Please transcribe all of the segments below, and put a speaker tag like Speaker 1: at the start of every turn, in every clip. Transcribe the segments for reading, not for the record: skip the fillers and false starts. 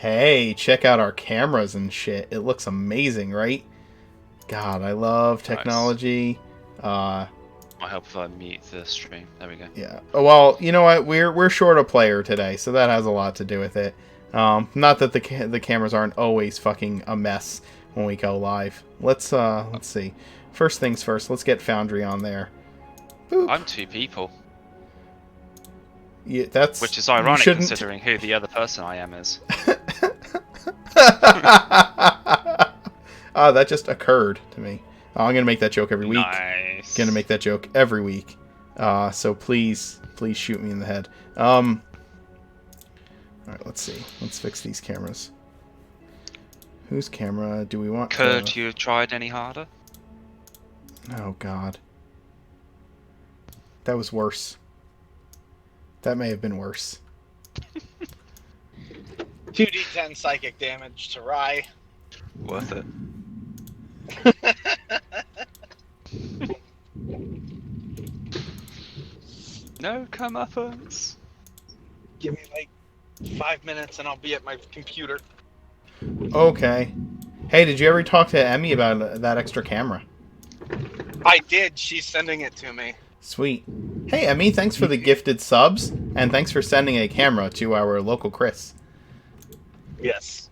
Speaker 1: Hey, check out our cameras and shit. It looks amazing, right? God, I love
Speaker 2: Nice.
Speaker 1: technology. Uh,
Speaker 2: I hope if I mute the stream. There we go.
Speaker 1: yeah. Well, you know what? We're short a player today, so that has a lot to do with it. Not that the cameras aren't always fucking a mess when we go live. Let's see. First things first. Let's get Foundry on there. Boop.
Speaker 2: I'm two people,
Speaker 1: Yeah,
Speaker 2: which is
Speaker 1: you
Speaker 2: ironic
Speaker 1: shouldn't.
Speaker 2: considering who the other person I am is.
Speaker 1: That just occurred to me. I'm gonna make that joke every week. Gonna
Speaker 2: Nice.
Speaker 1: make that joke every week. So please shoot me in the head. All right, let's see. Let's fix these cameras. Whose camera do we want to?
Speaker 2: Could you have tried any harder?
Speaker 1: Oh God, that was worse. That may have been worse.
Speaker 3: 2d10 psychic damage to Rye.
Speaker 2: Worth it. No comeuppance.
Speaker 3: Give me like 5 minutes and I'll be at my computer.
Speaker 1: Okay. Hey, did you ever talk to Emmy about that extra camera?
Speaker 3: I did. She's sending it to me.
Speaker 1: Sweet. Hey, Emmy, thanks for the gifted subs, and thanks for sending a camera to our local Chris.
Speaker 3: Yes.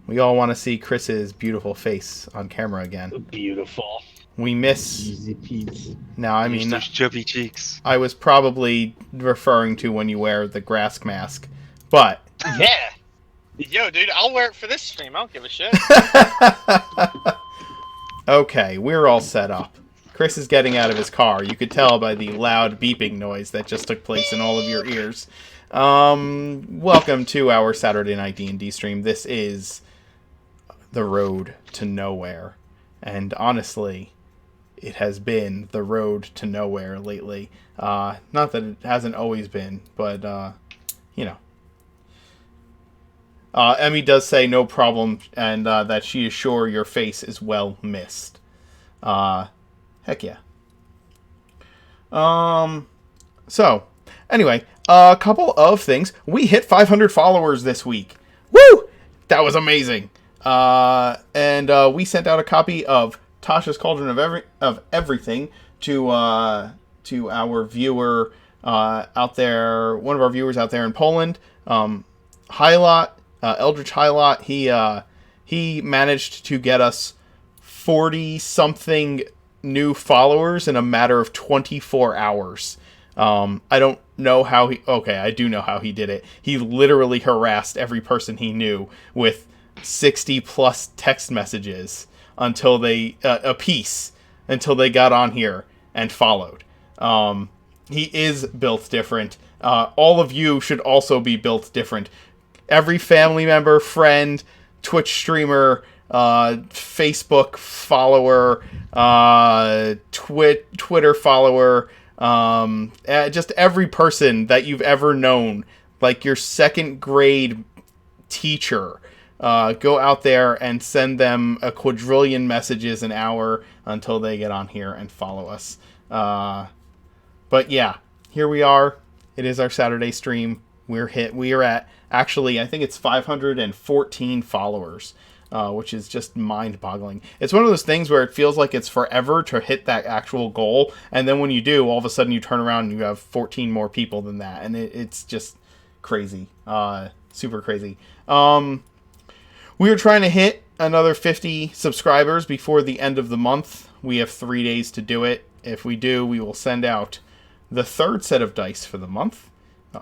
Speaker 1: We all want to see Chris's beautiful face on camera again.
Speaker 4: Beautiful.
Speaker 1: We miss.
Speaker 4: Easy peasy.
Speaker 1: Now, I
Speaker 2: Use
Speaker 1: mean,
Speaker 2: those chubby cheeks.
Speaker 1: I was probably referring to when you wear the grass mask, but.
Speaker 3: Yeah. Yo, dude, I'll wear it for this stream. I don't give a shit.
Speaker 1: Okay, we're all set up. Chris is getting out of his car. You could tell by the loud beeping noise that just took place in all of your ears. Welcome to our Saturday night D&D stream. This is the road to nowhere. And honestly, it has been the road to nowhere lately. Not that it hasn't always been, but, you know. Emmy does say no problem, and that she is sure your face is well missed. Heck yeah. So, anyway, a couple of things. We hit 500 followers this week. Woo! That was amazing. And we sent out a copy of Tasha's Cauldron of Everything to our viewer out there, one of our viewers out there in Poland. Hylot, Eldritch Hylot, he managed to get us 40-something new followers in a matter of 24 hours. I don't know how he... Okay, I do know how he did it. He literally harassed every person he knew with 60-plus text messages until they... a piece, until they got on here and followed. He is built different. All of you should also be built different. Every family member, friend, Twitch streamer, Facebook follower, Twitter follower, just every person that you've ever known, like your second grade teacher, go out there and send them a quadrillion messages an hour until they get on here and follow us. But yeah, here we are. It is our Saturday stream. We are at, actually, I think it's 514 followers, which is just mind-boggling. It's one of those things where it feels like it's forever to hit that actual goal, and then when you do, all of a sudden you turn around and you have 14 more people than that, and it's just crazy. Super crazy. We are trying to hit another 50 subscribers before the end of the month. We have 3 days to do it. If we do, we will send out the third set of dice for the month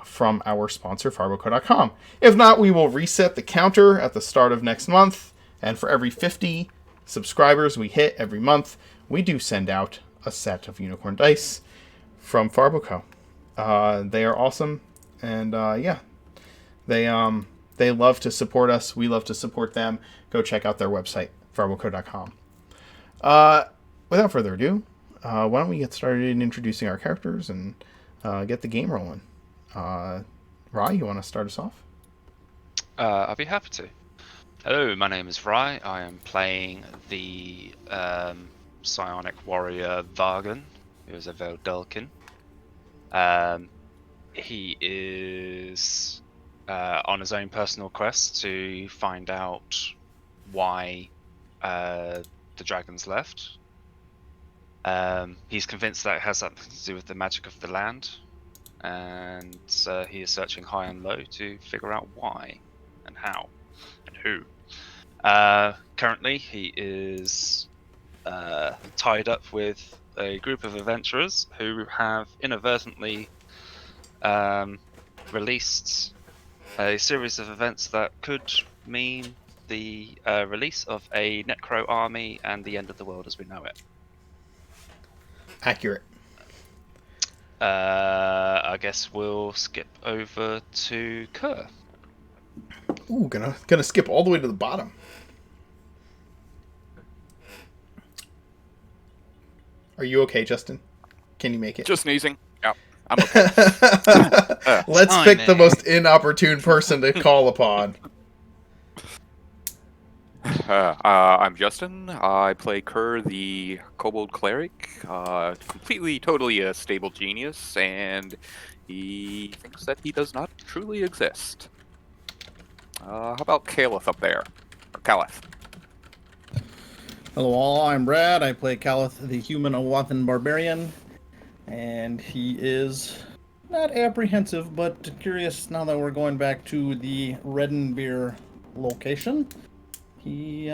Speaker 1: from our sponsor, Farboco.com. If not, we will reset the counter at the start of next month, and for every 50 subscribers we hit every month, we do send out a set of unicorn dice from Farboco. They are awesome, and yeah, they love to support us. We love to support them. Go check out their website, Farboco.com. Without further ado, why don't we get started in introducing our characters and get the game rolling. Rye, you want to start us off?
Speaker 2: I'll be happy to. Hello, my name is Rye. I am playing the psionic warrior Vargan, who is a Veldulkin. He is on his own personal quest to find out why the dragons left. He's convinced that it has something to do with the magic of the land, and he is searching high and low to figure out why and how and who. Currently, he is tied up with a group of adventurers who have inadvertently released a series of events that could mean the release of a Necro army and the end of the world as we know it.
Speaker 1: Accurate.
Speaker 2: I guess we'll skip over to Kerr.
Speaker 1: Ooh, gonna skip all the way to the bottom. Are you okay, Justin? Can you make it?
Speaker 4: Just sneezing. Yeah, I'm okay.
Speaker 1: Let's pick the most inopportune person to call upon.
Speaker 4: I'm Justin. I play Kerr, the Kobold Cleric. Completely, totally a stable genius, and he thinks that he does not truly exist. How about Caliph up there? Or Caliph?
Speaker 5: Hello all, I'm Brad. I play Caliph, the human Owathan barbarian, and he is not apprehensive, but curious now that we're going back to the Redenbeer location. He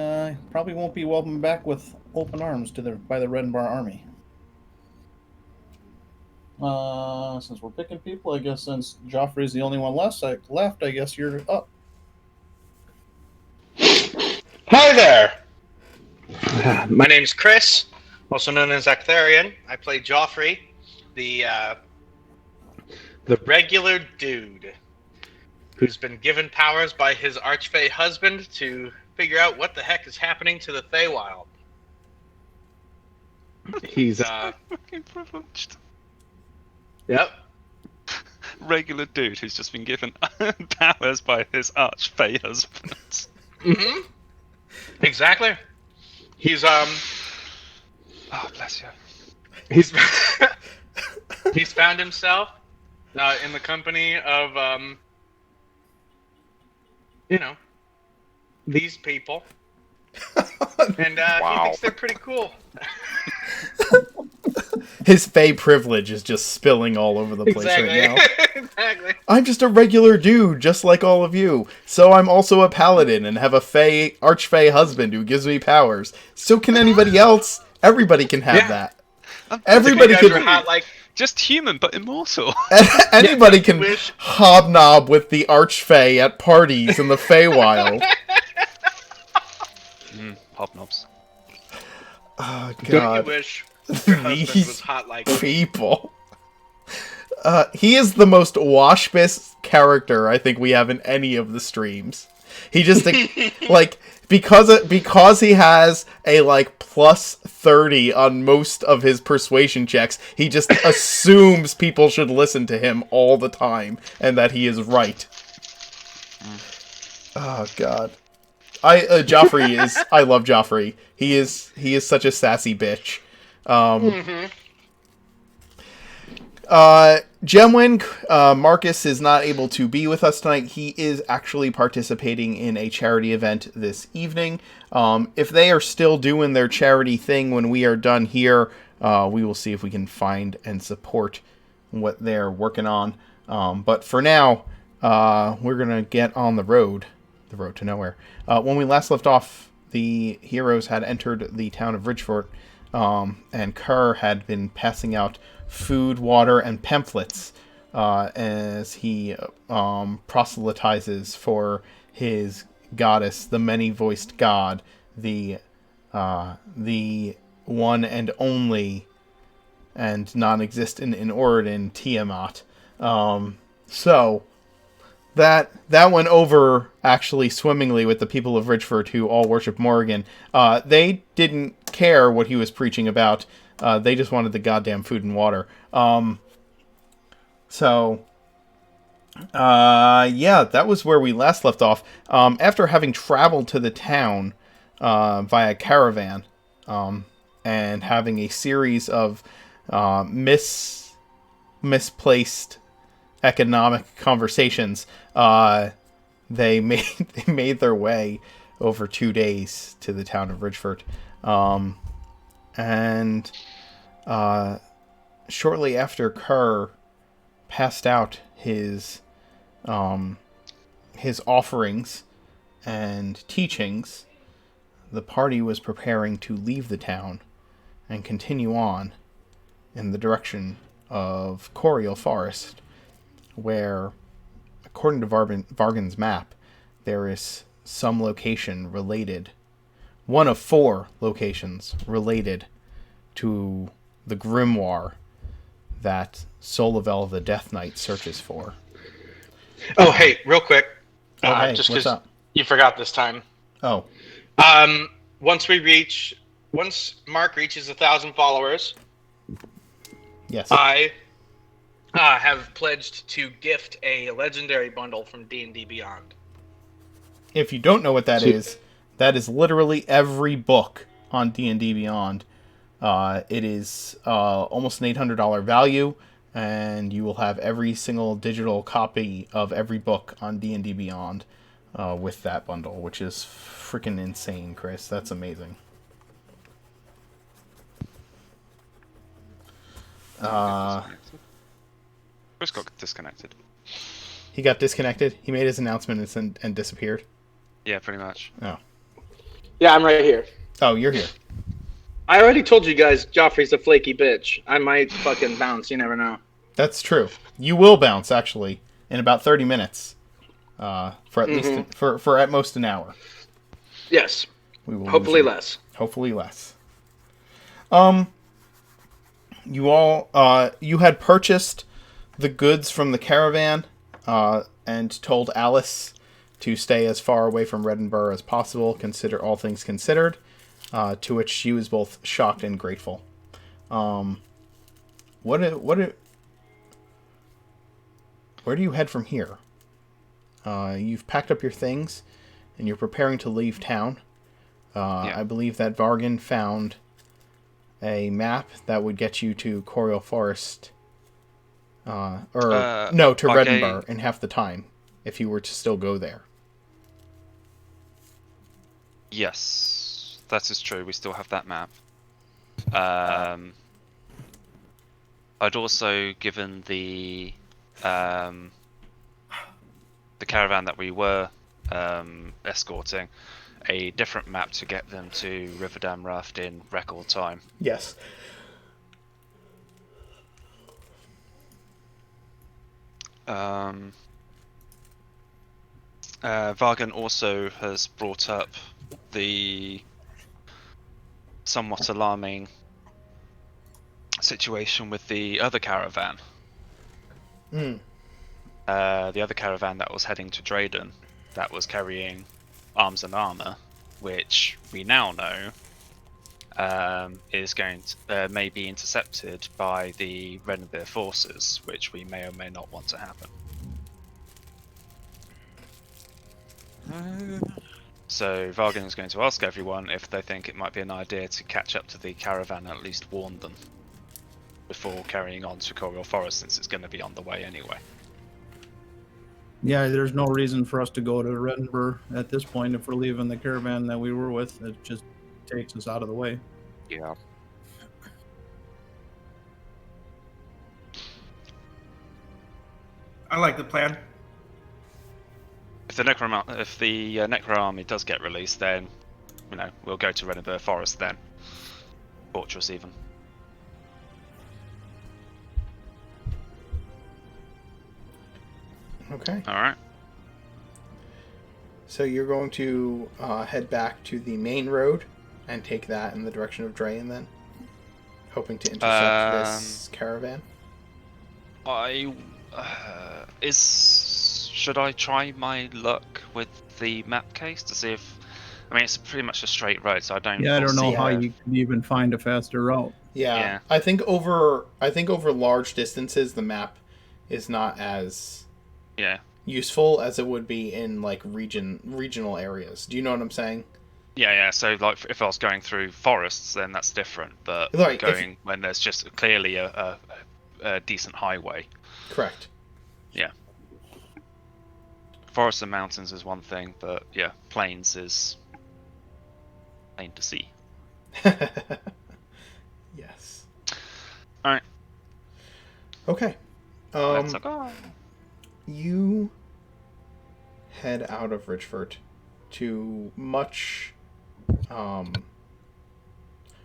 Speaker 5: probably won't be welcomed back with open arms by the Redenbar army. Since we're picking people, I guess since Joffrey's the only one left, I guess you're up.
Speaker 3: Hi there. My name's Chris, also known as Actharion. I play Joffrey, the regular dude who's been given powers by his archfey husband to figure out what the heck is happening to the Feywild. He's
Speaker 2: Fucking privileged.
Speaker 3: Yep.
Speaker 2: Regular dude who's just been given powers by his archfey husband.
Speaker 3: Mm-hmm. Exactly. He's
Speaker 2: Oh, bless you.
Speaker 3: he's he's found himself in the company of these people, and
Speaker 4: Wow.
Speaker 3: he thinks they're pretty cool.
Speaker 1: His Fey privilege is just spilling all over the place right now.
Speaker 3: Exactly.
Speaker 1: I'm just a regular dude, just like all of you. So I'm also a paladin and have a archfey husband who gives me powers. So can anybody else. Everybody can have that. Everybody
Speaker 3: You guys
Speaker 1: can.
Speaker 3: are hot like
Speaker 2: Just human, but immortal.
Speaker 1: Anybody can
Speaker 3: wish.
Speaker 1: hobnob with the archfey at parties in the Feywild.
Speaker 2: Hobnobs.
Speaker 1: Oh
Speaker 3: Don't you
Speaker 1: God,
Speaker 3: wish your husband was
Speaker 1: these
Speaker 3: hot like
Speaker 1: people. He is the most waspest character I think we have in any of the streams. He just like because he has a like plus 30 on most of his persuasion checks, he just assumes people should listen to him all the time and that he is right. Oh God. I love Joffrey. He is such a sassy bitch. Gemwin, Marcus is not able to be with us tonight. He is actually participating in a charity event this evening. If they are still doing their charity thing when we are done here, we will see if we can find and support what they're working on. But for now, we're going to get on the road to nowhere. When we last left off, the heroes had entered the town of Ridgefort, and Kerr had been passing out food, water, and pamphlets as he proselytizes for his goddess, the many-voiced god, the one and only and non-existent in Oregon, Tiamat. So that went over actually swimmingly with the people of Ridgeford, who all worship Morrigan. They didn't care what he was preaching about. They just wanted the goddamn food and water. Yeah, that was where we last left off. After having traveled to the town via caravan, and having a series of misplaced economic conversations, they made their way over 2 days to the town of Ridgeford, and shortly after Kerr passed out his offerings and teachings, the party was preparing to leave the town and continue on in the direction of Coriel Forest, where, according to Vargan's map, there is some location related, one of 4 locations related to the grimoire that Solavel the Death Knight searches for.
Speaker 3: Oh, hey, real quick.
Speaker 1: Oh, hey,
Speaker 3: just
Speaker 1: what's
Speaker 3: because
Speaker 1: up?
Speaker 3: you forgot this time.
Speaker 1: Oh,
Speaker 3: Once Mark reaches 1,000 followers,
Speaker 1: yes.
Speaker 3: I have pledged to gift a legendary bundle from D&D Beyond.
Speaker 1: If you don't know what that is literally every book on D&D Beyond. It is almost an $800 value, and you will have every single digital copy of every book on D&D Beyond with that bundle, which is freaking insane, Chris. That's amazing.
Speaker 2: Chris got disconnected.
Speaker 1: He got disconnected. He made his announcement and disappeared.
Speaker 2: Yeah, pretty much.
Speaker 1: Oh.
Speaker 6: Yeah, I'm right here.
Speaker 1: Oh, you're here.
Speaker 6: I already told you guys Joffrey's a flaky bitch. I might fucking bounce. You never know.
Speaker 1: That's true. You will bounce, actually, in about 30 minutes. For at least for at most an hour.
Speaker 6: Yes.
Speaker 1: We will
Speaker 6: Hopefully less.
Speaker 1: Hopefully less. You all you had purchased the goods from the caravan and told Alice to stay as far away from Reddenburg as possible, consider all things considered, to which she was both shocked and grateful. Where do you head from here? You've packed up your things, and you're preparing to leave town.
Speaker 2: Yeah.
Speaker 1: I believe that Vargan found a map that would get you to Coriel Forest, to Reddenburg in half the time, if you were to still go there.
Speaker 2: Yes, that is true. We still have that map. I'd also given the caravan that we were escorting a different map to get them to Riverdam Raft in record time.
Speaker 1: Yes.
Speaker 2: Vargan also has brought up the somewhat alarming situation with the other caravan. The other caravan that was heading to Drayden, that was carrying arms and armor, which we now know is going to may be intercepted by the Reddenburg forces, which we may or may not want to happen. So Vargan is going to ask everyone if they think it might be an idea to catch up to the caravan and at least warn them before carrying on to Coriel Forest, since it's going to be on the way anyway.
Speaker 5: Yeah, there's no reason for us to go to Reddenburg at this point if we're leaving the caravan that we were with. It just takes us out of the way.
Speaker 4: Yeah.
Speaker 7: I like the plan.
Speaker 2: If the Necro army does get released, then we'll go to Reddenburg Forest then. Fortress even.
Speaker 1: Okay.
Speaker 2: All right.
Speaker 1: So you're going to head back to the main road and take that in the direction of Drayen then? Hoping to intercept this caravan?
Speaker 2: Should I try my luck with the map case to see if... I mean, it's pretty much a straight road, so I don't...
Speaker 5: Yeah, I don't know
Speaker 2: foresee-
Speaker 5: how you can even find a faster route.
Speaker 1: Yeah. I think over large distances the map is not as useful as it would be in like regional areas. Do you know what I'm saying?
Speaker 2: Yeah. So, like, if I was going through forests, then that's different. But
Speaker 1: Right,
Speaker 2: when there's just clearly a decent highway.
Speaker 1: Correct.
Speaker 2: Forests and mountains is one thing, but yeah, plains is plain to see.
Speaker 1: Yes.
Speaker 2: All right,
Speaker 1: Okay.
Speaker 2: let's go.
Speaker 1: You head out of Richford to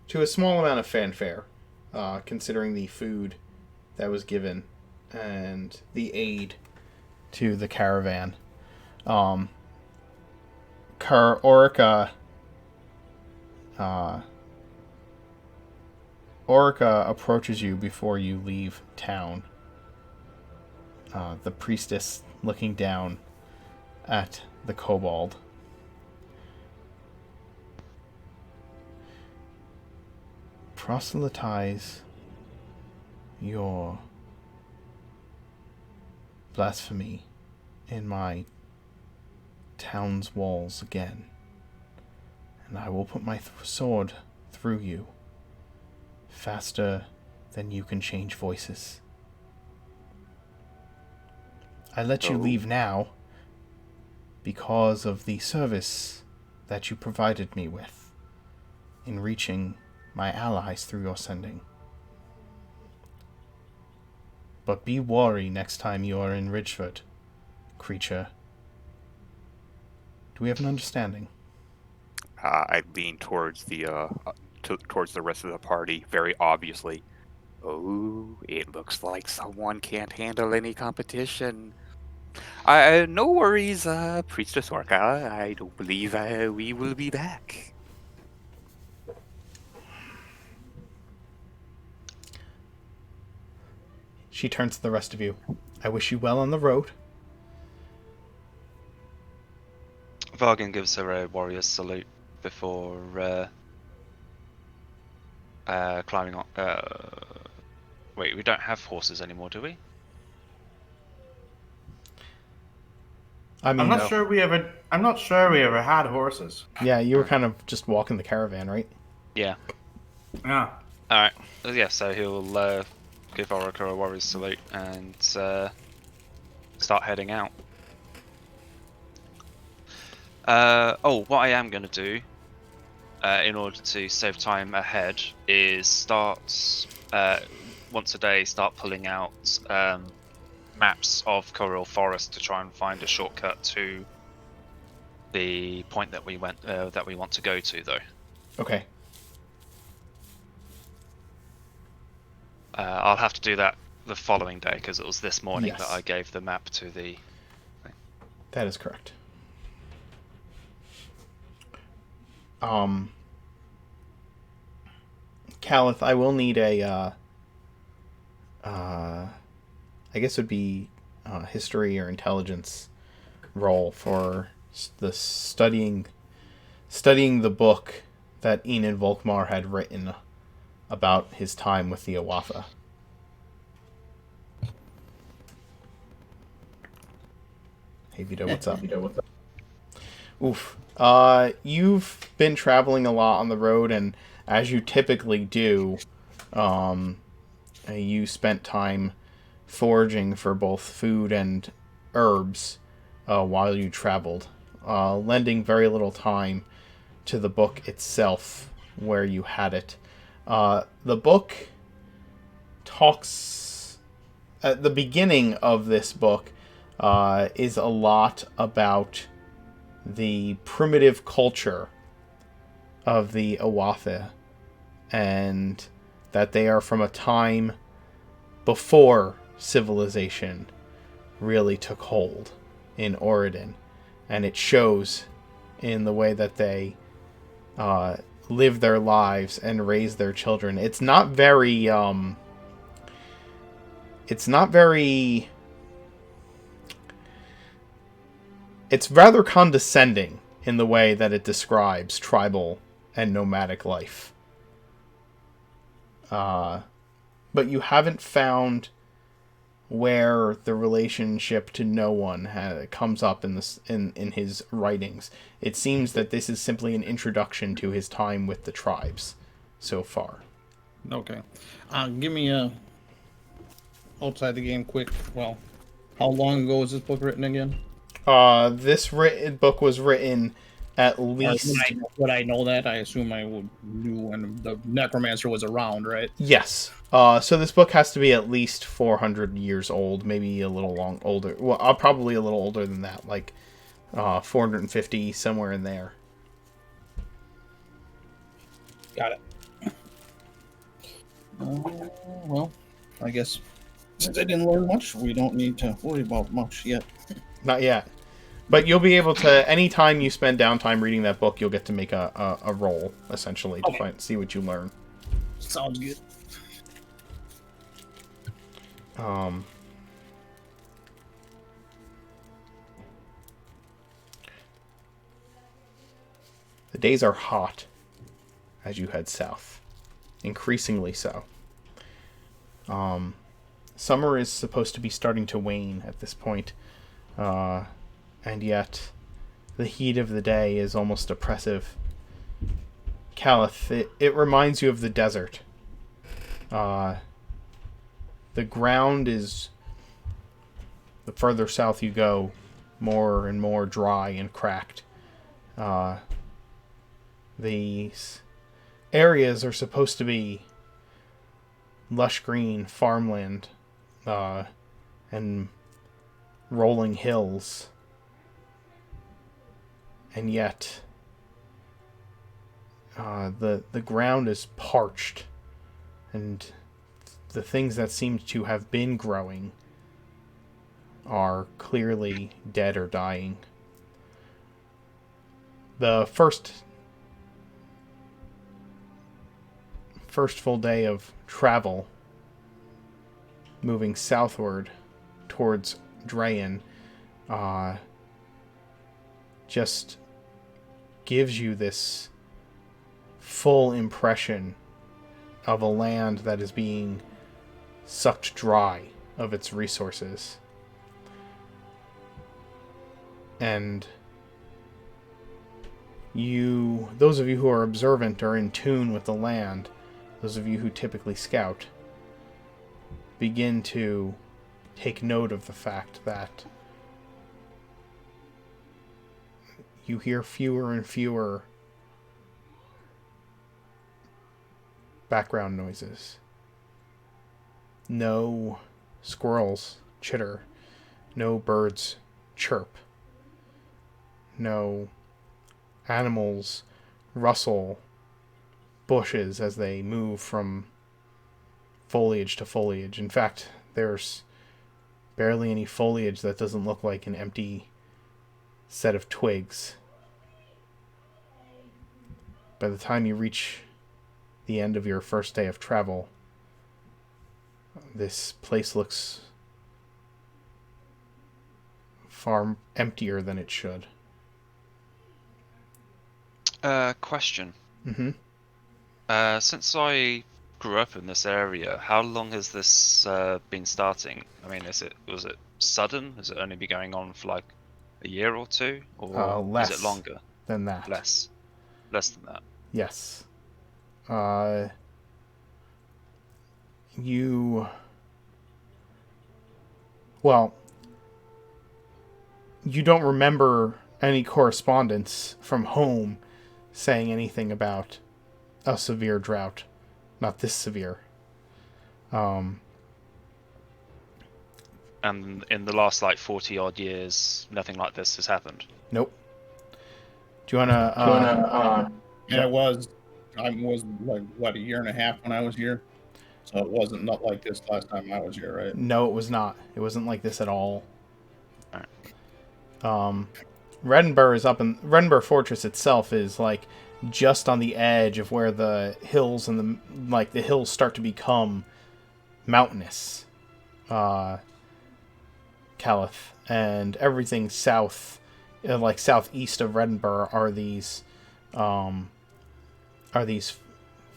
Speaker 1: to a small amount of fanfare, considering the food that was given and the aid to the caravan. Orica approaches you before you leave town. The priestess looking down at the kobold. Proselytize your blasphemy in my town's walls again, and I will put my sword through you faster than you can change voices. I let you leave now because of the service that you provided me with in reaching my allies through your sending. But be wary next time you are in Ridgeford, creature. Do we have an understanding?
Speaker 4: I lean towards towards the rest of the party, very obviously. Oh, it looks like someone can't handle any competition. No worries, Priestess Orca. I don't believe we will be back.
Speaker 1: She turns to the rest of you. I wish you well on the road.
Speaker 2: Vargan gives her a warrior's salute before climbing on. Wait, we don't have horses anymore, do we?
Speaker 1: I mean,
Speaker 7: I'm not sure we ever had horses.
Speaker 1: Yeah, you were kind of just walking the caravan, right?
Speaker 2: Yeah.
Speaker 7: Yeah.
Speaker 2: All right. Yeah. So he'll give Orica a warrior's salute and start heading out. What I am going to do, in order to save time ahead, is start once a day. Start pulling out maps of Corel Forest to try and find a shortcut to the point that we want to go to, though.
Speaker 1: Okay.
Speaker 2: I'll have to do that the following day because it was this morning
Speaker 1: Yes.
Speaker 2: that I gave the map to the.
Speaker 1: That is correct. Calith, I will need a I guess it would be history or intelligence roll for the studying the book that Enid Volkmar had written about his time with the Awatha. Hey Vito, what's up? Oof. You've been traveling a lot on the road, and as you typically do, you spent time foraging for both food and herbs while you traveled, lending very little time to the book itself where you had it. The book talks at the beginning of this book is a lot about the primitive culture of the Awatha, and that they are from a time before civilization really took hold in Oregon, and it shows in the way that they live their lives and raise their children. It's not very it's rather condescending in the way that it describes tribal and nomadic life. But you haven't found where the relationship to no one comes up in his writings. It seems that this is simply an introduction to his time with the tribes so far.
Speaker 5: Okay. Give me a outside the game quick. Well, How long ago was this book written again?
Speaker 1: This book was written at
Speaker 5: Or
Speaker 1: least.
Speaker 5: would I know that? I assume I would knew when the necromancer was around, right?
Speaker 1: Yes. So this book has to be at least 400 years old, maybe a little older. Well, probably a little older than that, like 450, somewhere in there.
Speaker 5: Got it. Well, I guess since I didn't learn much, we don't need to worry about much yet.
Speaker 1: Not yet. But you'll be able to, anytime you spend downtime reading that book, you'll get to make a roll, essentially, to see what you learn.
Speaker 5: Sounds good.
Speaker 1: The days are hot as you head south. Increasingly so. Summer is supposed to be starting to wane at this point. And yet, the heat of the day is almost oppressive. Calith, it reminds you of the desert. The ground is, the further south you go, more and more dry and cracked. These areas are supposed to be lush green farmland and rolling hills. And yet, the ground is parched, and the things that seem to have been growing are clearly dead or dying. The first full day of travel, moving southward towards Drayan, just gives you this full impression of a land that is being sucked dry of its resources. And those of you who are observant or in tune with the land, those of you who typically scout, begin to take note of the fact that you hear fewer and fewer background noises. No squirrels chitter. No birds chirp. No animals rustle bushes as they move from foliage to foliage. In fact, there's barely any foliage that doesn't look like an empty set of twigs. By the time you reach the end of your first day of travel, this place looks far emptier than it should.
Speaker 2: Question.
Speaker 1: Mm-hmm.
Speaker 2: Since I grew up in this area, how long has this been starting? I mean, was it sudden? Has it only been going on for like a year or two, or
Speaker 1: Less
Speaker 2: is it longer?
Speaker 1: than that.
Speaker 2: Less than that.
Speaker 1: Yes. You don't remember any correspondence from home saying anything about a severe drought. Not this severe.
Speaker 2: And in the last like 40 odd years, nothing like this has happened.
Speaker 1: Nope. Do you wanna?
Speaker 5: Yeah, I was like what, a year and a half when I was here, so it wasn't not like this last time I was here, right?
Speaker 1: No, it was not. It wasn't like this at all.
Speaker 2: Alright.
Speaker 1: Redenbur Fortress itself is like just on the edge of where the hills and the hills start to become mountainous. Calith, and everything south, like southeast of Redenbur, are these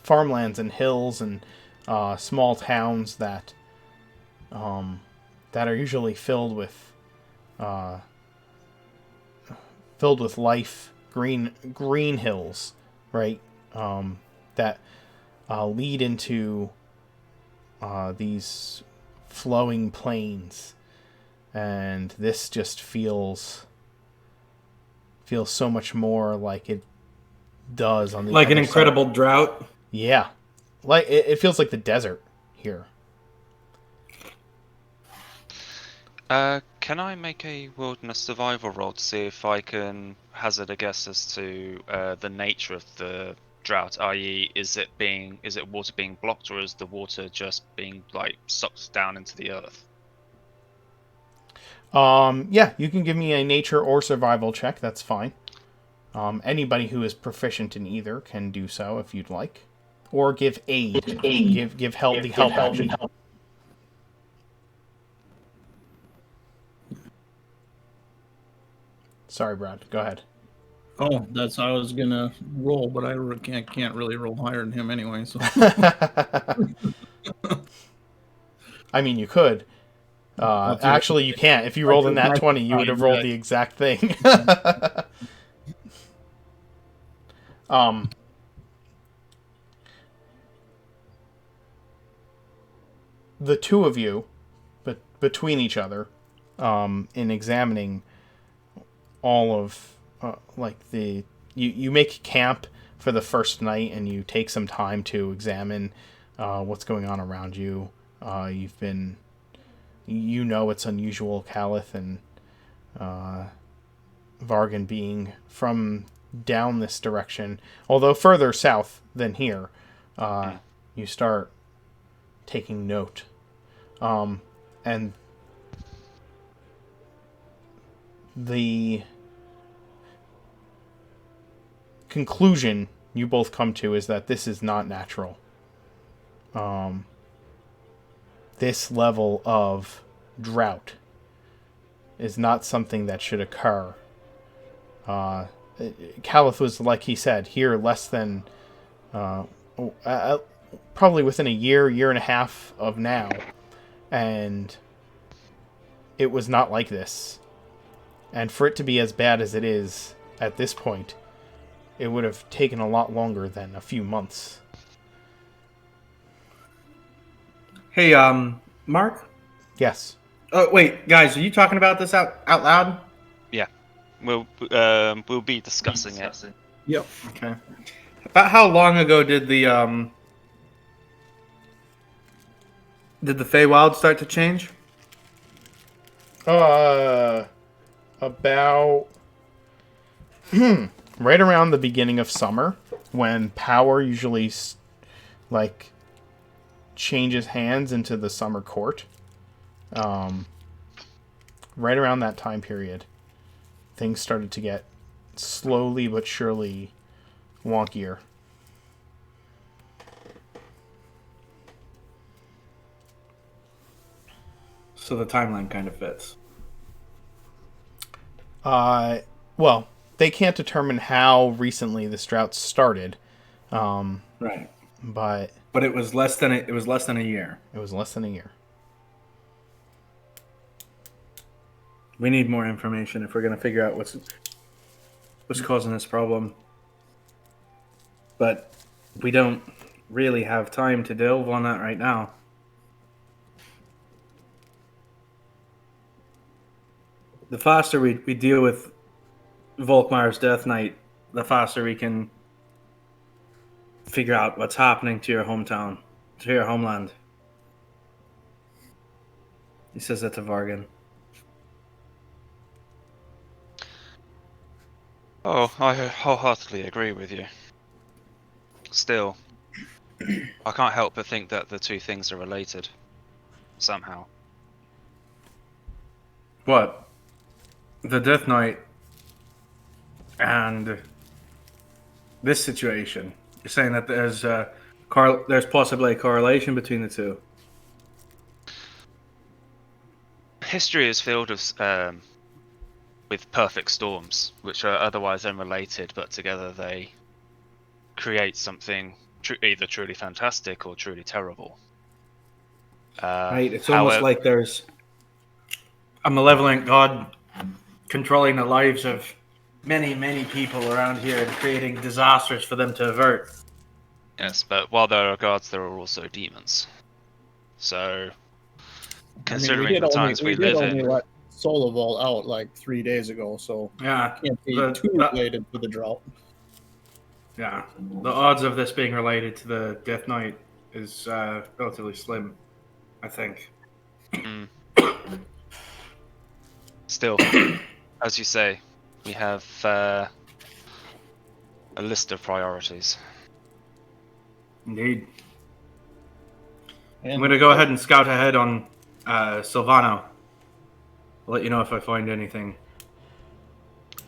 Speaker 1: farmlands and hills and small towns that are usually filled with life, green hills, right? That lead into these flowing plains and this just feels so much more like it does on the
Speaker 7: Like an
Speaker 1: other side.
Speaker 7: incredible drought.
Speaker 1: Yeah, like it feels like the desert here.
Speaker 2: Can I make a wilderness survival roll to see if I can hazard a guess as to the nature of the drought? I.e., is it water being blocked, or is the water just being like sucked down into the earth?
Speaker 1: Yeah, you can give me a nature or survival check. That's fine. Anybody who is proficient in either can do so if you'd like, or give aid. Give help. The help action. Sorry, Brad. Go ahead.
Speaker 5: Oh, that's how I was gonna roll, but I can't really roll higher than him anyway. So
Speaker 1: I mean, you could. Actually, you can't. If you rolled a nat 20, you would have rolled the exact thing. The two of you, but between each other, in examining all of you make camp for the first night, and you take some time to examine what's going on around you. It's unusual, Calith and Vargan being from down this direction, although further south than here. You start taking note, and the conclusion you both come to is that this is not natural. This level of drought is not something that should occur. Calith was, like he said, here less than probably within a year and a half of now, and it was not like this. And for it to be as bad as it is at this point, it would have taken a lot longer than a few months.
Speaker 7: Hey, Mark?
Speaker 1: Yes.
Speaker 7: Oh, wait, guys, are you talking about this out loud?
Speaker 2: Yeah, we'll be discussing it.
Speaker 5: yep.
Speaker 7: Okay. About how long ago did the Feywild start to change?
Speaker 1: About right around the beginning of summer, when power usually changes hands into the summer court. Right around that time period, things started to get slowly but surely wonkier.
Speaker 7: So the timeline kind of fits.
Speaker 1: Well, they can't determine how recently this drought started.
Speaker 7: Right.
Speaker 1: But
Speaker 7: it was less than a year.
Speaker 1: It was less than a year.
Speaker 7: We need more information if we're going to figure out what's causing this problem. But we don't really have time to delve on that right now. The faster we deal with Volkmar's Death Knight, the faster we can figure out what's happening to your hometown, to your homeland. He says that to Vargan.
Speaker 2: Oh, I wholeheartedly agree with you. Still, I can't help but think that the two things are related. Somehow.
Speaker 7: What? The Death Knight and this situation. You're saying that there's possibly a correlation between the two.
Speaker 2: History is filled of with perfect storms, which are otherwise unrelated, but together they create something either truly fantastic or truly terrible.
Speaker 7: Right, it's almost like there's a malevolent god controlling the lives of many, many people around here and creating disasters for them to avert.
Speaker 2: Yes, but while there are gods, there are also demons. So, considering the times we live in...
Speaker 5: Soloval out like 3 days ago, so
Speaker 7: Yeah,
Speaker 5: can't be too related to the drought.
Speaker 7: Yeah, the odds of this being related to the Death Knight is relatively slim, I think.
Speaker 2: Still, as you say, we have a list of priorities.
Speaker 7: Indeed.
Speaker 5: And
Speaker 7: I'm going to go ahead and scout ahead on Silvano. I'll let you know if I find anything.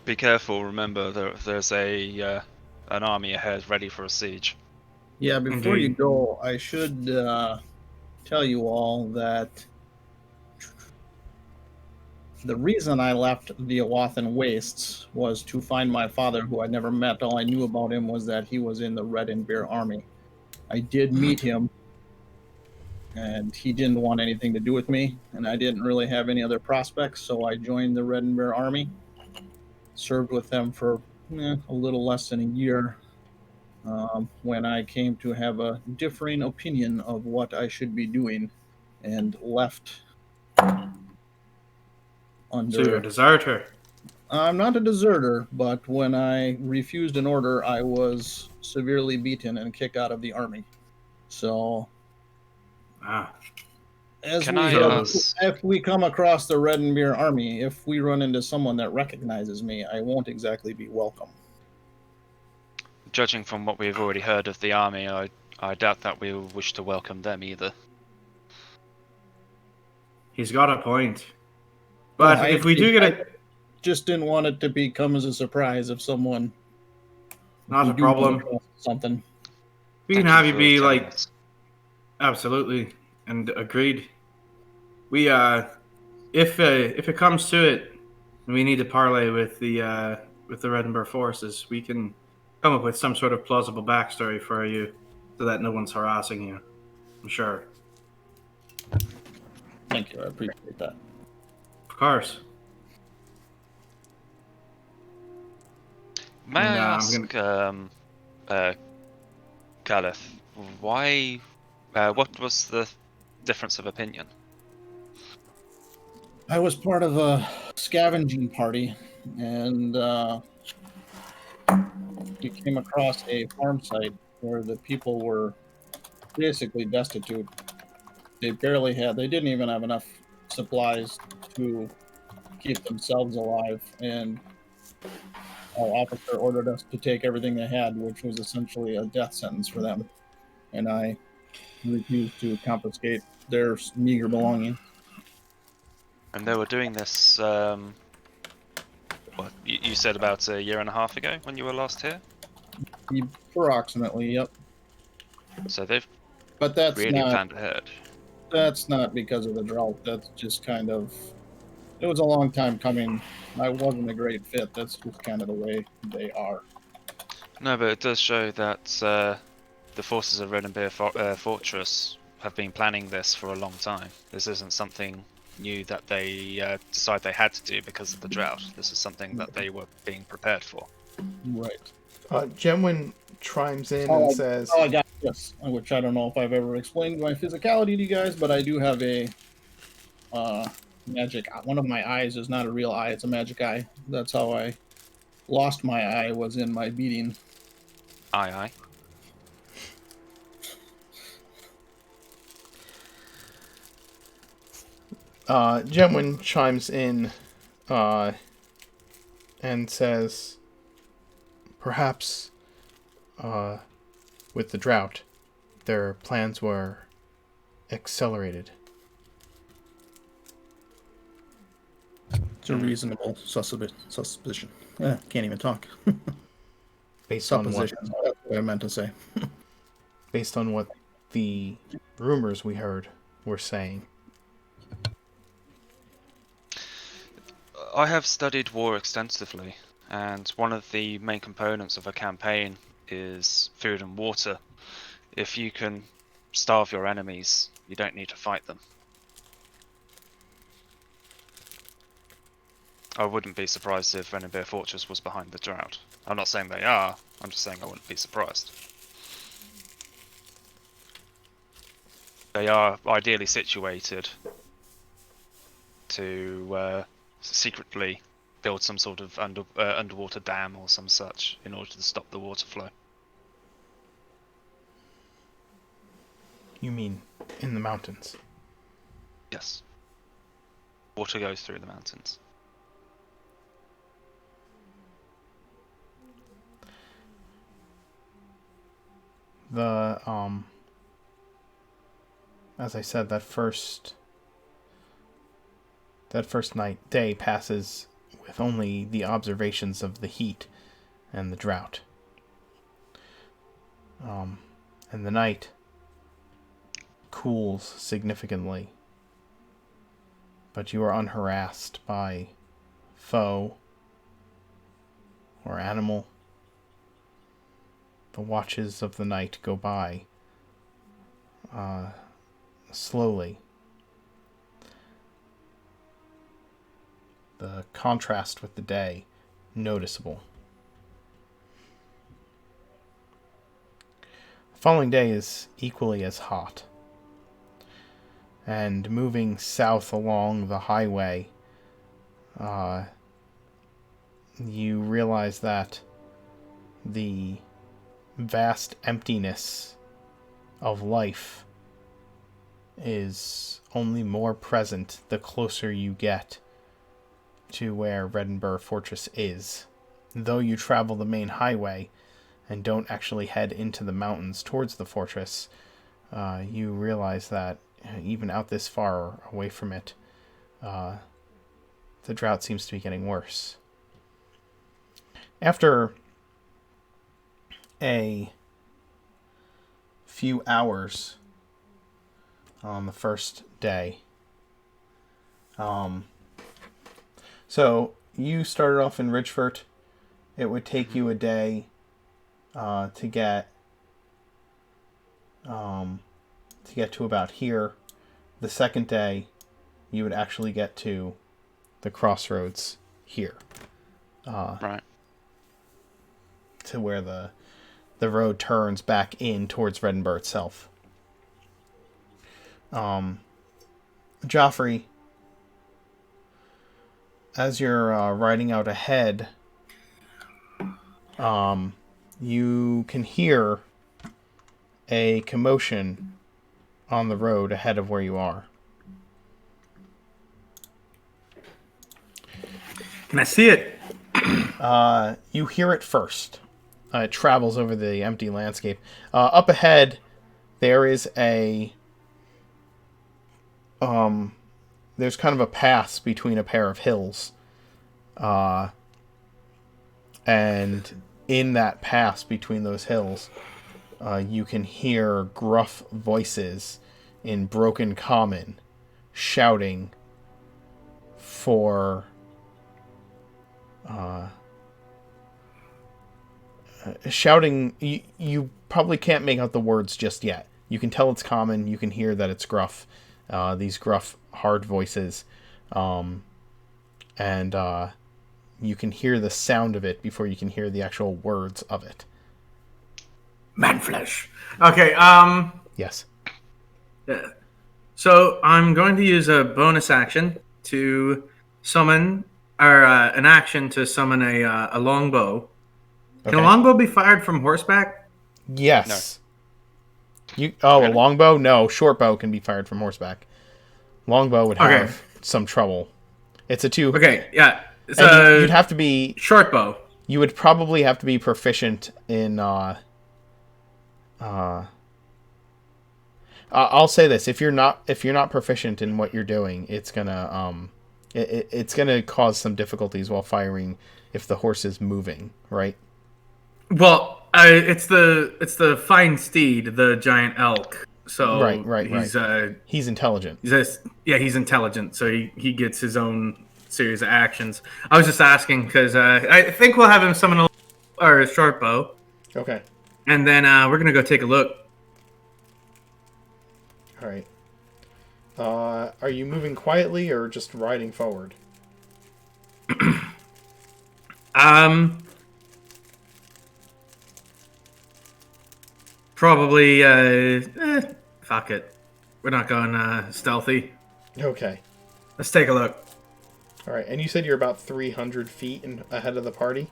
Speaker 2: Be careful. Remember, there's an army ahead, ready for a siege.
Speaker 5: Yeah, before you
Speaker 7: Indeed.
Speaker 5: go, I should tell you all that the reason I left the Awathan Wastes was to find my father, who I'd never met. All I knew about him was that he was in the Red and Bear army. I did meet him, and he didn't want anything to do with me, and I didn't really have any other prospects, so I joined the Red and Bear army. Served with them for a little less than a year. When I came to have a differing opinion of what I should be doing, and left under.
Speaker 7: So you're a deserter.
Speaker 5: I'm not a deserter, but when I refused an order, I was severely beaten and kicked out of the army. So, if we come across the Red and Beer army, if we run into someone that recognizes me, I won't exactly be welcome.
Speaker 2: Judging from what we've already heard of the army, I doubt that we will wish to welcome them either.
Speaker 7: He's got a point. But
Speaker 5: Well,
Speaker 7: if we do get
Speaker 5: I just didn't want it to become as a surprise if someone.
Speaker 7: Not a problem.
Speaker 5: Something.
Speaker 7: We can have you be like, absolutely, and agreed. We if it comes to it, and we need to parlay with the Reddenburg forces, we can come up with some sort of plausible backstory for you, so that no one's harassing you. I'm sure.
Speaker 5: Thank you. I appreciate that.
Speaker 7: Of course.
Speaker 2: May I ask, Caliph, why? What was the difference of opinion?
Speaker 5: I was part of a scavenging party, and we came across a farm site where the people were basically destitute. They didn't even have enough supplies to keep themselves alive, and our officer ordered us to take everything they had, which was essentially a death sentence for them. And I refused to confiscate their meager belongings.
Speaker 2: And they were doing this, what, you said about a year and a half ago when you were last here?
Speaker 5: Approximately, yep.
Speaker 2: So they've
Speaker 5: that's
Speaker 2: really planned ahead.
Speaker 5: That's not because of the drought. That's just kind of... It was a long time coming. I wasn't a great fit. That's just kind of the way they are.
Speaker 2: No, but it does show that the forces of Red and Bear Fortress have been planning this for a long time. This isn't something new that they decide they had to do because of the drought. This is something that they were being prepared for.
Speaker 5: Right.
Speaker 1: Gemwin chimes in and says...
Speaker 5: Oh, I got this, which I don't know if I've ever explained my physicality to you guys, but I do have a magic... One of my eyes is not a real eye, it's a magic eye. That's how I lost my eye, was in my beating.
Speaker 2: Aye.
Speaker 1: Gemwin chimes in and says, perhaps with the drought, their plans were accelerated.
Speaker 5: It's a reasonable suspicion. Can't even talk.
Speaker 1: Based on what?
Speaker 5: That's what I meant to say.
Speaker 1: Based on what the rumors we heard were saying.
Speaker 2: I have studied war extensively, and one of the main components of a campaign is food and water. If you can starve your enemies, you don't need to fight them. I wouldn't be surprised if Red and Bear Fortress was behind the drought. I'm not saying they are, I'm just saying I wouldn't be surprised. They are ideally situated to secretly build some sort of underwater dam or some such in order to stop the water flow.
Speaker 1: You mean in the mountains?
Speaker 2: Yes. Water goes through the mountains.
Speaker 1: The as I said, that first day passes with only the observations of the heat and the drought. And the night cools significantly, but you are unharassed by foe or animal. The watches of the night go by slowly. The contrast with the day noticeable. The following day is equally as hot. And moving south along the highway, you realize that the vast emptiness of life is only more present the closer you get to where Redenburg Fortress is. Though you travel the main highway and don't actually head into the mountains towards the fortress, you realize that even out this far away from it, the drought seems to be getting worse. After a few hours on the first day, so you started off in Ridgefort. It would take you a day to get to about here. The second day, you would actually get to the crossroads here.
Speaker 2: Right.
Speaker 1: To where the road turns back in towards Redenburg itself. Joffrey, as you're riding out ahead, you can hear a commotion on the road ahead of where you are.
Speaker 7: Can I see it?
Speaker 1: You hear it first. It travels over the empty landscape. Up ahead, there is there's kind of a pass between a pair of hills. And in that pass between those hills, you can hear gruff voices in broken common shouting for you probably can't make out the words just yet. You can tell it's common. You can hear that it's gruff. These gruff, hard voices. And you can hear the sound of it before you can hear the actual words of it.
Speaker 7: Manflesh. Okay,
Speaker 1: Yes.
Speaker 7: So I'm going to use a bonus action to summon, or an action to summon a longbow.
Speaker 1: Okay.
Speaker 7: Can a longbow be fired from horseback?
Speaker 1: Yes. No. A longbow? No, short bow can be fired from horseback. Longbow would have some trouble. It's a two.
Speaker 7: Okay, yeah.
Speaker 1: You'd have to be
Speaker 7: short bow.
Speaker 1: You would probably have to be proficient in I'll say this: if you're not proficient in what you're doing, it's gonna it's gonna cause some difficulties while firing if the horse is moving, right?
Speaker 7: Well, it's the fine steed, the giant elk. So
Speaker 1: he's intelligent.
Speaker 7: He's intelligent. So he gets his own series of actions. I was just asking because I think we'll have him summon a short bow.
Speaker 1: Okay.
Speaker 7: And then we're gonna go take a look.
Speaker 1: All right. Are you moving quietly or just riding forward?
Speaker 7: Probably. Fuck it. We're not going stealthy.
Speaker 1: Okay.
Speaker 7: Let's take a look.
Speaker 1: All right, and you said you're about 300 feet ahead of the party?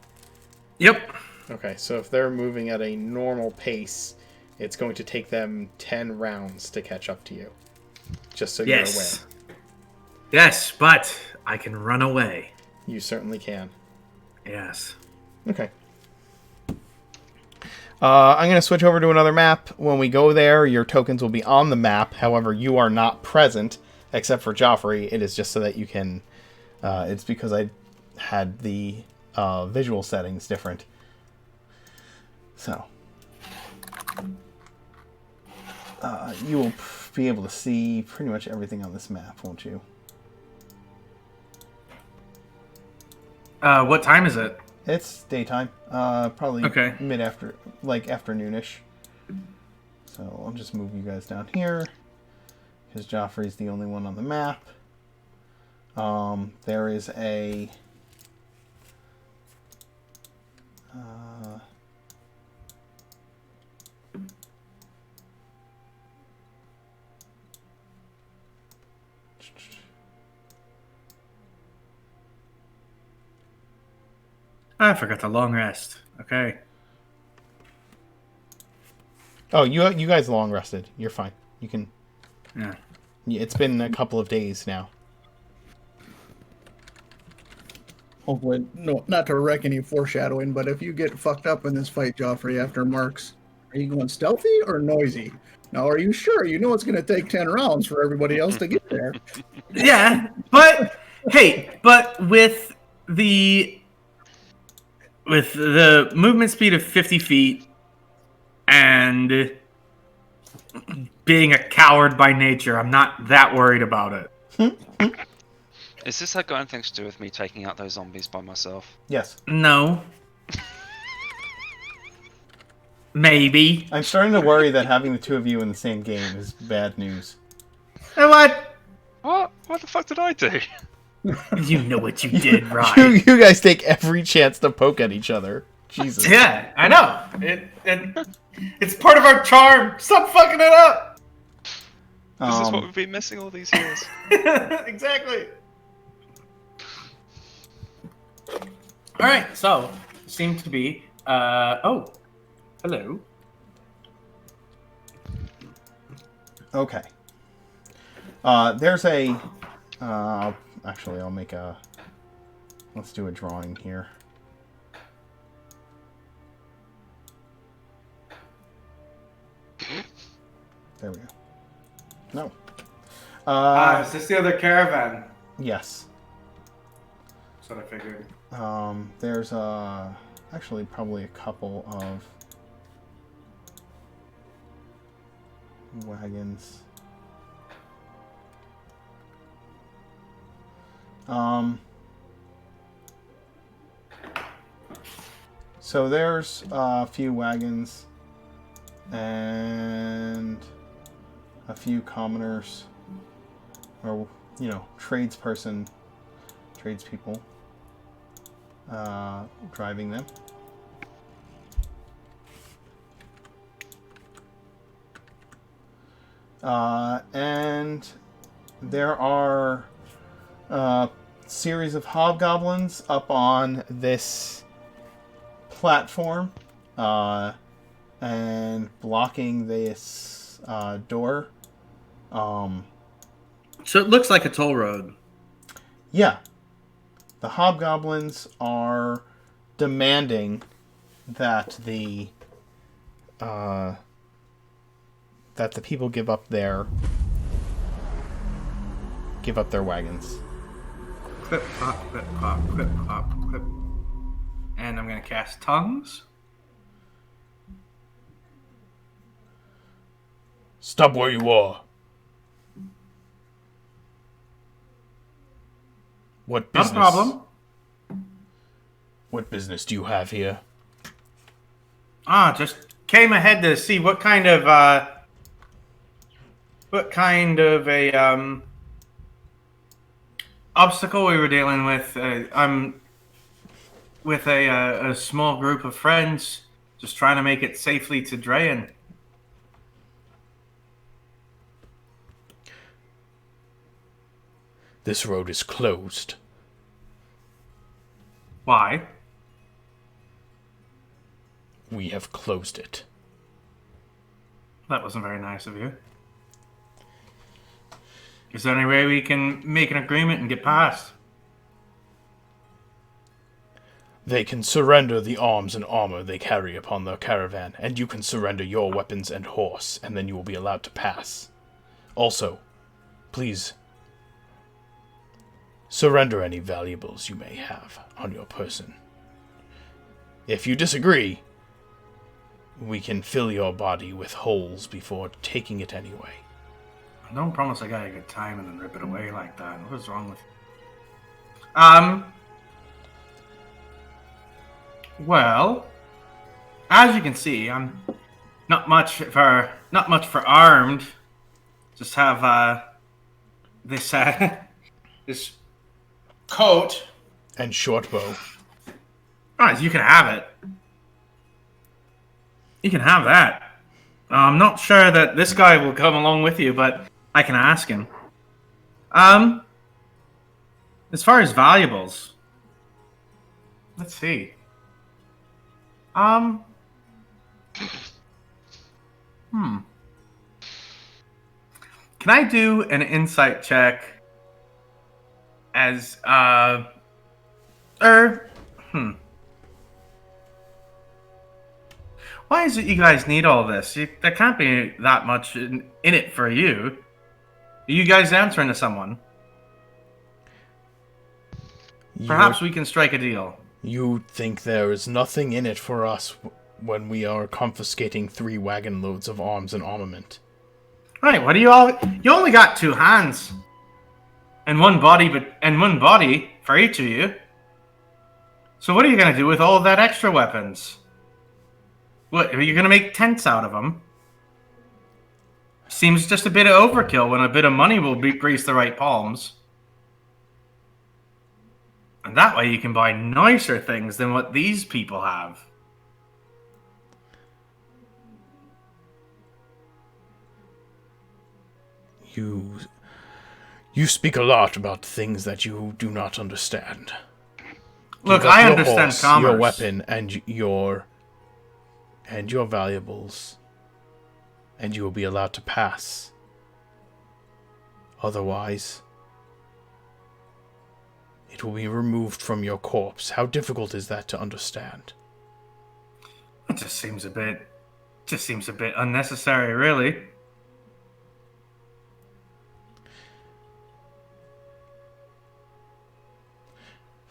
Speaker 7: Yep.
Speaker 1: Okay, so if they're moving at a normal pace, it's going to take them 10 rounds to catch up to you. Just so you're aware.
Speaker 7: Yes, but I can run away.
Speaker 1: You certainly can.
Speaker 7: Yes.
Speaker 1: Okay. I'm going to switch over to another map. When we go there, your tokens will be on the map. However, you are not present, except for Joffrey. It is just so that you can... it's because I had the visual settings different. So... you will be able to see pretty much everything on this map, won't you?
Speaker 7: What time is it?
Speaker 1: It's daytime. Probably mid-after, like afternoonish. So I'll just move you guys down here, because Joffrey's the only one on the map. There is a...
Speaker 7: I forgot the long rest. Okay.
Speaker 1: Oh, you guys long rested. You're fine. You can...
Speaker 7: Yeah.
Speaker 1: It's been a couple of days now.
Speaker 5: Hopefully, no, not to wreck any foreshadowing, but if you get fucked up in this fight, Joffrey, after Marks, are you going stealthy or noisy? Now, are you sure? You know it's going to take 10 rounds for everybody else to get there.
Speaker 7: Yeah, but hey, but with the movement speed of 50 feet and being a coward by nature, I'm not that worried about it.
Speaker 2: Is this got anything to do with me taking out those zombies by myself?
Speaker 1: Yes.
Speaker 7: No. Maybe.
Speaker 1: I'm starting to worry that having the two of you in the same game is bad news.
Speaker 7: What?
Speaker 2: What? What the fuck did I do?
Speaker 7: You know what you did, right?
Speaker 1: You guys take every chance to poke at each other. Jesus.
Speaker 7: Yeah, I know. It's part of our charm. Stop fucking it up.
Speaker 2: This is what we've been missing all these years.
Speaker 7: Exactly. All right, so seems to be. Oh, hello.
Speaker 1: Okay. There's a. Actually, I'll make a. Let's do a drawing here. There we go. No.
Speaker 7: Is this the other caravan?
Speaker 1: Yes.
Speaker 7: That's what I figured.
Speaker 1: There's actually probably a couple of wagons. So there's a few wagons and a few commoners, or tradespeople driving them. And there are a series of hobgoblins up on this platform and blocking this door.
Speaker 7: So it looks like a toll road.
Speaker 1: Yeah. The hobgoblins are demanding that the people give up their wagons.
Speaker 7: Clip, clop, clip, clop, clip, clop, clip. And I'm going to cast Tongues.
Speaker 1: Stop where you are. What business?
Speaker 7: No problem.
Speaker 1: What business do you have here?
Speaker 7: Just came ahead to see what kind of a obstacle we were dealing with. I'm with a small group of friends, just trying to make it safely to Draen.
Speaker 1: This road is closed.
Speaker 7: Why?
Speaker 1: We have closed it.
Speaker 7: That wasn't very nice of you. Is there any way we can make an agreement and get past?
Speaker 1: They can surrender the arms and armor they carry upon their caravan, and you can surrender your weapons and horse, and then you will be allowed to pass. Also, please surrender any valuables you may have on your person. If you disagree, we can fill your body with holes before taking it anyway.
Speaker 7: Don't promise I got a good time and then rip it away like that. What is wrong with you? Well, as you can see, I'm not much for armed. Just have this this coat
Speaker 1: And short bow.
Speaker 7: Right, you can have it. You can have that. I'm not sure that this guy will come along with you, but I can ask him. As far as valuables, let's see. Can I do an insight check as, Why is it you guys need all this? There can't be that much in it for you. Are you guys answering to someone? Perhaps we can strike a deal.
Speaker 1: You think there is nothing in it for us when we are confiscating 3 wagon loads of arms and armament.
Speaker 7: Right, what do you all... You only got 2 hands. And one body for each of you. So what are you going to do with all of that extra weapons? What, are you going to make tents out of them? Seems just a bit of overkill when a bit of money will grease the right palms. And that way you can buy nicer things than what these people have.
Speaker 1: You speak a lot about things that you do not understand.
Speaker 7: Look, I understand commerce.
Speaker 1: Your weapon and your valuables, and you will be allowed to pass. Otherwise, it will be removed from your corpse. How difficult is that to understand?
Speaker 7: It just seems a bit unnecessary, really.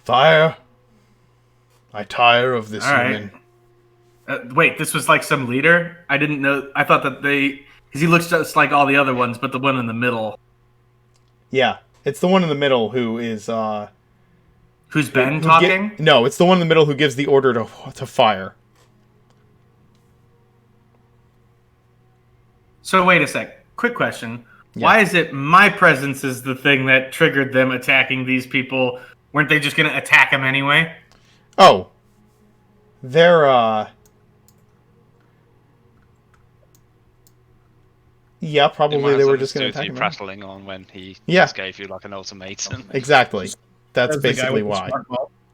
Speaker 1: Fire! I tire of this human.
Speaker 7: Wait, this was like some leader? I didn't know. I thought that because he looks just like all the other ones, but the one in the middle.
Speaker 1: Yeah, it's the one in the middle who is,
Speaker 7: Who's Ben talking?
Speaker 1: No, it's the one in the middle who gives the order to fire.
Speaker 7: So wait a sec. Quick question.
Speaker 1: Yeah.
Speaker 7: Why is it my presence is the thing that triggered them attacking these people? Weren't they just going to attack them anyway?
Speaker 1: Oh. They're, yeah, probably they were just going to attack him.
Speaker 2: Prattling on when he
Speaker 1: just
Speaker 2: gave you like an ultimatum.
Speaker 1: Exactly. That's basically why.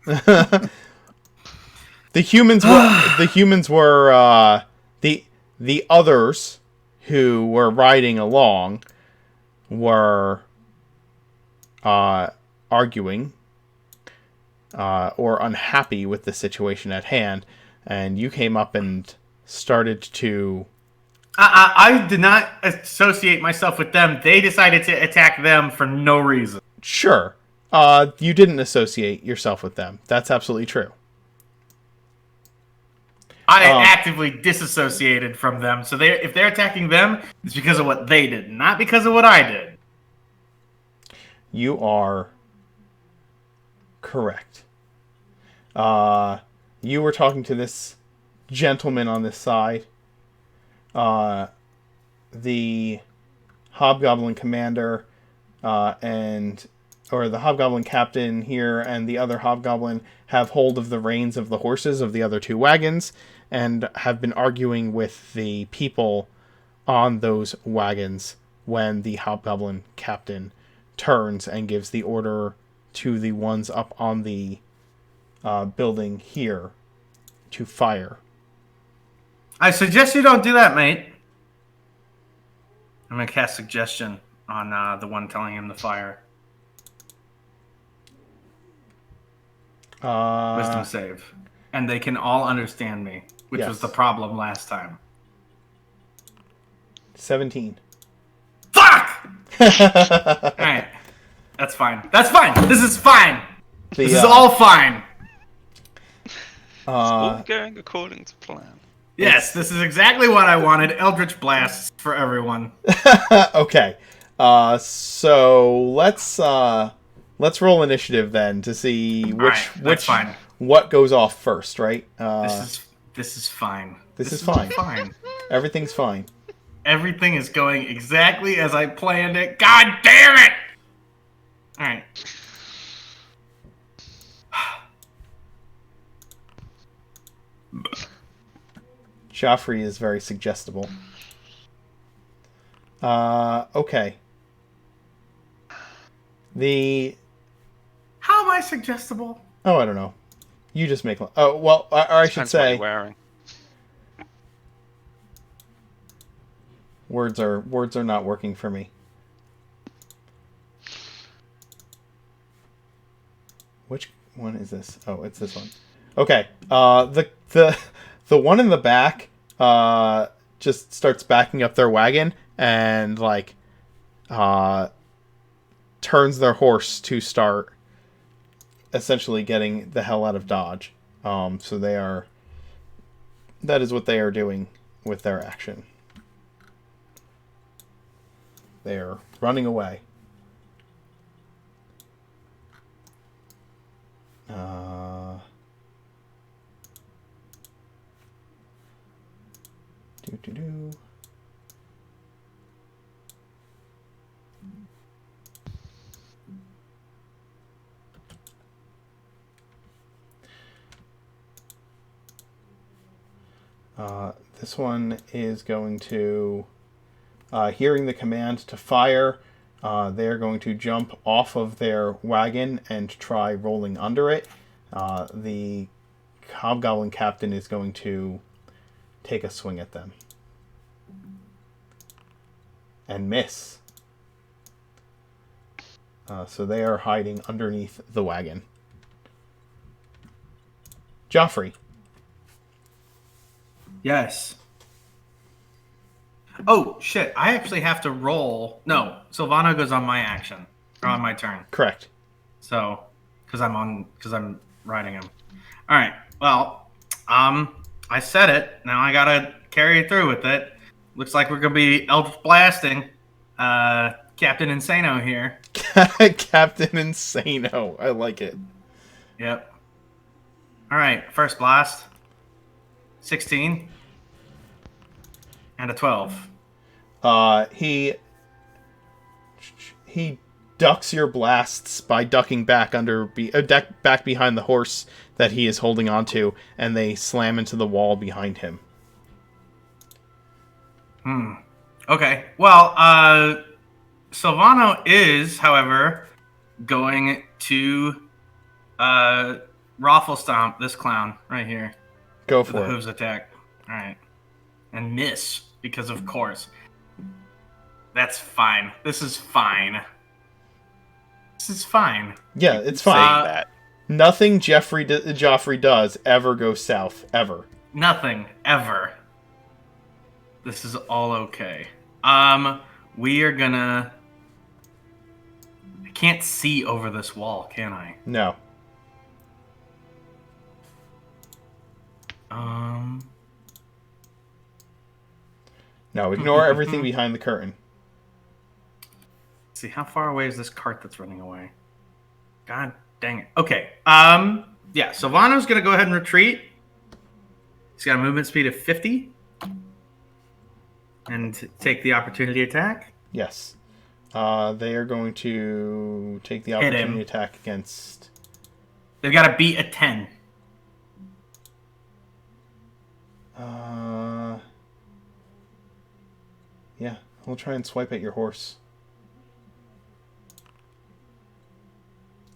Speaker 1: The humans were the others who were riding along were arguing or unhappy with the situation at hand, and you came up and started to...
Speaker 7: I did not associate myself with them. They decided to attack them for no reason.
Speaker 1: Sure. You didn't associate yourself with them. That's absolutely true.
Speaker 7: I actively disassociated from them. So if they're attacking them, it's because of what they did, not because of what I did.
Speaker 1: You are correct. You were talking to this gentleman on this side. The Hobgoblin commander or the Hobgoblin captain here and the other Hobgoblin have hold of the reins of the horses of the other 2 wagons and have been arguing with the people on those wagons when the Hobgoblin captain turns and gives the order to the ones up on the building here to fire.
Speaker 7: I suggest you don't do that, mate. I'm going to cast suggestion on the one telling him to fire. Wisdom save. And they can all understand me, which was the problem last time.
Speaker 1: 17.
Speaker 7: Fuck! Alright. That's fine. That's fine. This is fine. This is all fine.
Speaker 2: It's all going according to plan.
Speaker 7: Yes, this is exactly what I wanted. Eldritch Blasts for everyone.
Speaker 1: Okay. So let's roll initiative then to see what goes off first, right?
Speaker 7: This is fine.
Speaker 1: This is fine. Everything's fine.
Speaker 7: Everything is going exactly as I planned it. God damn it! All right.
Speaker 1: Joffrey is very suggestible. Okay.
Speaker 7: How am I suggestible?
Speaker 1: Oh, I don't know. You just make... Oh, well, or I should say...
Speaker 2: What you're wearing.
Speaker 1: Words are not working for me. Which one is this? Oh, it's this one. Okay. The one in the back just starts backing up their wagon and turns their horse to start essentially getting the hell out of Dodge. So that is what they are doing with their action. They're running away. This one is going to, hearing the command to fire, they're going to jump off of their wagon and try rolling under it. The Hobgoblin captain is going to take a swing at them. And miss. So they are hiding underneath the wagon. Joffrey.
Speaker 7: Yes. Oh, shit. I actually have to roll. No, Silvano goes on my action. Or on my turn.
Speaker 1: Correct.
Speaker 7: So, because I'm riding him. All right. Well, I said it. Now I gotta carry through with it. Looks like we're gonna be Eldritch Blasting Captain Insano here.
Speaker 1: Captain Insano. I like it.
Speaker 7: Yep. All right. First blast. 16. And a 12.
Speaker 1: He ducks your blasts by ducking back back behind the horse that he is holding onto, and they slam into the wall behind him.
Speaker 7: Okay. Well, Silvano is, however, going to Raffle Stomp this clown right here.
Speaker 1: Go for
Speaker 7: the
Speaker 1: it.
Speaker 7: hooves attack. All right. And miss, because of course. That's fine. This is fine. This is fine.
Speaker 1: Yeah, it's fine.
Speaker 2: That.
Speaker 1: Nothing Joffrey does ever goes south, ever.
Speaker 7: Nothing, ever. This is all okay. We are gonna... I can't see over this wall, can I?
Speaker 1: No. No, ignore everything behind the curtain.
Speaker 7: Let's see, how far away is this cart that's running away? God dang it. Okay. Yeah, Silvano's gonna go ahead and retreat. He's got a movement speed of 50. And take the opportunity attack.
Speaker 1: Yes. They are going to take the opportunity attack against...
Speaker 7: They've got to beat a 10.
Speaker 1: Yeah, we'll try and swipe at your horse.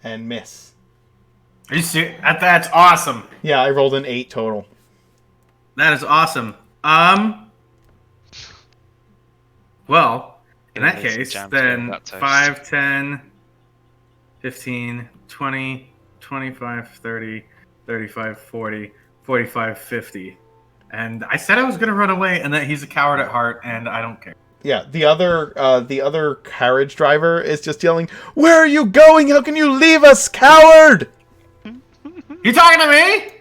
Speaker 1: And miss.
Speaker 7: Are you serious? That's awesome.
Speaker 1: Yeah, I rolled an 8 total.
Speaker 7: That is awesome. Well, in that case, then 5, 10, 15, 20, 25, 30, 35, 40, 45, 50. And I said I was going to run away and that he's a coward at heart, and I don't care.
Speaker 1: Yeah, the other carriage driver is just yelling, "Where are you going? How can you leave us, coward?"
Speaker 7: You talking to
Speaker 1: me?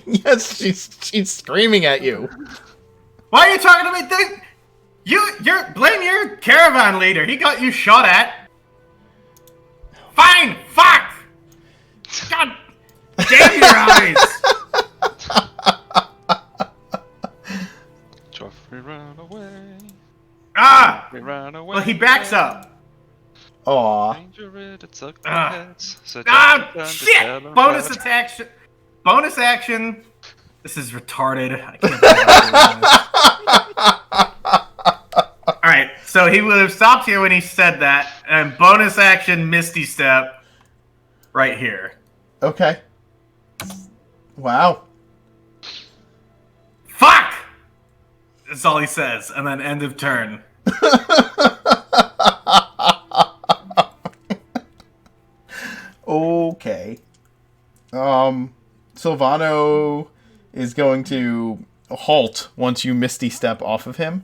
Speaker 1: Yes, she's screaming at you.
Speaker 7: Why are you talking to me? You're blame your caravan leader. He got you shot at. Fine, fuck. God damn your eyes.
Speaker 2: Joffrey ran away.
Speaker 7: Joffrey
Speaker 2: ran away.
Speaker 7: Well, he backs up.
Speaker 1: Aw.
Speaker 7: Shit! Bonus attack. Bonus action. This is retarded. I can't believe Alright, so he would have stopped here when he said that, and bonus action Misty Step right here.
Speaker 1: Okay. Wow.
Speaker 7: Fuck! That's all he says, and then end of turn.
Speaker 1: Okay. Sylvano is going to halt once you Misty Step off of him.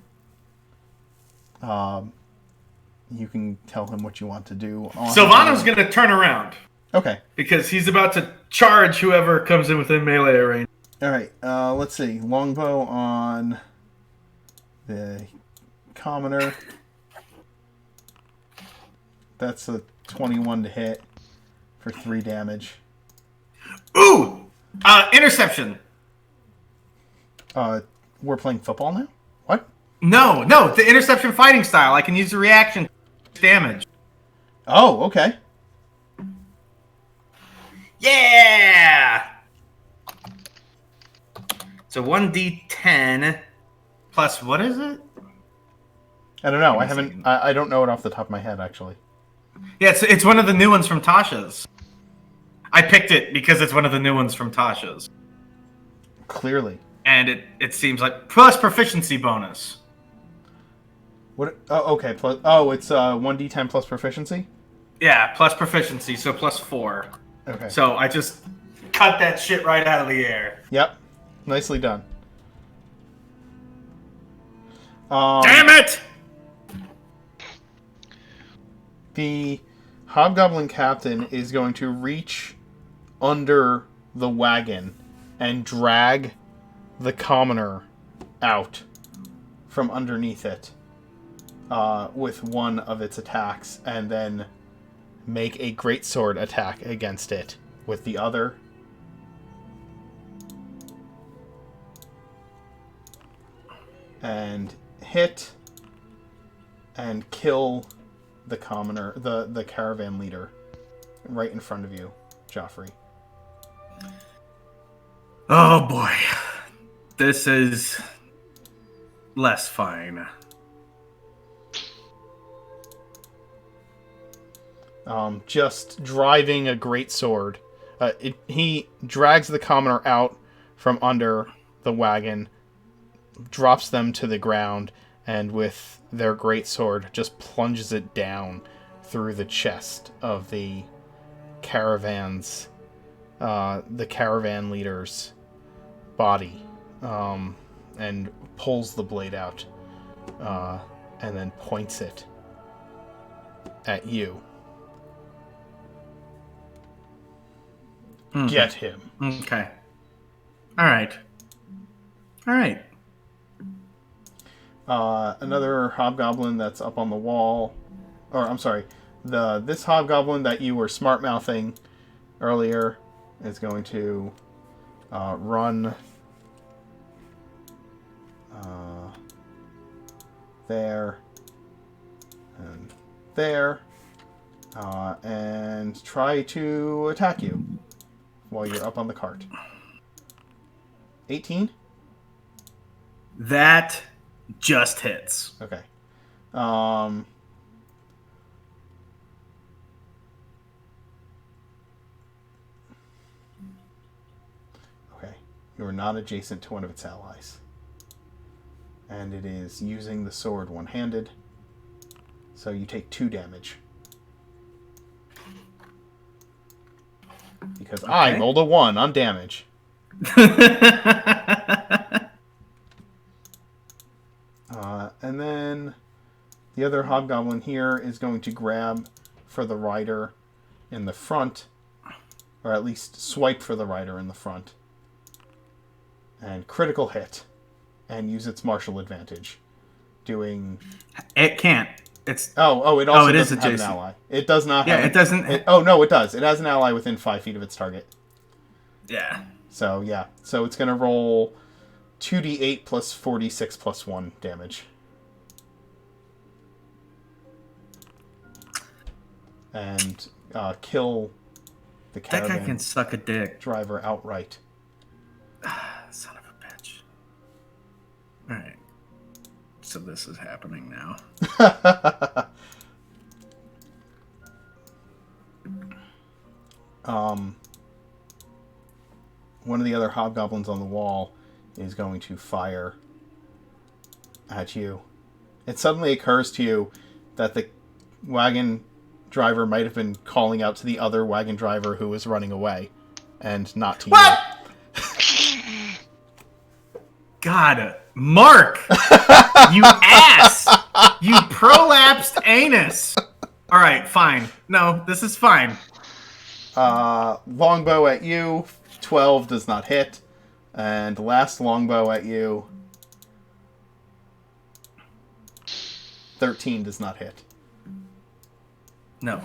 Speaker 1: You can tell him what you want to do.
Speaker 7: Sylvano's going to turn around.
Speaker 1: Okay.
Speaker 7: Because he's about to charge whoever comes in within melee range.
Speaker 1: Alright, let's see. Longbow on the commoner. That's a 21 to hit for 3 damage.
Speaker 7: Ooh! Interception.
Speaker 1: We're playing football now? What?
Speaker 7: No, the interception fighting style. I can use the reaction damage.
Speaker 1: Oh, okay.
Speaker 7: Yeah! So 1d10 plus what is it?
Speaker 1: I don't know. I don't know it off the top of my head, actually.
Speaker 7: Yeah, it's one of the new ones from Tasha's. I picked it because it's one of the new ones from Tasha's.
Speaker 1: Clearly.
Speaker 7: And it seems like plus proficiency bonus.
Speaker 1: What? Oh, okay. Plus. Oh, it's 1d10 plus proficiency.
Speaker 7: Yeah, plus proficiency, so plus 4.
Speaker 1: Okay.
Speaker 7: So I just cut that shit right out of the air.
Speaker 1: Yep. Nicely done.
Speaker 7: Damn it!
Speaker 1: The Hobgoblin captain is going to reach under the wagon and drag the commoner out from underneath it with one of its attacks, and then make a greatsword attack against it with the other. And hit and kill the commoner, the caravan leader, right in front of you, Joffrey.
Speaker 7: Oh boy. This is less fine.
Speaker 1: Just driving a greatsword. He drags the commoner out from under the wagon, drops them to the ground, and with their greatsword just plunges it down through the chest of the caravan leader's body, and pulls the blade out, and then points it at you.
Speaker 7: Mm-hmm.
Speaker 1: Get him.
Speaker 7: Okay. All right.
Speaker 1: Another hobgoblin that's up on the wall, or I'm sorry, this hobgoblin that you were smart mouthing earlier is going to run there and there and try to attack you while you're up on the cart. 18?
Speaker 7: That just hits.
Speaker 1: Okay. You are not adjacent to one of its allies. And it is using the sword one-handed. So you take 2 damage. Because I rolled a 1 on damage. And then the other hobgoblin here is going to grab for the rider in the front, or at least swipe for the rider in the front, and critical hit, and use its martial advantage, doing.
Speaker 7: It can't. It
Speaker 1: also
Speaker 7: it
Speaker 1: doesn't
Speaker 7: is
Speaker 1: have an
Speaker 7: adjacent.
Speaker 1: ally. It does not.
Speaker 7: Yeah,
Speaker 1: have
Speaker 7: it doesn't.
Speaker 1: It does. It has an ally within 5 feet of its target.
Speaker 7: Yeah.
Speaker 1: So yeah, so it's gonna roll 2d8 plus 4d6 plus 1 damage. And kill the caravan
Speaker 7: That guy can suck a dick.
Speaker 1: driver outright.
Speaker 7: Son of a bitch. Alright. So this is happening now.
Speaker 1: One of the other hobgoblins on the wall is going to fire at you. It suddenly occurs to you that the wagon driver might have been calling out to the other wagon driver who was running away, and not to you.
Speaker 7: God, Mark! You ass! You prolapsed anus! Alright, fine. No, this is fine.
Speaker 1: Longbow at you. 12 does not hit. And last longbow at you. 13 does not hit.
Speaker 7: No.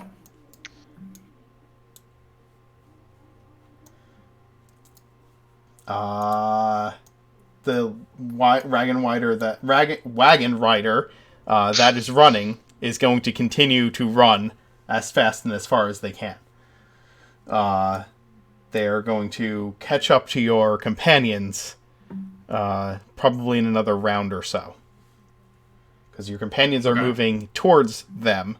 Speaker 1: The wagon rider that is running is going to continue to run as fast and as far as they can. They're going to catch up to your companions, probably in another round or so. Because your companions are moving towards them,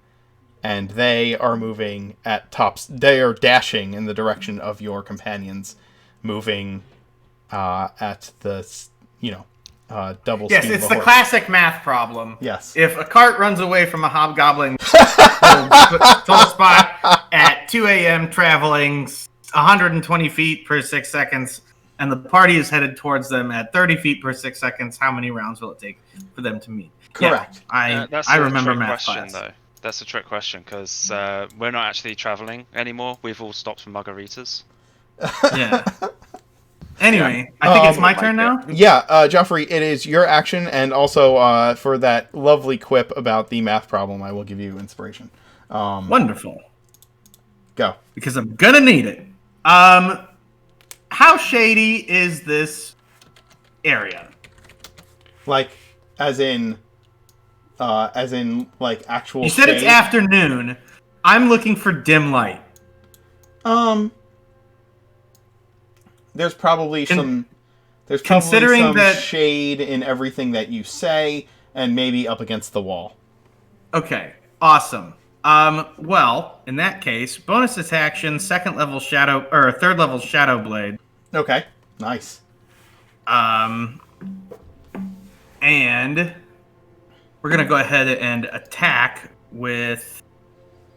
Speaker 1: and they are moving at tops. They are dashing in the direction of your companions, moving at the, double speed.
Speaker 7: Yes, it's the classic math problem.
Speaker 1: Yes.
Speaker 7: If a cart runs away from a hobgoblin total spot at 2 a.m. traveling 120 feet per 6 seconds, and the party is headed towards them at 30 feet per 6 seconds, how many rounds will it take for them to meet?
Speaker 1: Correct.
Speaker 7: Yeah,
Speaker 2: That's
Speaker 7: I
Speaker 2: a
Speaker 7: remember
Speaker 2: trick
Speaker 7: math
Speaker 2: question,
Speaker 7: class.
Speaker 2: though. That's a trick question, because we're not actually traveling anymore. We've all stopped for margaritas.
Speaker 7: Yeah. Anyway, I think it's my turn now?
Speaker 1: Yeah, Joffrey, it is your action, and also for that lovely quip about the math problem, I will give you inspiration.
Speaker 7: Wonderful.
Speaker 1: Go.
Speaker 7: Because I'm gonna need it. How shady is this area?
Speaker 1: Like, as in, like, actual
Speaker 7: You said it's
Speaker 1: shade?
Speaker 7: afternoon. I'm looking for dim light.
Speaker 1: There's probably some shade in everything that you say, and maybe up against the wall.
Speaker 7: Okay, awesome. Well, in that case, bonus action, third level shadow blade.
Speaker 1: Okay, nice.
Speaker 7: And we're gonna go ahead and attack with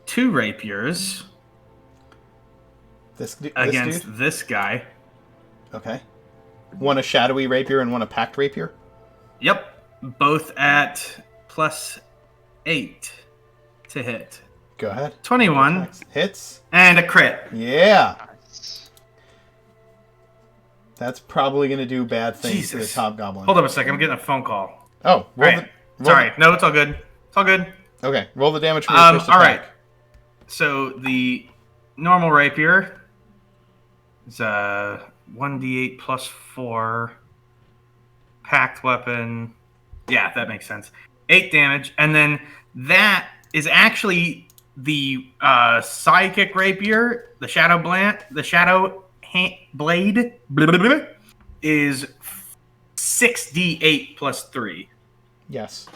Speaker 7: 2 rapiers against
Speaker 1: dude?
Speaker 7: this guy.
Speaker 1: Okay. One a shadowy rapier and one a packed rapier?
Speaker 7: Yep, both at +8 to hit.
Speaker 1: Go ahead.
Speaker 7: 21.
Speaker 1: Hits.
Speaker 7: And a crit.
Speaker 1: Yeah.
Speaker 2: Nice.
Speaker 1: That's probably going to do bad things to the hobgoblin.
Speaker 7: Hold up a second, I'm getting a phone call.
Speaker 1: Oh,
Speaker 7: Sorry, no, it's all good. It's all good.
Speaker 1: Okay, roll the damage from your first attack.
Speaker 7: All right. So the normal rapier is 1d8 plus 4. Packed weapon. Yeah, that makes sense. 8 damage, and then that is actually the psychic rapier, the shadow blade is 6d8 plus 3.
Speaker 1: Yes.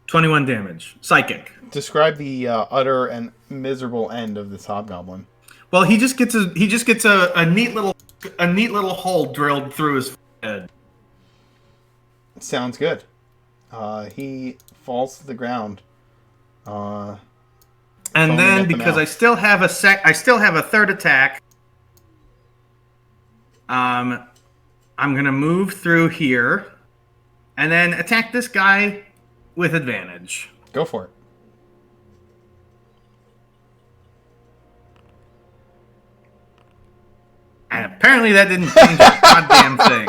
Speaker 7: 21 damage. Psychic.
Speaker 1: Describe the utter and miserable end of this hobgoblin.
Speaker 7: Well, he just gets a neat little hole drilled through his head.
Speaker 1: Sounds good. He falls to the ground.
Speaker 7: And then because I still have a third attack, I'm gonna move through here, and then attack this guy with advantage.
Speaker 1: Go for it.
Speaker 7: And apparently that didn't change a goddamn thing.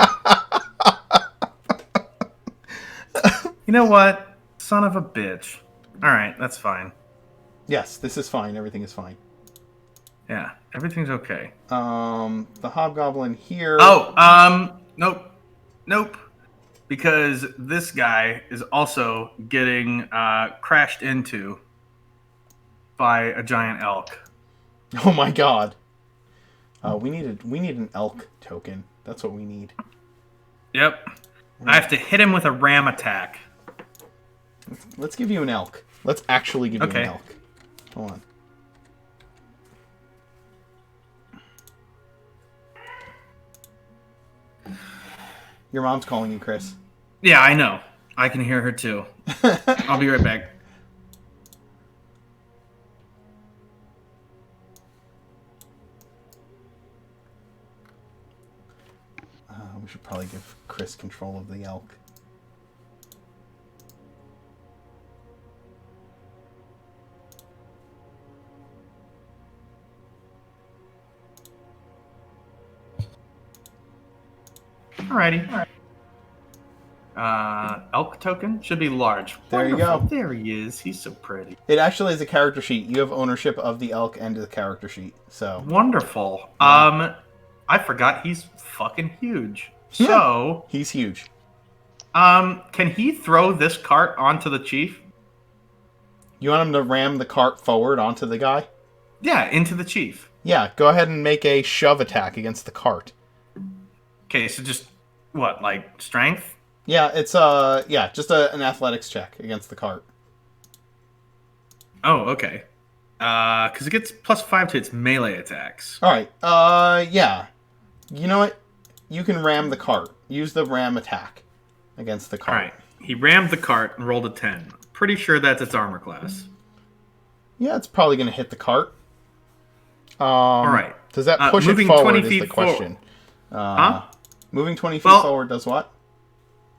Speaker 7: You know what? Son of a bitch. Alright, that's fine.
Speaker 1: Yes, this is fine. Everything is fine.
Speaker 7: Yeah, everything's okay.
Speaker 1: The hobgoblin here...
Speaker 7: Nope. Because this guy is also getting crashed into by a giant elk.
Speaker 1: Oh my god. We need an elk token. That's what we need.
Speaker 7: Yep. I have to hit him with a ram attack.
Speaker 1: Let's give you an elk. Let's actually give you
Speaker 7: Okay.
Speaker 1: an elk. Hold on. Your mom's calling you, Chris.
Speaker 7: Yeah, I know. I can hear her too. I'll be right back.
Speaker 1: We should probably give Chris control of the elk.
Speaker 7: Alrighty. Elk token should be large.
Speaker 1: There you
Speaker 7: Wonderful.
Speaker 1: go.
Speaker 7: There he is. He's so pretty.
Speaker 1: It actually is a character sheet. You have ownership of the elk and the character sheet. So
Speaker 7: Wonderful.
Speaker 1: Yeah.
Speaker 7: I forgot he's fucking huge. So,
Speaker 1: he's huge.
Speaker 7: can he throw this cart onto the chief?
Speaker 1: You want him to ram the cart forward onto the guy?
Speaker 7: Yeah, into the chief.
Speaker 1: Yeah, go ahead and make a shove attack against the cart.
Speaker 7: Okay, so just what, like strength?
Speaker 1: Yeah, it's just an athletics check against the cart.
Speaker 7: Oh, okay. Because it gets +5 to its melee attacks.
Speaker 1: All right. Yeah. You know what? You can ram the cart. Use the ram attack against the
Speaker 7: All
Speaker 1: cart.
Speaker 7: right. He rammed the cart and rolled a 10. Pretty sure that's its armor class.
Speaker 1: Yeah, it's probably going to hit the cart.
Speaker 7: All right.
Speaker 1: Does that push it
Speaker 7: moving
Speaker 1: forward
Speaker 7: 20
Speaker 1: is the
Speaker 7: feet forward.
Speaker 1: question.
Speaker 7: Huh?
Speaker 1: Moving 20 feet
Speaker 7: Well-
Speaker 1: forward does what?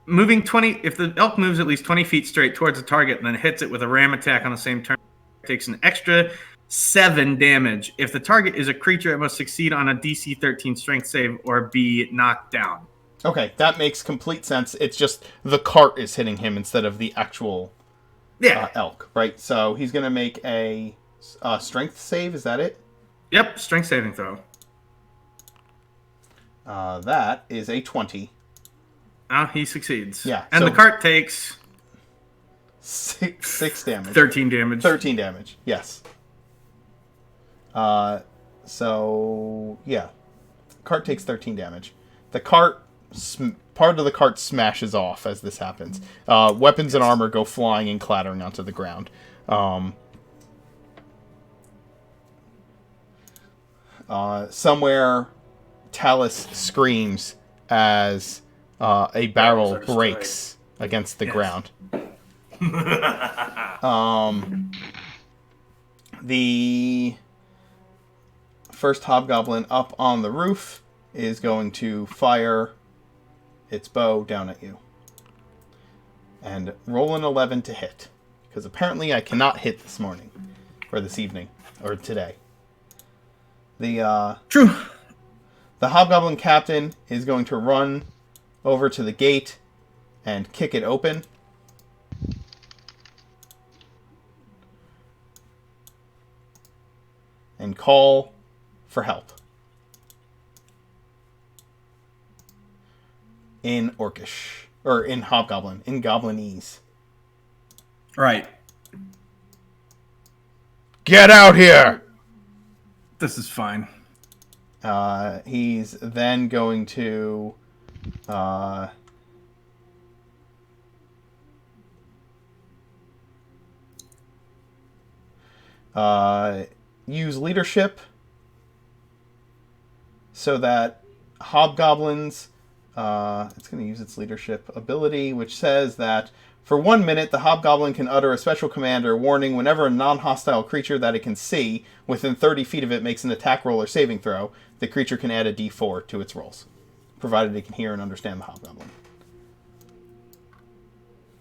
Speaker 7: Moving 20, if the elk moves at least 20 feet straight towards the target and then hits it with a ram attack on the same turn, it takes an extra 7 damage. If the target is a creature, it must succeed on a DC 13 strength save or be knocked down.
Speaker 1: Okay, that makes complete sense. It's just the cart is hitting him instead of the actual elk, right? So he's going to make a strength save, is that it?
Speaker 7: Yep, strength saving throw.
Speaker 1: That is a 20.
Speaker 7: He succeeds.
Speaker 1: Yeah,
Speaker 7: And
Speaker 1: so-
Speaker 7: the cart takes
Speaker 1: 6 damage.
Speaker 7: 13 damage.
Speaker 1: 13 damage, yes. So, yeah. Cart takes 13 damage. The cart, part of the cart smashes off as this happens. Weapons and armor go flying and clattering onto the ground. Somewhere, Talus screams as a barrel breaks against the ground. The first hobgoblin up on the roof is going to fire its bow down at you. And roll an 11 to hit. Because apparently I cannot hit this morning. Or this evening. Or today.
Speaker 7: True.
Speaker 1: The hobgoblin captain is going to run over to the gate and kick it open. And call for help. In Orcish. Or in Hobgoblin. In Goblinese.
Speaker 7: Right.
Speaker 1: Get out here!
Speaker 7: This is fine.
Speaker 1: He's then going to... use leadership so that hobgoblins, it's going to use its leadership ability, which says that for 1 minute, the hobgoblin can utter a special command or warning whenever a non-hostile creature that it can see within 30 feet of it makes an attack roll or saving throw. The creature can add a d4 to its rolls, provided it can hear and understand the hobgoblin.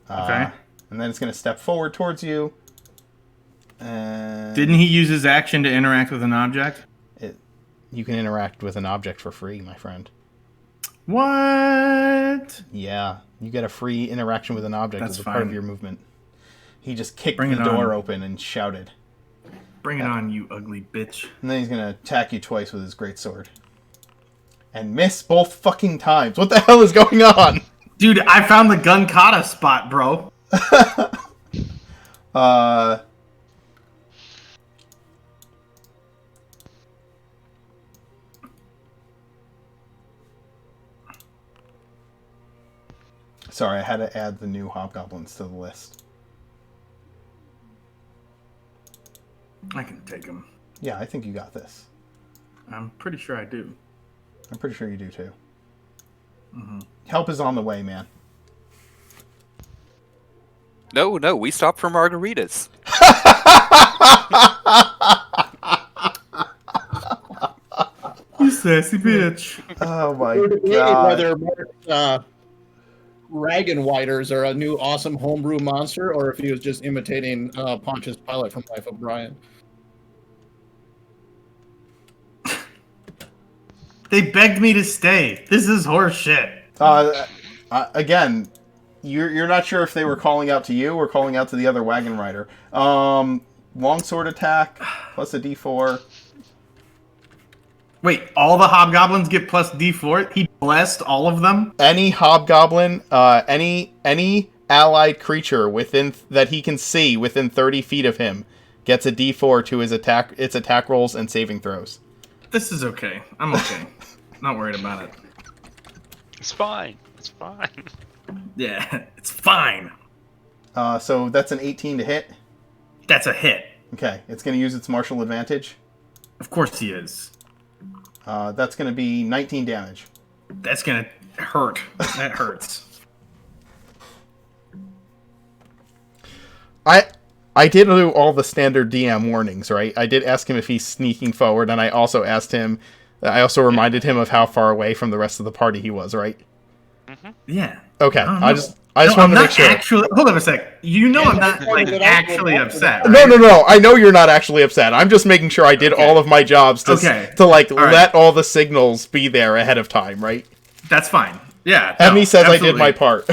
Speaker 8: Okay.
Speaker 1: And then it's going to step forward towards you. And
Speaker 8: Didn't he use his action to interact with an object?
Speaker 1: you can interact with an object for free, my friend.
Speaker 8: What?
Speaker 1: Yeah, you get a free interaction with an object
Speaker 8: That's
Speaker 1: as a part of
Speaker 8: fine.
Speaker 1: your movement. He just kicked
Speaker 8: Bring
Speaker 1: the
Speaker 8: it
Speaker 1: door
Speaker 8: on.
Speaker 1: open and shouted.
Speaker 8: Bring it on, you ugly bitch.
Speaker 1: And then he's going to attack you twice with his greatsword. And miss both fucking times. What the hell is going on?
Speaker 8: Dude, I found the gun kata spot, bro.
Speaker 1: Sorry, I had to add the new hobgoblins to the list.
Speaker 8: I can take him.
Speaker 1: Yeah, I think you got this.
Speaker 8: I'm pretty sure I do.
Speaker 1: I'm pretty sure you do too.
Speaker 8: Mm-hmm.
Speaker 1: Help is on the way, man.
Speaker 4: No, we stopped for margaritas.
Speaker 8: You sassy bitch.
Speaker 1: Oh my
Speaker 5: Whether Ragenwiders are a new awesome homebrew monster, or if he was just imitating Pontius Pilate from Life of Brian.
Speaker 8: They begged me to stay. This is horse shit.
Speaker 1: Again, you're not sure if they were calling out to you or calling out to the other wagon rider. Longsword attack plus a d4.
Speaker 8: Wait, all the hobgoblins get plus D4? He blessed all of them?
Speaker 1: Any hobgoblin, any allied creature within that he can see within 30 feet of him gets a d4 to its attack rolls and saving throws.
Speaker 8: This is okay. I'm okay. Not worried about it.
Speaker 2: It's fine. It's fine.
Speaker 8: Yeah, it's fine.
Speaker 1: So that's an 18 to hit.
Speaker 8: That's a hit.
Speaker 1: Okay, it's going to use its martial advantage.
Speaker 8: Of course he is.
Speaker 1: That's going to be 19 damage.
Speaker 8: That's gonna hurt. That hurts.
Speaker 1: I did do all the standard DM warnings, right? I did ask him if he's sneaking forward, and I also reminded him of how far away from the rest of the party he was, right?
Speaker 2: Mm-hmm.
Speaker 8: Yeah.
Speaker 1: Okay,
Speaker 8: I don't
Speaker 1: I
Speaker 8: know.
Speaker 1: just wanted to make sure.
Speaker 8: Hold on a sec. You know I'm not like actually upset. Right?
Speaker 1: No. I know you're not actually upset. I'm just making sure I did all of my jobs to
Speaker 8: right.
Speaker 1: let all the signals be there ahead of time, right?
Speaker 8: That's fine. Yeah.
Speaker 1: Emmy says absolutely. I did my part.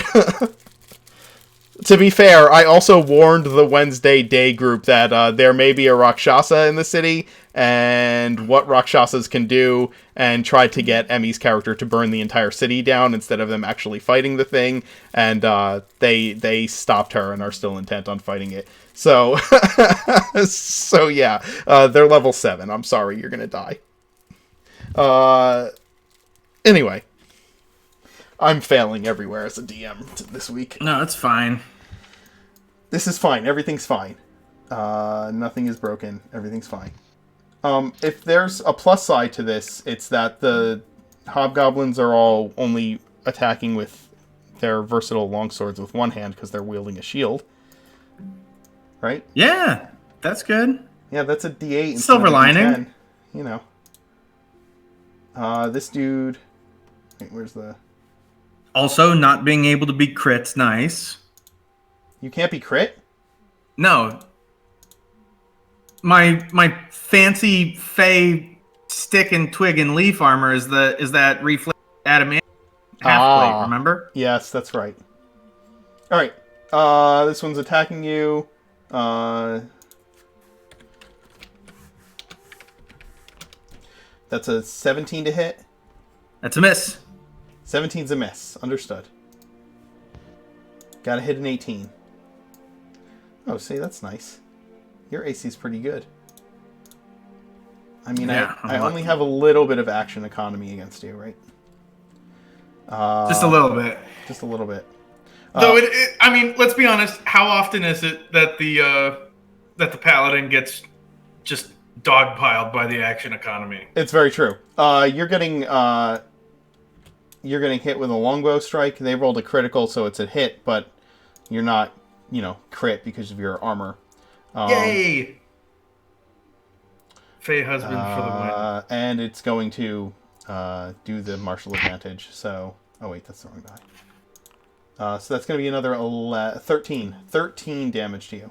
Speaker 1: To be fair, I also warned the Wednesday Day group that there may be a Rakshasa in the city and what Rakshasas can do, and tried to get Emmy's character to burn the entire city down instead of them actually fighting the thing, and they stopped her and are still intent on fighting it. So, so yeah, they're level 7. I'm sorry, you're gonna die. Anyway. I'm failing everywhere as a DM this week.
Speaker 8: No, it's fine.
Speaker 1: This is fine. Everything's fine. Nothing is broken. Everything's fine. If there's a plus side to this, it's that the hobgoblins are all only attacking with their versatile longswords with one hand because they're wielding a shield. Right?
Speaker 8: Yeah, that's good.
Speaker 1: Yeah, that's a D8. instead
Speaker 8: Silver
Speaker 1: of a
Speaker 8: lining.
Speaker 1: D10, you know. This dude... Wait, where's the...
Speaker 8: Also, not being able to be crit's nice.
Speaker 1: You can't be crit?
Speaker 8: No. My fancy fey stick and twig and leaf armor is that reflex adamant half plate, remember?
Speaker 1: Yes, that's right. Alright. This one's attacking you. That's a 17 to hit.
Speaker 8: That's a miss.
Speaker 1: 17's a miss. Understood. Gotta hit an 18. Oh, see, that's nice. Your AC's pretty good. I mean,
Speaker 8: yeah,
Speaker 1: I only have a little bit of action economy against you, right?
Speaker 8: Just a little bit.
Speaker 1: Just a little bit.
Speaker 8: Though, I mean, let's be honest. How often is it that the paladin gets
Speaker 7: just dogpiled by the action economy.
Speaker 1: It's very true. You're getting hit with a longbow strike. They rolled a critical, so it's a hit, but you're not, crit because of your armor.
Speaker 7: Yay! Fey husband for the win.
Speaker 1: And it's going to do the martial advantage. So, oh wait, that's the wrong die. So that's going to be another 13 damage to you.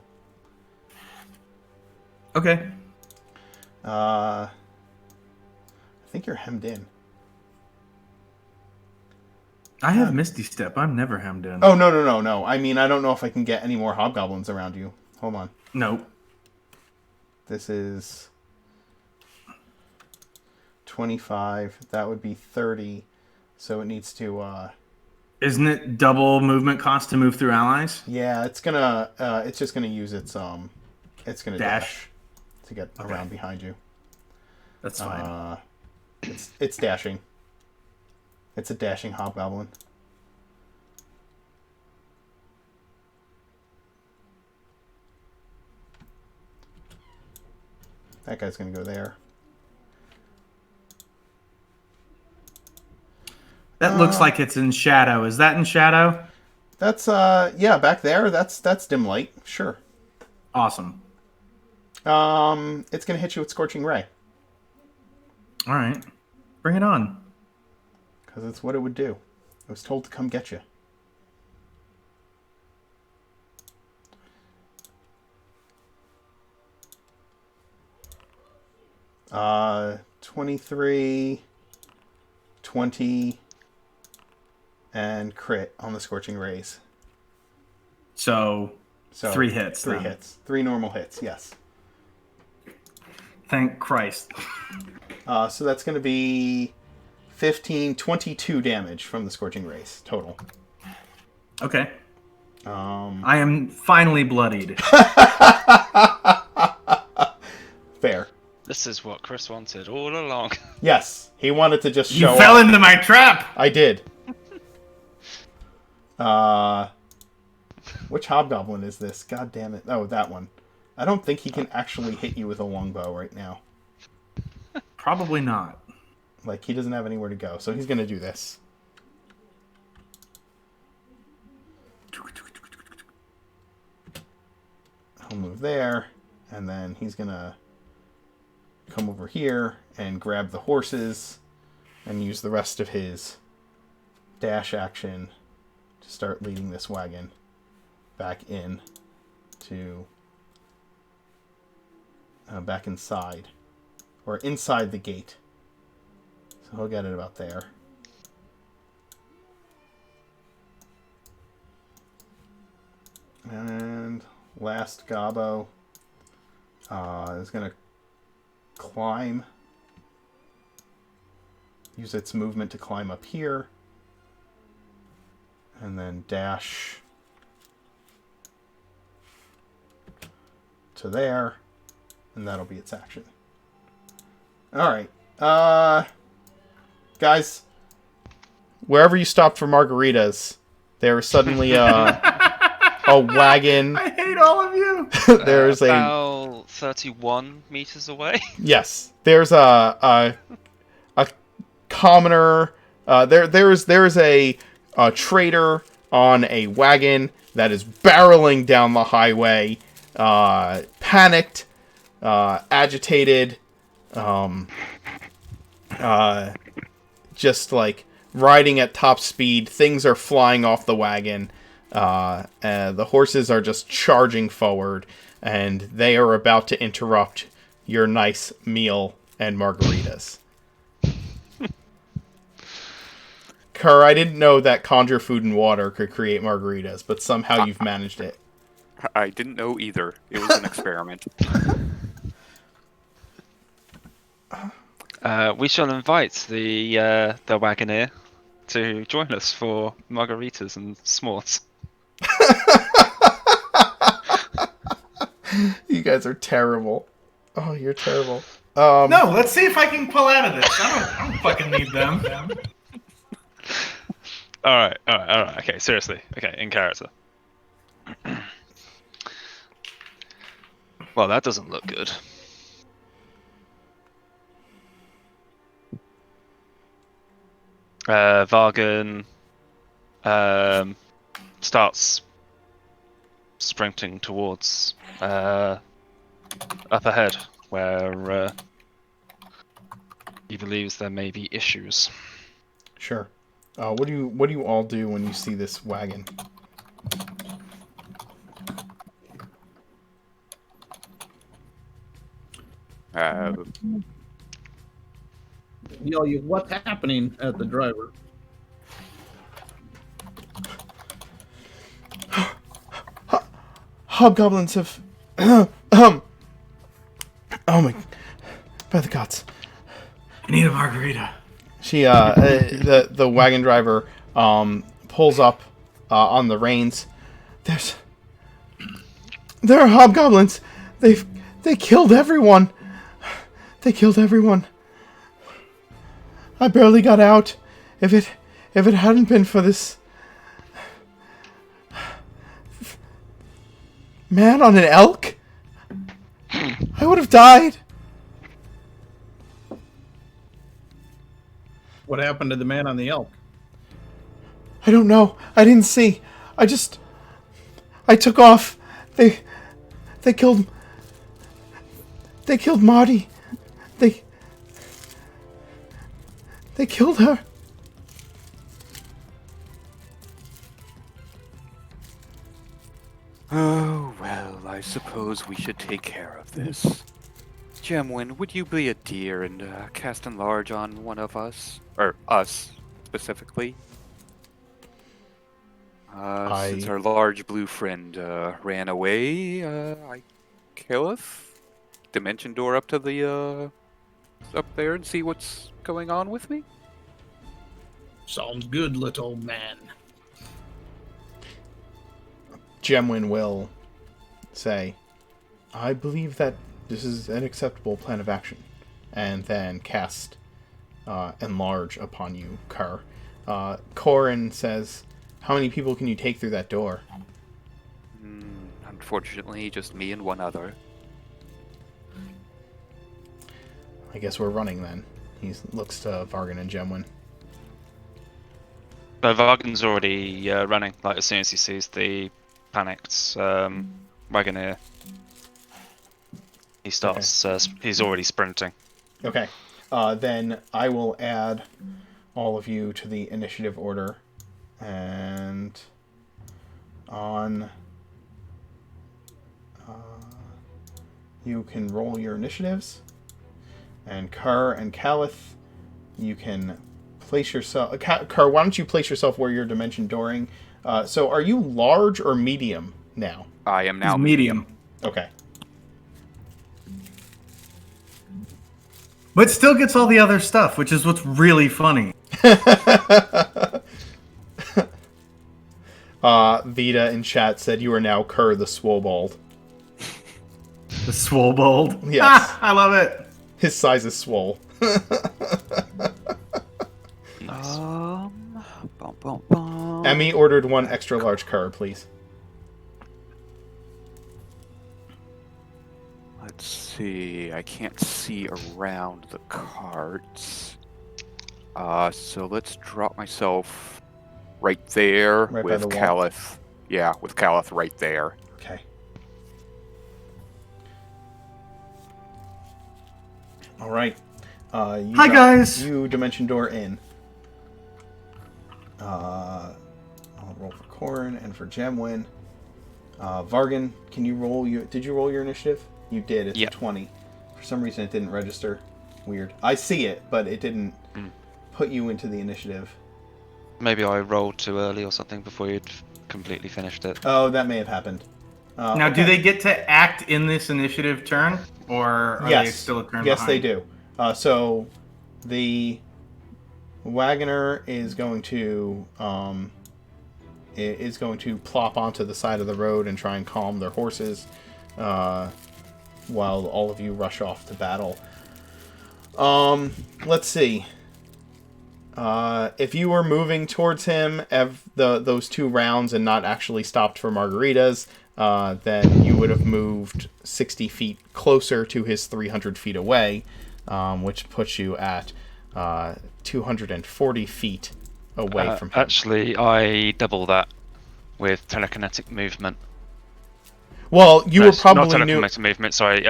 Speaker 8: Okay.
Speaker 1: I think you're hemmed in.
Speaker 8: I have Misty Step. I'm never hemmed in.
Speaker 1: Oh, no. I mean, I don't know if I can get any more hobgoblins around you. Hold on.
Speaker 8: Nope.
Speaker 1: This is 25. That would be 30. So it needs to...
Speaker 8: Isn't it double movement cost to move through allies?
Speaker 1: Yeah, it's gonna... it's just gonna use its... It's gonna
Speaker 8: dash
Speaker 1: to get around behind you.
Speaker 8: That's fine.
Speaker 1: It's dashing. It's a dashing hobgoblin. That guy's gonna go there.
Speaker 8: That looks like it's in shadow. Is that in shadow?
Speaker 1: That's yeah, back there. That's dim light. Sure.
Speaker 8: Awesome.
Speaker 1: It's gonna hit you with Scorching Ray.
Speaker 8: All right, bring it on.
Speaker 1: Because it's what it would do. I was told to come get you. Uh, 23, 20, and crit on the Scorching Rays.
Speaker 8: So 3 hits.
Speaker 1: 3 hits. 3 normal hits, yes.
Speaker 8: Thank Christ.
Speaker 1: So that's going to be 15, 22 damage from the Scorching Rays total.
Speaker 8: Okay. I am finally bloodied.
Speaker 1: Fair.
Speaker 2: This is what Chris wanted all along.
Speaker 1: Yes, he wanted to just show
Speaker 7: You fell into my trap!
Speaker 1: I did. Which hobgoblin is this? God damn it. Oh, that one. I don't think he can actually hit you with a longbow right now.
Speaker 8: Probably not.
Speaker 1: Like, he doesn't have anywhere to go, so he's going to do this. He'll move there, and then he's going to come over here and grab the horses and use the rest of his dash action to start leading this wagon back in to back inside, or inside the gate. So he'll get it about there. And last Gobbo is going to climb. Use its movement to climb up here. And then dash to there. And that'll be its action. Alright. Guys, wherever you stopped for margaritas, there was suddenly a wagon.
Speaker 8: I hate all of you.
Speaker 1: There's
Speaker 2: about 31 meters away.
Speaker 1: Yes, there's a commoner. There is a trader on a wagon that is barreling down the highway, panicked, agitated, just like riding at top speed. Things are flying off the wagon. The horses are just charging forward, and they are about to interrupt your nice meal and margaritas. Kerr, I didn't know that conjure food and water could create margaritas, but somehow you've managed it.
Speaker 4: I didn't know either. It was an experiment.
Speaker 2: We shall invite the Wagoneer to join us for margaritas and s'mores.
Speaker 1: You guys are terrible. Oh, you're terrible.
Speaker 7: No, let's see if I can pull out of this. I don't fucking need them.
Speaker 2: All right. Okay, seriously. Okay, in character. Well, that doesn't look good. Vargan starts sprinting towards up ahead, where he believes there may be issues.
Speaker 1: Sure. What do you all do when you see this wagon?
Speaker 5: Yell, what's happening at the driver?
Speaker 1: Hobgoblins have... Oh my... By the gods.
Speaker 7: I need a margarita.
Speaker 1: She, the wagon driver, pulls up, on the reins. There are hobgoblins! They killed everyone! They killed everyone. I barely got out. If it hadn't been for this... man on an elk, I would have died.
Speaker 5: What happened to the man on the elk?
Speaker 1: I don't know. I didn't see. I took off. They killed Marty. They killed her.
Speaker 4: Oh, well, I suppose we should take care of this. Gemwin, would you be a dear and cast enlarge on one of us? Or us, specifically? Since our large blue friend ran away, I killeth dimension door up to the up there and see what's going on with me.
Speaker 5: Sounds good, little man.
Speaker 1: Gemwin will say, I believe that this is an acceptable plan of action, and then cast enlarge upon you, Kerr. Corin says, how many people can you take through that door?
Speaker 4: Unfortunately, just me and one other.
Speaker 1: I guess we're running then. He looks to Vargan and Gemwin.
Speaker 2: So Vargan's already running, like as soon as he sees the panicked Wagoneer. He starts, he's already sprinting.
Speaker 1: Okay. Then I will add all of you to the initiative order. And on... you can roll your initiatives. And Kerr and Calith, you can place yourself... Kerr, why don't you place yourself where you're dimension dooring? So are you large or medium now?
Speaker 4: I am now
Speaker 8: medium.
Speaker 1: Okay.
Speaker 8: But still gets all the other stuff, which is what's really funny.
Speaker 1: Vita in chat said you are now Kerr the Swobold.
Speaker 8: The Swobold?
Speaker 1: Yes.
Speaker 8: I love it.
Speaker 1: His size is swole.
Speaker 2: Nice.
Speaker 1: Emmy ordered one extra large Kerr, please.
Speaker 4: Let's see. I can't see around the carts. So let's drop myself right there
Speaker 1: Right by
Speaker 4: with
Speaker 1: the wall.
Speaker 4: Calith. Yeah, with Calith right there.
Speaker 1: Okay. All right.
Speaker 8: Hi, guys.
Speaker 1: You dimension door in. I'll roll for Corin and for Gemwin. Vargan, can you roll your... Did you roll your initiative? You did. It's a 20. For some reason, it didn't register. Weird. I see it, but it didn't put you into the initiative.
Speaker 2: Maybe I rolled too early or something before you'd completely finished it.
Speaker 1: Oh, that may have happened.
Speaker 8: Now, do they get to act in this initiative turn? Or are they still a turn
Speaker 1: Yes,
Speaker 8: behind?
Speaker 1: they do. So the Wagoner is going to plop onto the side of the road and try and calm their horses while all of you rush off to battle. Let's see. If you were moving towards him those 2 rounds and not actually stopped for margaritas, then you would have moved 60 feet closer to his 300 feet away, which puts you at 240 feet away from him.
Speaker 2: Actually, I double that with telekinetic movement.
Speaker 1: Well, you were probably
Speaker 2: not telekinetic movement. Sorry.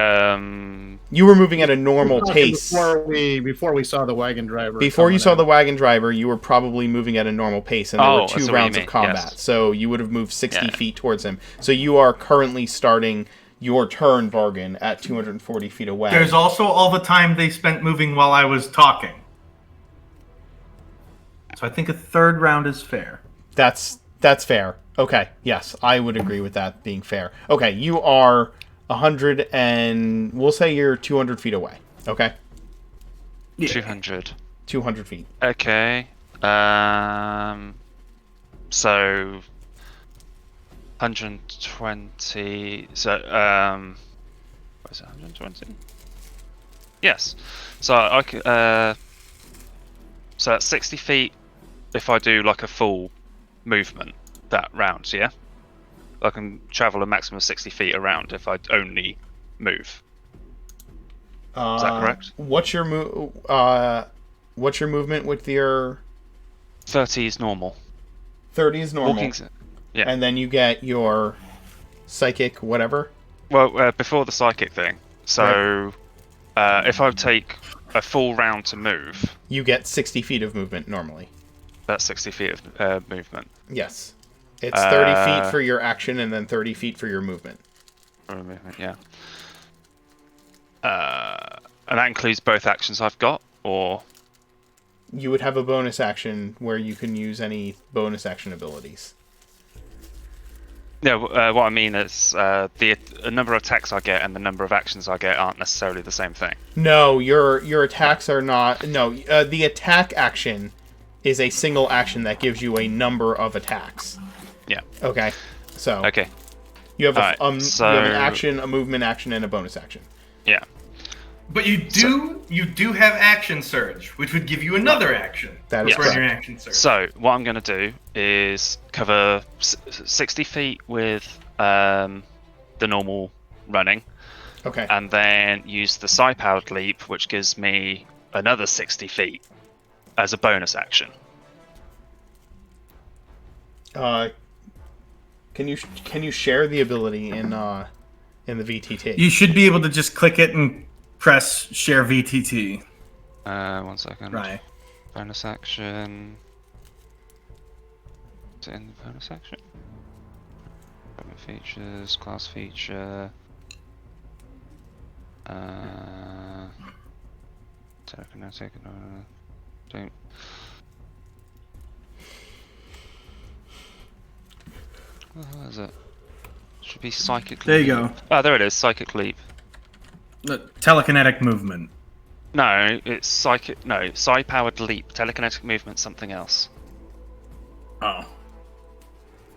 Speaker 1: You were moving at a normal pace
Speaker 5: before we saw the wagon driver.
Speaker 1: Before you saw the wagon driver, you were probably moving at a normal pace, and there were 2 rounds of combat.
Speaker 2: Yes.
Speaker 1: So you would have moved 60 feet towards him. So you are currently starting your turn, Bargain, at 240 feet away.
Speaker 8: There's also all the time they spent moving while I was talking. So I think a 3rd round is fair.
Speaker 1: That's fair. Okay, yes, I would agree with that being fair. Okay, you are 100 and... We'll say you're 200 feet away, okay?
Speaker 2: Yeah. 200.
Speaker 1: 200 feet.
Speaker 2: Okay. So... 120... So, what is it, 120? Yes. So, I could... so, that's 60 feet if I do, like, a full movement. That round, yeah? I can travel a maximum of 60 feet around if I only move. Is that correct?
Speaker 1: What's your movement with your...
Speaker 2: 30 is normal.
Speaker 1: 30 is normal.
Speaker 2: Yeah.
Speaker 1: And then you get your psychic whatever?
Speaker 2: Well, before the psychic thing. So, if I take a full round to move...
Speaker 1: You get 60 feet of movement normally.
Speaker 2: That's 60 feet of movement.
Speaker 1: Yes. It's 30 feet for your action and then 30 feet for your movement.
Speaker 2: Yeah. And that includes both actions I've got, or...
Speaker 1: You would have a bonus action where you can use any bonus action abilities.
Speaker 2: Yeah, what I mean is the number of attacks I get and the number of actions I get aren't necessarily the same thing.
Speaker 1: No, your attacks are not... No, the attack action is a single action that gives you a number of attacks.
Speaker 2: Yeah.
Speaker 1: Okay. So.
Speaker 2: Okay.
Speaker 1: You have you have an action, a movement action, and a bonus action.
Speaker 2: Yeah.
Speaker 8: But you do have action surge, which would give you another action.
Speaker 1: That is correct.
Speaker 8: Your action surge.
Speaker 2: So what I'm going to do is cover 60 feet with the normal running.
Speaker 1: Okay.
Speaker 2: And then use the psi-powered leap, which gives me another 60 feet as a bonus action.
Speaker 1: Can you share the ability in the VTT?
Speaker 8: You should be able to just click it and press share VTT.
Speaker 2: 1 second.
Speaker 8: Right.
Speaker 2: Bonus action. Is it in the bonus action? Equipment features, class feature. Telekinetic. Don't. What is it? Should be psychic.
Speaker 8: There you
Speaker 2: leap.
Speaker 8: go.
Speaker 2: Oh, there it is. Psychic leap.
Speaker 8: Telekinetic movement.
Speaker 2: No, it's psychic. No, psi-powered leap. Telekinetic movement. Something else.
Speaker 8: Oh.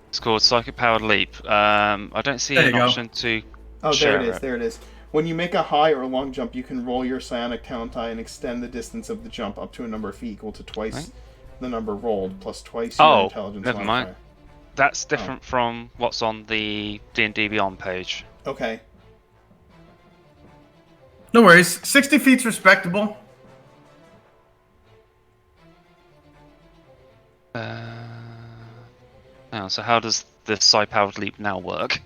Speaker 2: It's called psychic-powered leap. I don't see an option to.
Speaker 1: Oh,
Speaker 2: share
Speaker 1: there it is. There it is. When you make a high or long jump, you can roll your psionic talent die and extend the distance of the jump up to a number of feet equal to twice the number rolled plus twice your intelligence
Speaker 2: never
Speaker 1: modifier.
Speaker 2: mind. That's different from what's on the D&D Beyond page.
Speaker 1: Okay.
Speaker 8: No worries. 60 feet's respectable.
Speaker 2: So how does the psi-powered leap now work?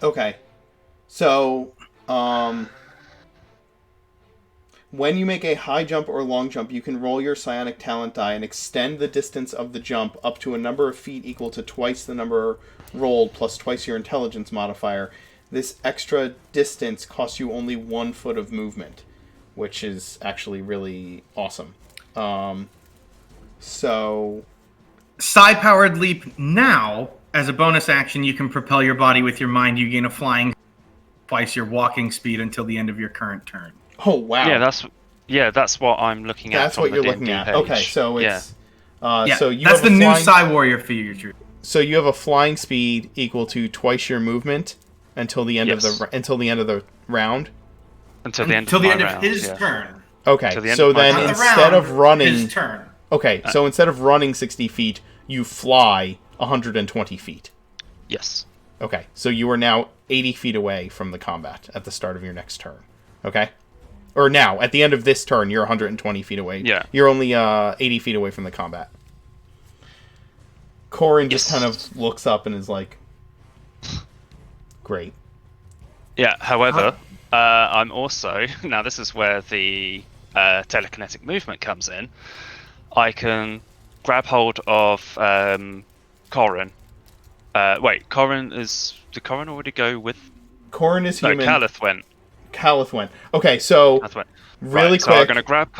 Speaker 1: Okay. So, when you make a high jump or long jump, you can roll your psionic talent die and extend the distance of the jump up to a number of feet equal to twice the number rolled plus twice your intelligence modifier. This extra distance costs you only 1 foot of movement, which is actually really awesome. So...
Speaker 8: Psi-powered leap now, as a bonus action, you can propel your body with your mind. You gain a flying twice your walking speed until the end of your current turn.
Speaker 1: Oh, wow.
Speaker 2: Yeah, that's what I'm looking at.
Speaker 1: That's what you're looking at.
Speaker 2: Page.
Speaker 1: Okay, so it's... so you
Speaker 8: that's
Speaker 1: have
Speaker 8: the new Psi Warrior feature.
Speaker 1: So you have a flying speed equal to twice your movement until the end of the round.
Speaker 2: Until the end
Speaker 8: of his turn.
Speaker 1: Okay, so then instead of running
Speaker 8: his turn.
Speaker 1: Okay, so instead of running 60 feet, you fly 120 feet.
Speaker 2: Yes.
Speaker 1: Okay, so you are now 80 feet away from the combat at the start of your next turn. Okay? Or now, at the end of this turn, you're 120 feet away.
Speaker 2: Yeah.
Speaker 1: You're only 80 feet away from the combat. Corin just kind of looks up and is like, great.
Speaker 2: Yeah, however, I'm also... Now, this is where the telekinetic movement comes in. I can grab hold of Corin. Wait, Corin is... Did Corin already go with...
Speaker 1: Corin is human.
Speaker 2: No, Calith went.
Speaker 1: Calith went. Okay, so really quick.
Speaker 2: So I'm going to grab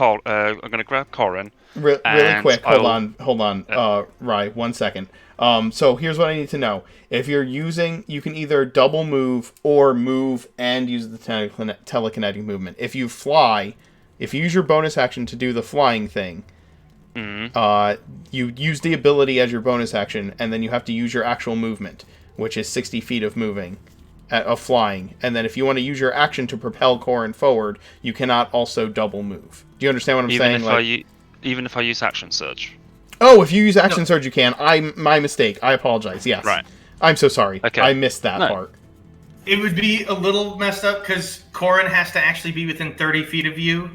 Speaker 2: Corin.
Speaker 1: Really quick. Hold on. Rye, 1 second. So here's what I need to know. If you're using, you can either double move or move and use the telekinetic movement. If you fly, if you use your bonus action to do the flying thing, you use the ability as your bonus action, and then you have to use your actual movement, which is 60 feet of moving. Of flying, and then if you want to use your action to propel Corin forward, you cannot also double move. Do you understand what I'm saying?
Speaker 2: Even if I use action surge.
Speaker 1: Oh, if you use action surge, you can. My mistake. I apologize. Yes.
Speaker 2: Right.
Speaker 1: I'm so sorry.
Speaker 2: Okay.
Speaker 1: I missed that part.
Speaker 8: It would be a little messed up because Corin has to actually be within 30 feet of you.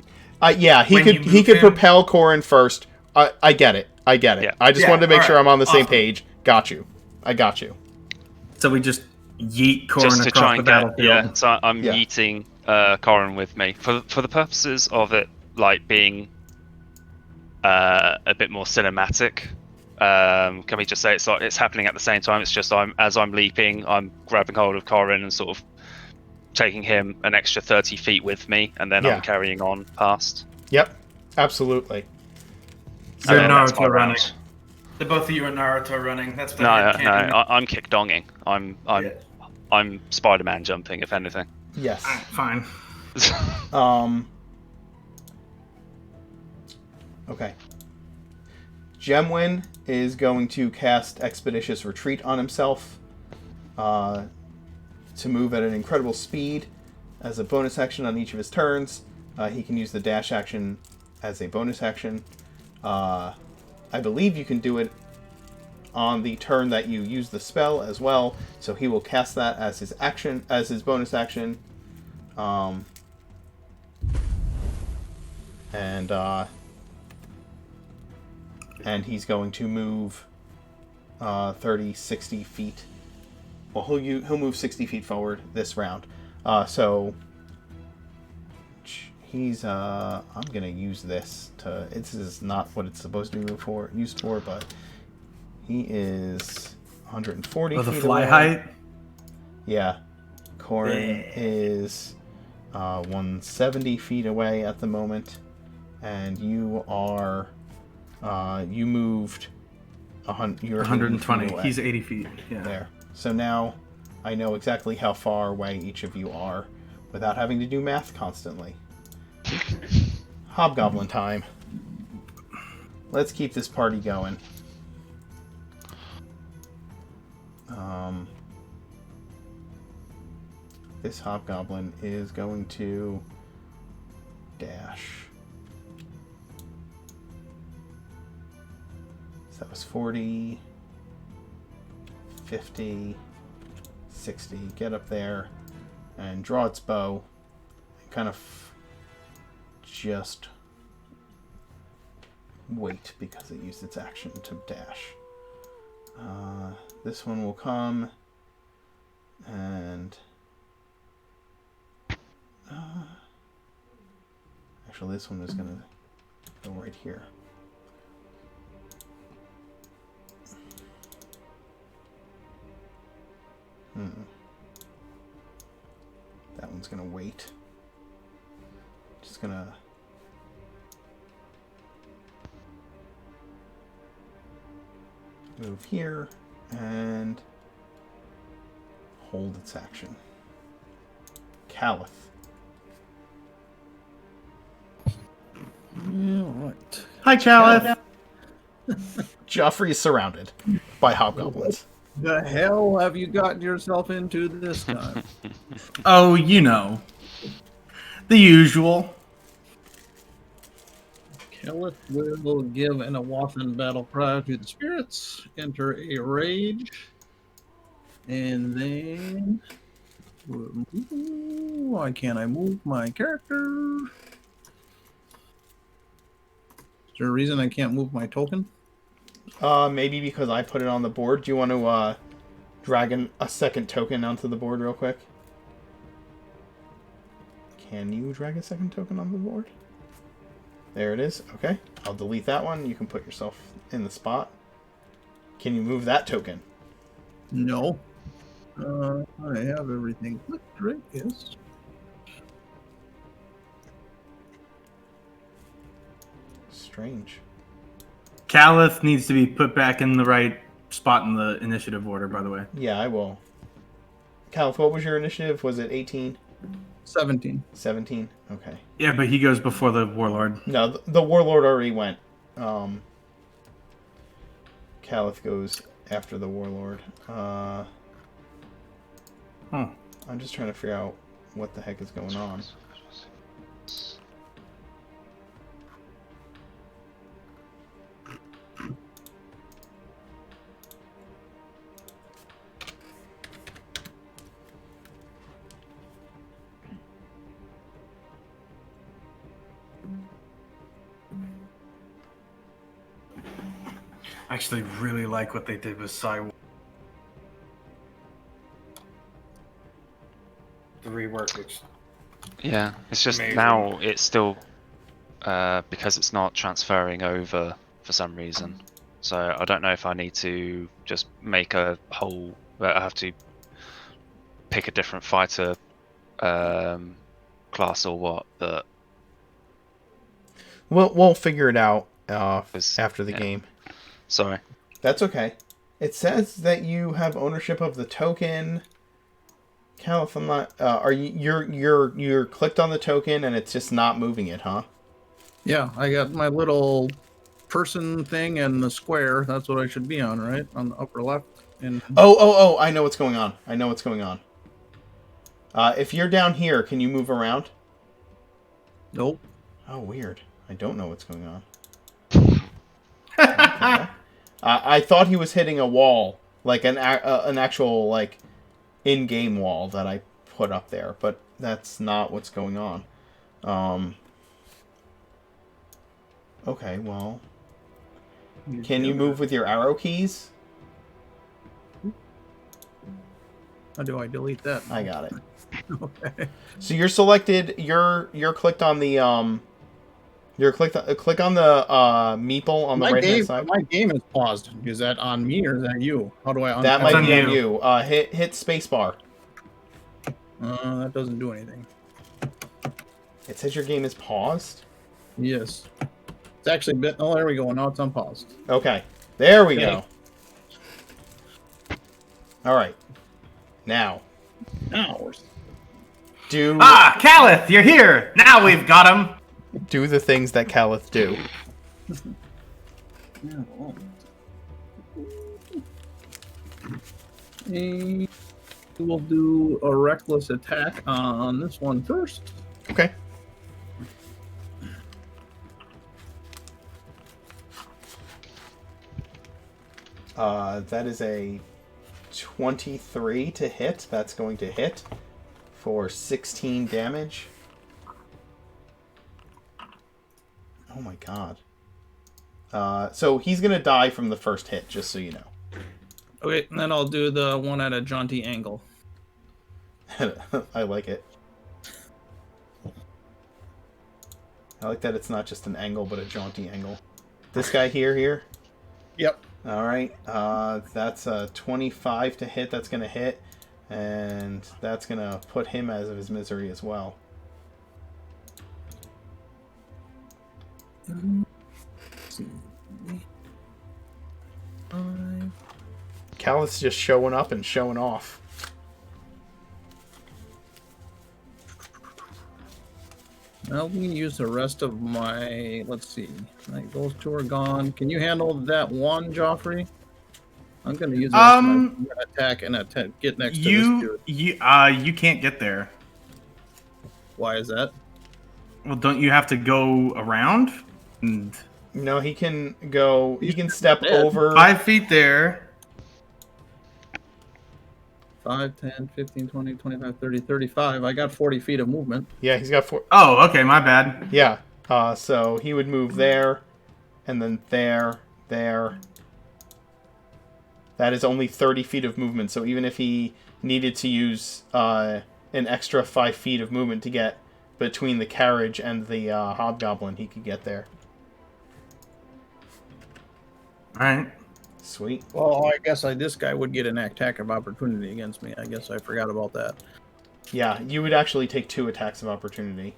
Speaker 1: Yeah, he could propel Corin first. I get it. Yeah. I just wanted to make sure I'm on the same page. Got you. I got you.
Speaker 8: So we just yeet Corin
Speaker 2: just to
Speaker 8: across
Speaker 2: try and
Speaker 8: the battlefield.
Speaker 2: Yeah, so I'm yeeting Corin with me for the purposes of it like being a bit more cinematic. Can we just say it's happening at the same time? It's just as I'm leaping, I'm grabbing hold of Corin and sort of taking him an extra 30 feet with me, and then I'm carrying on past.
Speaker 1: Yep, absolutely.
Speaker 8: So Naruto running. The both of you are Naruto running. That's the
Speaker 2: I'm kick-donging. I'm Spider-Man jumping, if anything.
Speaker 1: Yes.
Speaker 8: Fine.
Speaker 1: Okay. Gemwin is going to cast Expeditious Retreat on himself to move at an incredible speed as a bonus action on each of his turns. He can use the dash action as a bonus action. I believe you can do it on the turn that you use the spell as well, so he will cast that as his action, as his bonus action. And he's going to move 30, 60 feet. Well, he'll move 60 feet forward this round. So he's I'm gonna use this to. This is not what it's supposed to be used for, but he is 140 feet
Speaker 8: the fly
Speaker 1: away.
Speaker 8: height?
Speaker 1: Yeah. Corin is 170 feet away at the moment, and you are you moved you're
Speaker 8: 120. He's 80 feet. Yeah.
Speaker 1: There. So now I know exactly how far away each of you are without having to do math constantly. Hobgoblin time. Let's keep this party going. This hobgoblin is going to dash. So that was 40, 50, 60. Get up there and draw its bow. And kind of just wait because it used its action to dash. This one will come and actually this one is going to go right here. That one's going to wait. Just going to move here and hold its action. Calith.
Speaker 5: Yeah, right.
Speaker 8: Hi, Calith.
Speaker 1: Joffrey is surrounded by hobgoblins.
Speaker 5: The hell have you gotten yourself into this time?
Speaker 8: Oh, you know. The usual.
Speaker 5: Calith will give an Awathan battle cry to the spirits, enter a rage, and then why can't I move my character? there a reason I can't move my token?
Speaker 1: Maybe because I put it on the board. Do you want to drag a second token onto the board real quick? Can you drag a second token on the board? There it is. Okay. I'll delete that one. You can put yourself in the spot. Can you move that token?
Speaker 5: No. I have everything clicked, right? Yes.
Speaker 1: Strange.
Speaker 8: Caliph needs to be put back in the right spot in the initiative order, by the way.
Speaker 1: Yeah, I will. Caliph, what was your initiative? Was it 18?
Speaker 5: 17.
Speaker 1: 17? Okay.
Speaker 8: Yeah, but he goes before the Warlord.
Speaker 1: No, the Warlord already went. Caliph goes after the Warlord. I'm just trying to figure out what the heck is going on.
Speaker 8: I actually really like what they did with Psy. The rework looks...
Speaker 2: Yeah, it's just
Speaker 8: amazing.
Speaker 2: now it's still because it's not transferring over for some reason. So I don't know if I need to just make a whole. I have to pick a different fighter class or what. But
Speaker 1: We'll figure it out after the game.
Speaker 2: Sorry.
Speaker 1: That's okay. It says that you have ownership of the token. Caliph, I'm not. Are you're clicked on the token and it's just not moving it, huh?
Speaker 5: Yeah, I got my little person thing and the square. That's what I should be on, right? On the upper left. And
Speaker 1: Oh! I know what's going on. If you're down here, can you move around?
Speaker 5: Nope.
Speaker 1: Oh, weird. I don't know what's going on. Okay. I thought he was hitting a wall, like an actual like in-game wall that I put up there, but that's not what's going on. Okay, well, can you move with your arrow keys?
Speaker 5: How do I delete that?
Speaker 1: I got it.
Speaker 5: Okay.
Speaker 1: So you're selected. You're clicked on the click on the meeple on the right hand side.
Speaker 5: My game is paused. Is that on me or is that you? How do I?
Speaker 1: That might
Speaker 8: on
Speaker 1: be on
Speaker 8: you.
Speaker 1: you. Hit spacebar.
Speaker 5: That doesn't do anything.
Speaker 1: It says your game is paused.
Speaker 5: Yes. It's actually been. Oh, there we go. Now it's unpaused.
Speaker 1: Okay, there we
Speaker 5: Okay.
Speaker 1: go. All right, now
Speaker 5: Now.
Speaker 1: do
Speaker 8: Caliph, you're here! Now we've got him!
Speaker 1: do the things that Caliph do.
Speaker 5: And we'll do a reckless attack on this one first.
Speaker 1: Okay. That is a 23 to hit. That's going to hit for 16 damage. Oh my god. So he's going to die from the first hit, just so you know.
Speaker 5: Okay, and then I'll do the one at a jaunty angle.
Speaker 1: I like it. I like that it's not just an angle, but a jaunty angle. This guy here?
Speaker 5: Yep.
Speaker 1: Alright, that's a 25 to hit. That's going to hit. And that's going to put him out of his misery as well. Callith's just showing up and showing off.
Speaker 5: Well, we can use the rest of my. Let's see. Like, those two are gone. Can you handle that one, Joffrey? I'm going to use my attack and get next to this dude.
Speaker 8: You can't get there.
Speaker 5: Why is that?
Speaker 8: Well, don't you have to go around? And
Speaker 1: No, he can go. He can step
Speaker 5: dead.
Speaker 1: over.
Speaker 8: 5 feet there.
Speaker 5: 5, 10, 15, 20, 25, 30, 35. I got 40 feet of movement.
Speaker 1: Yeah, he's got 4.
Speaker 8: Oh, okay, my bad.
Speaker 1: Yeah. So he would move there. and then there. That is only 30 feet of movement, so even if he needed to use an extra 5 feet of movement to get between the carriage and the hobgoblin, he could get there.
Speaker 8: Alright.
Speaker 1: Sweet.
Speaker 5: Well, I guess this guy would get an attack of opportunity against me. I guess I forgot about that.
Speaker 1: Yeah, you would actually take 2 attacks of opportunity.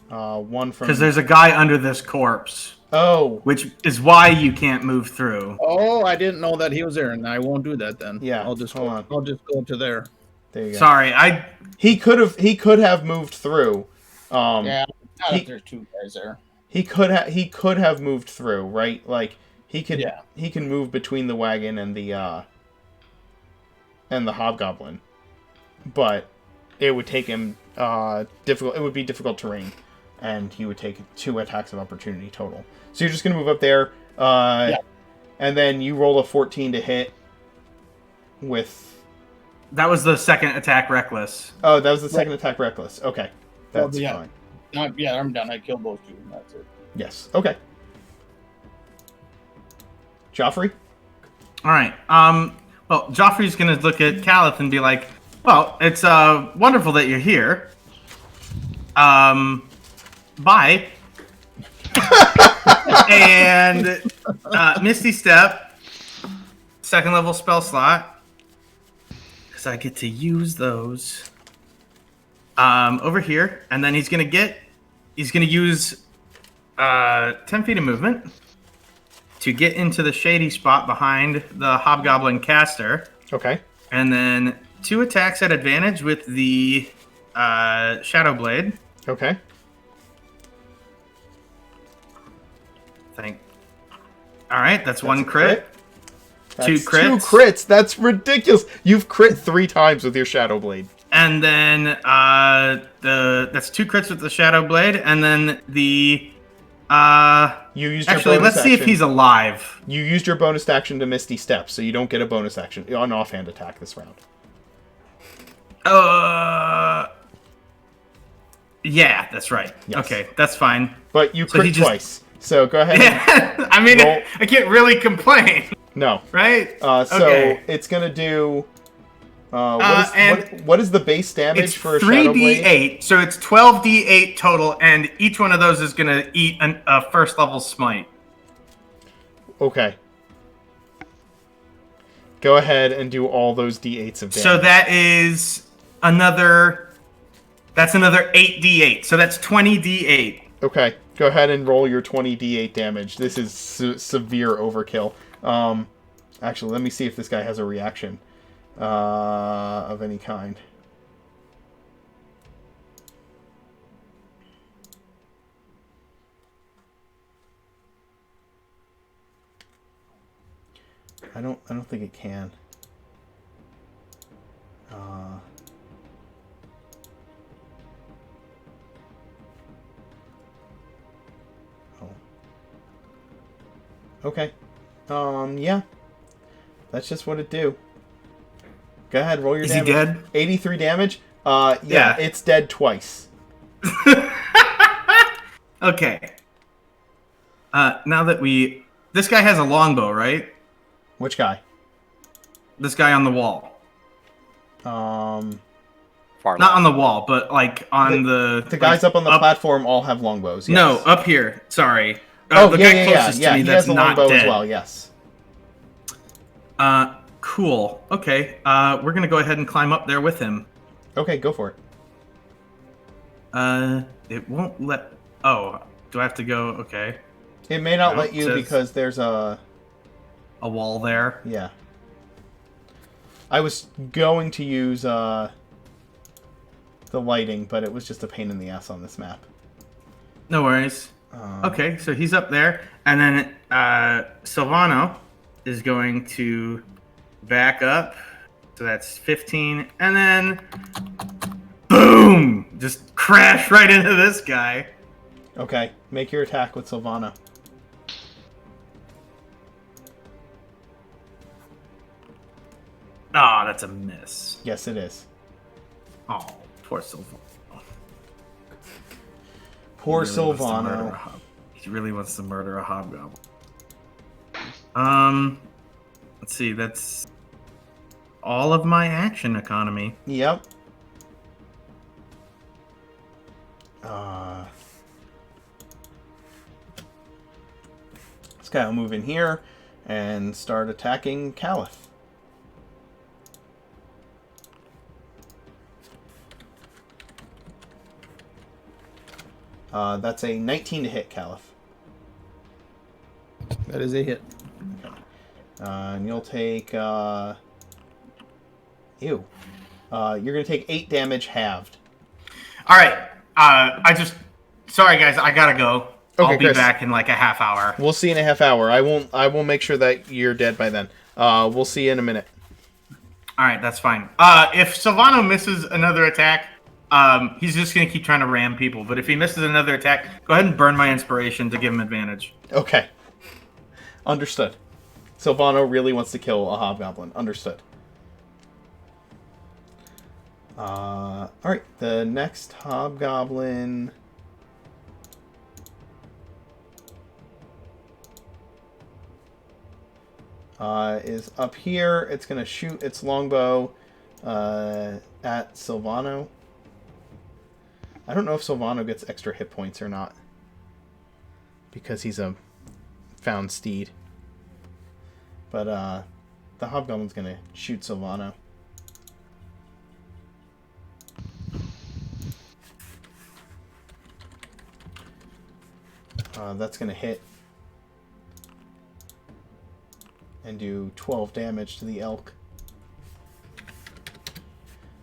Speaker 1: One from...
Speaker 8: Because there's a guy under this corpse.
Speaker 1: Oh!
Speaker 8: Which is why you can't move through.
Speaker 5: Oh, I didn't know that he was there, and I won't do that then.
Speaker 1: Yeah,
Speaker 5: I'll just go to there.
Speaker 1: There you go.
Speaker 8: Sorry,
Speaker 1: He could have moved through.
Speaker 5: Yeah, not if there's 2 guys there.
Speaker 1: He could have moved through, right? Like he can move between the wagon and the hobgoblin. But it would take him difficult. It would be difficult terrain, and he would take 2 attacks of opportunity total. So you're just gonna move up there, and then you roll a 14 to hit.
Speaker 8: That was the second attack reckless.
Speaker 1: Oh, that was the second attack reckless. Okay, that's fine.
Speaker 5: I'm done. I killed those 2. That's it.
Speaker 1: Yes. Okay. Joffrey.
Speaker 8: All right. Well, Joffrey's gonna look at Caliph and be like, "Well, it's wonderful that you're here. Bye." And Misty Step, 2nd level spell slot, because I get to use those over here, and then he's gonna use 10 feet of movement to get into the shady spot behind the Hobgoblin caster.
Speaker 1: Okay.
Speaker 8: And then 2 attacks at advantage with the Shadow Blade.
Speaker 1: Okay.
Speaker 8: All right, that's 1 crit.
Speaker 1: That's
Speaker 8: 2 crits.
Speaker 1: 2 crits. That's ridiculous. You've crit 3 times with your Shadow Blade.
Speaker 8: And then that's 2 crits with the Shadow Blade, and then the
Speaker 1: you used your
Speaker 8: actually
Speaker 1: bonus
Speaker 8: let's see if
Speaker 1: action.
Speaker 8: he's alive.
Speaker 1: You used your bonus action to Misty Step, so you don't get a bonus action, an offhand attack this round.
Speaker 8: Yeah, that's right.
Speaker 1: Yes.
Speaker 8: Okay, that's fine.
Speaker 1: But you
Speaker 8: So
Speaker 1: crit
Speaker 8: he just-
Speaker 1: twice, so go ahead. And
Speaker 8: I mean,
Speaker 1: roll.
Speaker 8: I can't really complain,
Speaker 1: No.
Speaker 8: right?
Speaker 1: So
Speaker 8: Okay.
Speaker 1: it's gonna do.
Speaker 8: And
Speaker 1: what is the base damage
Speaker 8: It's
Speaker 1: for a Shadow Blade?
Speaker 8: 3d8, so it's 12d8 total, and each one of those is going to eat a 1st level smite.
Speaker 1: Okay. Go ahead and do all those d8s of damage.
Speaker 8: So that is another 8d8. So that's 20d8.
Speaker 1: Okay. Go ahead and roll your 20 d8 damage. This is severe overkill. Actually, let me see if this guy has a reaction of any kind. I don't think it can. Okay. Yeah. That's just what it do. Go ahead, roll your damage.
Speaker 8: Is he dead?
Speaker 1: 83 damage? Yeah, it's dead twice.
Speaker 8: Okay. Now that this guy has a longbow, right?
Speaker 1: Which guy?
Speaker 8: This guy on the wall.
Speaker 4: Far
Speaker 8: Not on the wall, but like on the
Speaker 1: guys up on the platform all have longbows. Yes.
Speaker 8: No, up here. Sorry.
Speaker 1: The
Speaker 8: guy
Speaker 1: guy
Speaker 8: closest to me
Speaker 1: he
Speaker 8: that's
Speaker 1: has a
Speaker 8: not
Speaker 1: longbow
Speaker 8: dead.
Speaker 1: as well. Yes.
Speaker 8: Cool. Okay. We're gonna go ahead and climb up there with him.
Speaker 1: Okay, go for
Speaker 8: it. It won't let. Oh, do I have to go? Okay.
Speaker 1: It may not
Speaker 8: No,
Speaker 1: let you
Speaker 8: it says-
Speaker 1: because there's a
Speaker 8: wall there.
Speaker 1: Yeah. I was going to use the lighting, but it was just a pain in the ass on this map.
Speaker 8: No worries. Okay, so he's up there, and then Silvano is going to back up. So that's 15, and then boom! Just crash right into this guy.
Speaker 1: Okay, make your attack with Silvana.
Speaker 8: Oh, that's a miss.
Speaker 1: Yes, it is.
Speaker 8: Oh, poor Silvano.
Speaker 1: Poor
Speaker 8: He really wants to
Speaker 1: Silvano.
Speaker 8: murder He really wants to murder a hobgoblin. Let's see. That's all of my action economy.
Speaker 1: Yep. This guy will move in here and start attacking Caliph. That's a 19 to hit, Caliph.
Speaker 5: That is a hit.
Speaker 1: Okay. And you'll take... You're going to take 8 damage halved.
Speaker 8: All right. Sorry, guys. I gotta go.
Speaker 1: Okay,
Speaker 8: I'll be
Speaker 1: Chris.
Speaker 8: back in like a half hour.
Speaker 1: We'll see in a half hour. I will make sure that you're dead by then. We'll see you in a minute.
Speaker 8: All right, that's fine. If Silvano misses another attack, he's just gonna keep trying to ram people. But if he misses another attack, go ahead and burn my inspiration to give him advantage.
Speaker 1: Okay. Understood. Silvano really wants to kill a hobgoblin. Understood. Alright, the next hobgoblin... is up here. It's going to shoot its longbow at Silvano. I don't know if Silvano gets extra hit points or not, because he's a found steed. But the hobgoblin's going to shoot Silvano. That's going to hit and do 12 damage to the elk.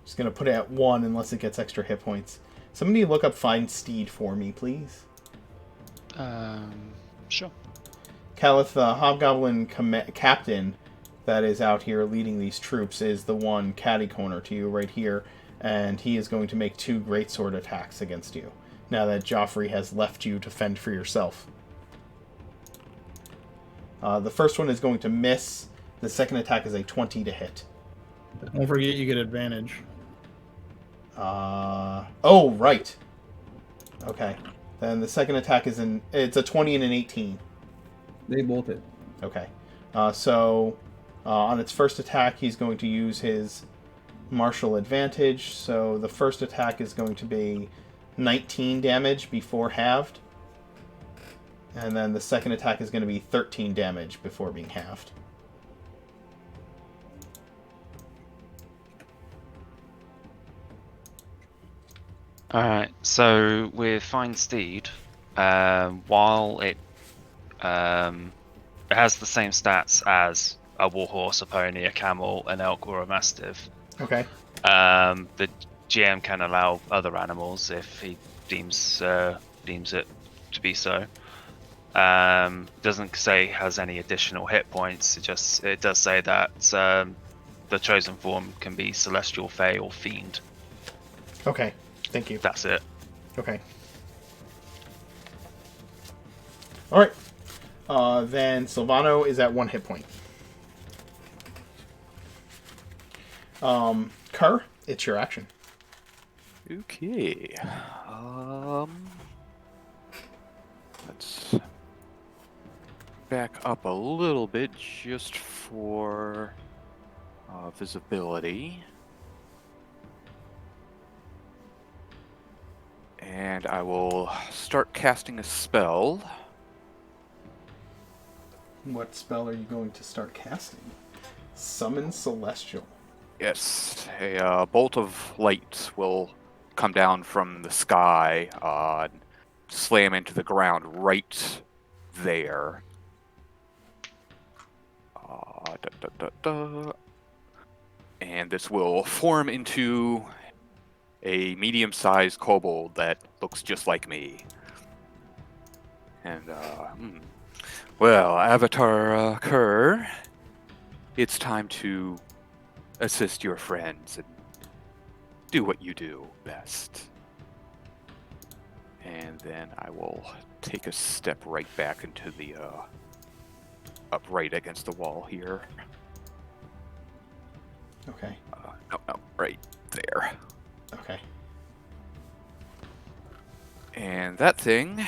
Speaker 1: Just going to put it at 1 unless it gets extra hit points. Somebody look up Find Steed for me, please.
Speaker 2: Sure.
Speaker 1: Caliph, the hobgoblin captain that is out here leading these troops, is the one catty-corner to you right here, and he is going to make 2 greatsword attacks against you, now that Joffrey has left you to fend for yourself. The first one is going to miss. The second attack is a 20 to hit.
Speaker 5: Don't forget you get advantage.
Speaker 1: Oh, right. Okay. Then the second attack is it's a 20 and an 18.
Speaker 5: They both hit.
Speaker 1: Okay. So on its first attack, he's going to use his martial advantage. So the first attack is going to be 19 damage before halved. And then the second attack is going to be 13 damage before being halved.
Speaker 2: Alright, so with Find Steed, while it has the same stats as a warhorse, a pony, a camel, an elk, or a mastiff,
Speaker 1: Okay.
Speaker 2: the GM can allow other animals if he deems it to be so. Doesn't say it has any additional hit points. It does say that the chosen form can be celestial, fey, or fiend.
Speaker 1: Okay. Thank you.
Speaker 2: That's it.
Speaker 1: Okay. Alright. Then Silvano is at 1 hit point. Kerr, it's your action.
Speaker 4: Okay. Let's back up a little bit just for visibility. And I will start casting a spell.
Speaker 1: What spell are you going to start casting? Summon Celestial.
Speaker 4: Yes, a bolt of light will come down from the sky, slam into the ground right there. And this will form into a medium-sized kobold that looks just like me. And, well, Avatar Kerr, it's time to assist your friends and do what you do best. And then I will take a step right back into the, upright against the wall here.
Speaker 1: Okay.
Speaker 4: No, right there.
Speaker 1: Okay.
Speaker 4: And that thing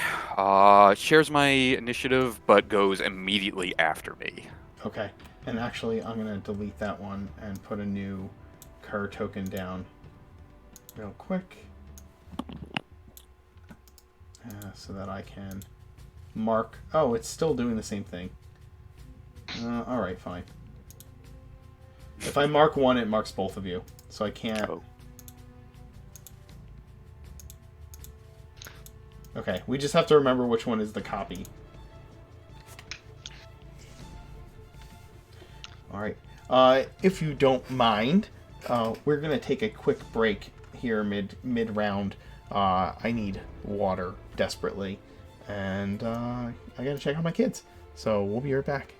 Speaker 4: shares my initiative, but goes immediately after me.
Speaker 1: Okay. And actually, I'm going to delete that one and put a new Kerr token down real quick. So that I can mark... Oh, it's still doing the same thing. Alright, fine. If I mark one, it marks both of you. So I can't...
Speaker 4: Oh.
Speaker 1: Okay, we just have to remember which one is the copy. Alright. If you don't mind, we're going to take a quick break here mid-round. I need water desperately. And I got to check on my kids. So we'll be right back.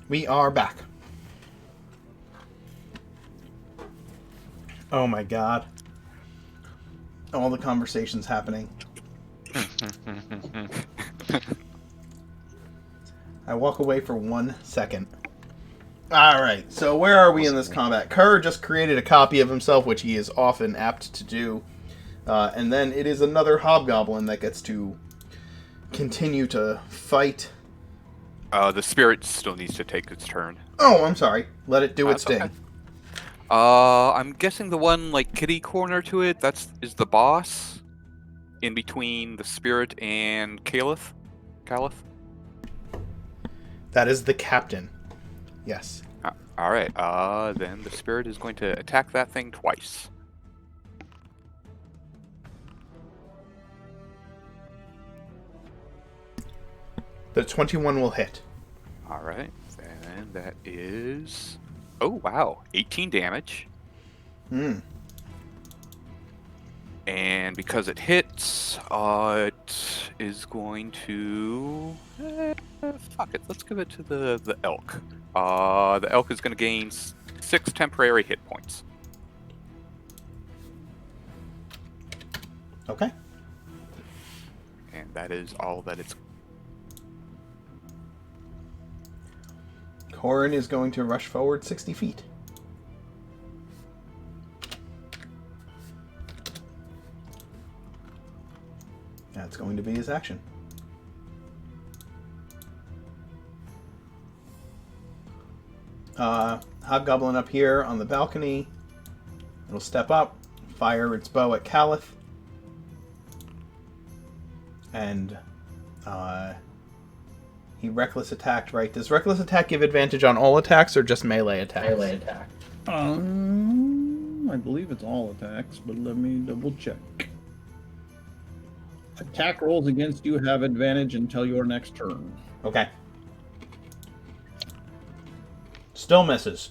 Speaker 1: We are back. Oh my god. All the conversations happening. I walk away for 1 second. Alright, so where are we in this combat? Kerr just created a copy of himself, which he is often apt to do. And then it is another hobgoblin that gets to continue to fight.
Speaker 4: The spirit still needs to take its turn.
Speaker 1: Oh, I'm sorry. Let it do its
Speaker 4: That's
Speaker 1: thing.
Speaker 4: okay. I'm guessing the one like kitty corner to it, is the boss in between the spirit and Caliph.
Speaker 1: That is the captain. Yes.
Speaker 4: All right. Then the spirit is going to attack that thing twice.
Speaker 1: The 21 will hit.
Speaker 4: All right. And that is, oh wow, 18 damage.
Speaker 1: Hmm.
Speaker 4: And because it hits, it is going to... fuck it, let's give it to the elk. The elk is going to gain 6 temporary hit points.
Speaker 1: Okay.
Speaker 4: And that is all that it's...
Speaker 1: Corin is going to rush forward 60 feet. That's going to be his action. Hobgoblin up here on the balcony. It'll step up, fire its bow at Caliph. And he reckless attacked, right? Does reckless attack give advantage on all attacks or just melee attacks?
Speaker 6: Melee attack.
Speaker 5: I believe it's all attacks, but let me double check. Attack rolls against you have advantage until your next turn.
Speaker 1: Okay. Still misses.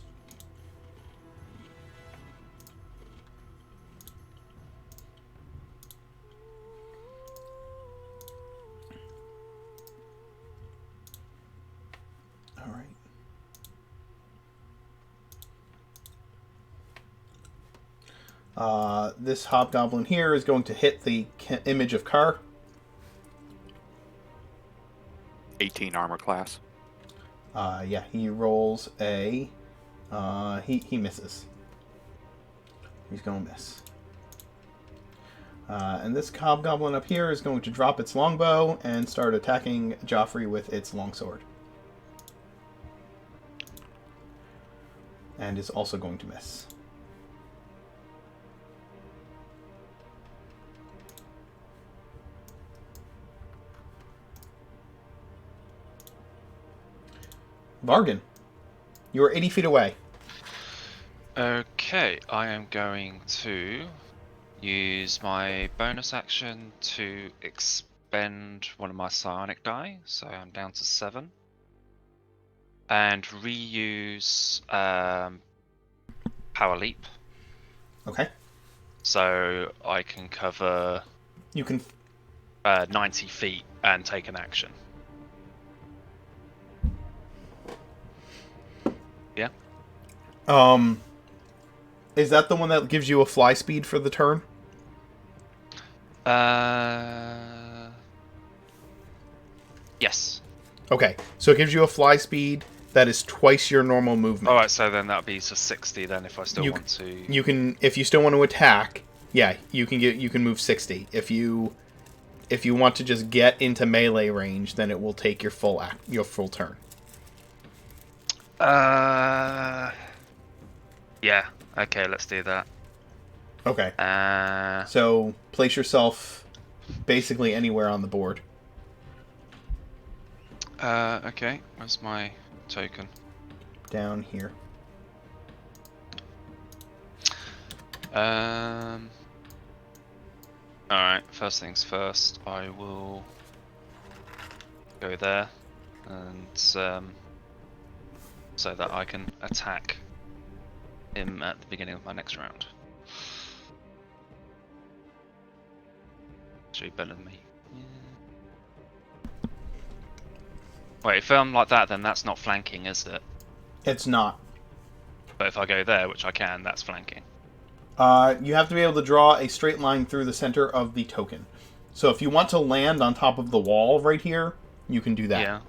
Speaker 1: All right. This hobgoblin here is going to hit the image of Kerr.
Speaker 4: 18 armor class.
Speaker 1: Yeah, he rolls a... he misses. He's going to miss. And this hobgoblin up here is going to drop its longbow and start attacking Joffrey with its longsword. And is also going to miss. Vargan, you are 80 feet away.
Speaker 2: Okay, I am going to use my bonus action to expend one of my psionic die, so I'm down to 7. And reuse Power Leap.
Speaker 1: Okay.
Speaker 2: So I can cover
Speaker 1: You can...
Speaker 2: 90 feet and take an action. Yeah.
Speaker 1: Is that the one that gives you a fly speed for the turn?
Speaker 2: Yes.
Speaker 1: Okay, so it gives you a fly speed that is twice your normal movement.
Speaker 2: Alright, so then that'll be to 60 then if I still want to...
Speaker 1: You can, if you still want to attack, yeah, you can move 60. If you want to just get into melee range, then it will take your full turn.
Speaker 2: Yeah. Okay, let's do that.
Speaker 1: Okay. So place yourself basically anywhere on the board.
Speaker 2: Okay. Where's my token?
Speaker 1: Down here.
Speaker 2: Alright, first things first, I will go there and so that I can attack him at the beginning of my next round. Should be better than me. Yeah. Wait, if I'm like that, then that's not flanking, is it?
Speaker 1: It's not.
Speaker 2: But if I go there, which I can, that's flanking.
Speaker 1: You have to be able to draw a straight line through the center of the token. So if you want to land on top of the wall right here, you can do that.
Speaker 2: Yeah.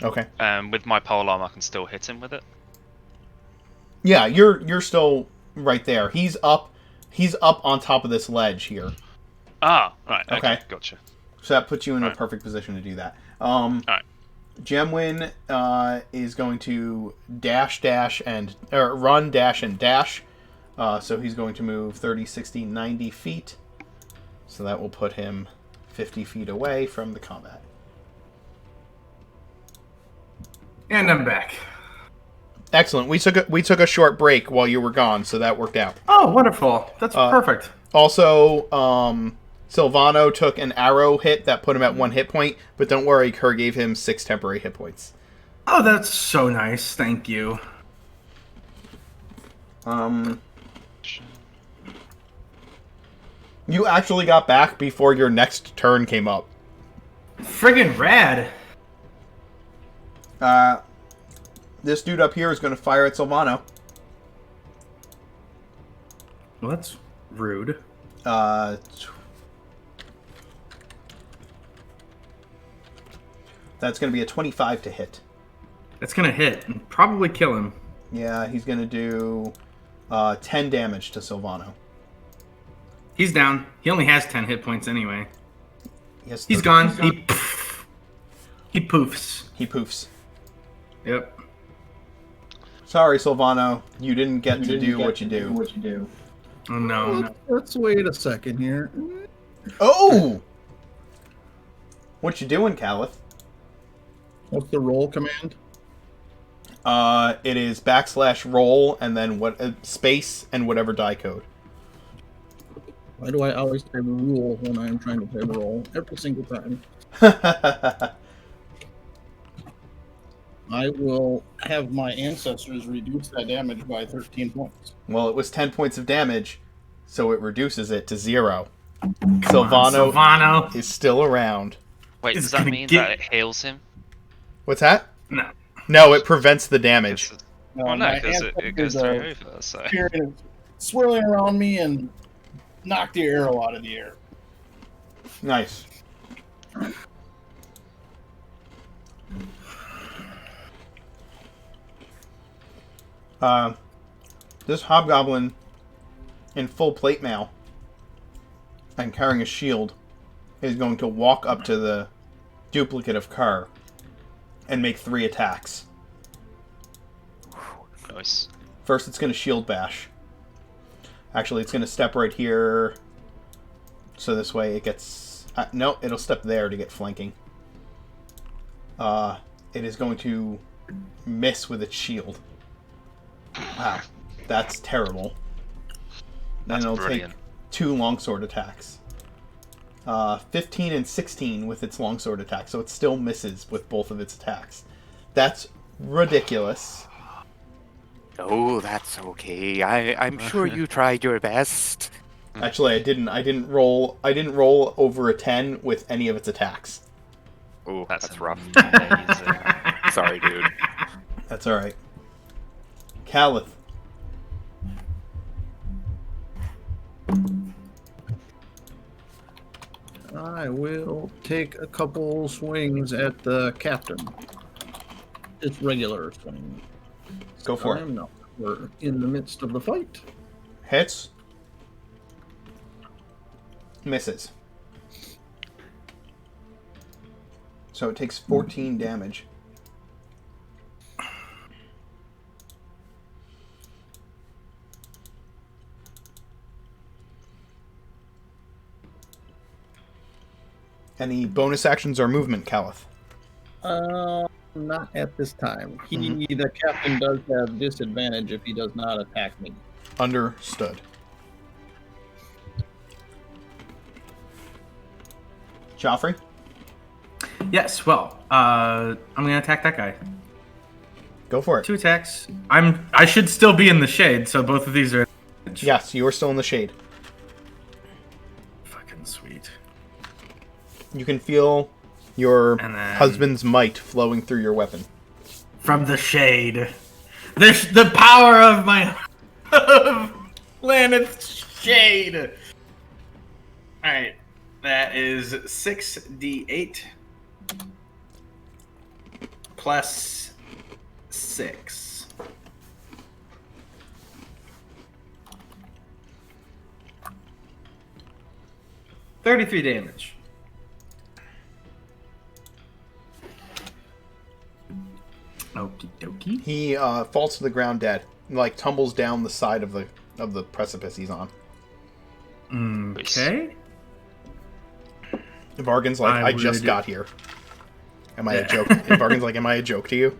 Speaker 1: Okay.
Speaker 2: With my polearm, I can still hit him with it.
Speaker 1: Yeah, you're still right there. He's up on top of this ledge here.
Speaker 2: Ah, right.
Speaker 1: Okay.
Speaker 2: Okay, gotcha.
Speaker 1: So that puts you in a
Speaker 2: Right.
Speaker 1: perfect position to do that.
Speaker 2: Alright.
Speaker 1: Gemwin is going to run, dash, and dash. So he's going to move 30, 60, 90 feet. So that will put him 50 feet away from the combat.
Speaker 8: And I'm back.
Speaker 1: Excellent. We took a short break while you were gone, so that worked out.
Speaker 8: Oh, wonderful. That's perfect.
Speaker 1: Also, Silvano took an arrow hit that put him at 1 hit point, but don't worry, Kerr gave him 6 temporary hit points.
Speaker 8: Oh, that's so nice. Thank you.
Speaker 1: You actually got back before your next turn came up.
Speaker 8: Friggin' rad.
Speaker 1: This dude up here is going to fire at Silvano.
Speaker 8: Well, that's rude.
Speaker 1: That's going to be a 25 to hit.
Speaker 8: That's gonna hit and probably kill him.
Speaker 1: Yeah, he's going to do 10 damage to Silvano.
Speaker 8: He's down. He only has 10 hit points anyway.
Speaker 1: He's
Speaker 8: gone. He poofs.
Speaker 1: He poofs.
Speaker 8: Yep.
Speaker 1: Sorry, Silvano. You didn't get to do what you do.
Speaker 8: Oh no.
Speaker 5: Let's wait a second here.
Speaker 1: Oh! What you doing, Caliph?
Speaker 5: What's the roll command?
Speaker 1: It is \roll and then space and whatever die code.
Speaker 5: Why do I always type rule when I'm trying to type roll? Every single time. I will have my ancestors reduce that damage by 13 points.
Speaker 1: Well, it was 10 points of damage, so it reduces it to 0.
Speaker 8: Silvano
Speaker 1: is still around.
Speaker 2: Wait,
Speaker 8: It's
Speaker 2: does that
Speaker 8: gonna
Speaker 2: mean
Speaker 8: get-
Speaker 2: that it heals him?
Speaker 1: What's that?
Speaker 8: No.
Speaker 1: No, it prevents the damage.
Speaker 2: Well, no,
Speaker 5: my
Speaker 2: because it goes
Speaker 5: ancestors
Speaker 2: through
Speaker 5: are
Speaker 2: over, so...
Speaker 5: appearing, swirling around me and knock the arrow out of the air.
Speaker 1: Nice. This hobgoblin in full plate mail and carrying a shield is going to walk up to the duplicate of Kerr and make 3 attacks.
Speaker 2: Nice.
Speaker 1: First, it's going to shield bash. Actually, it's going to step right here. So this way it gets... no, it'll step there to get flanking. It is going to miss with its shield. Wow, that's terrible.
Speaker 2: That's
Speaker 1: and it'll
Speaker 2: brilliant.
Speaker 1: take 2 longsword attacks. 15 and 16 with its longsword attack, so it still misses with both of its attacks. That's ridiculous.
Speaker 4: Oh, that's okay. I'm sure you tried your best.
Speaker 1: Actually, I didn't roll over a 10 with any of its attacks.
Speaker 4: Oh, that's rough.
Speaker 2: Amazing.
Speaker 4: Sorry, dude.
Speaker 1: That's all right. Caliph.
Speaker 5: I will take a couple swings at the captain. It's regular swing.
Speaker 1: Go for it.
Speaker 5: No, we're in the midst of the fight.
Speaker 1: Hits. Misses. So it takes 14 damage. Any bonus actions or movement, Caliph?
Speaker 5: Not at this time. The captain does have disadvantage if he does not attack me.
Speaker 1: Understood. Joffrey?
Speaker 8: Yes, well, I'm gonna attack that guy.
Speaker 1: Go for it.
Speaker 8: 2 attacks. I should still be in the shade, so both of these are...
Speaker 1: Yes, you are still in the shade.
Speaker 8: Fucking sweet.
Speaker 1: You can feel your
Speaker 8: And then-
Speaker 1: husband's might flowing through your weapon.
Speaker 8: from the shade. The power of my Laneth's shade. All right, that is 6d8 plus 6. $33 damage. Okie dokie.
Speaker 1: He falls to the ground dead, and, like, tumbles down the side of the precipice he's on.
Speaker 8: Okay.
Speaker 1: Vargan's like, I just got here. Am I a joke? Vargan's like, am I a joke to you?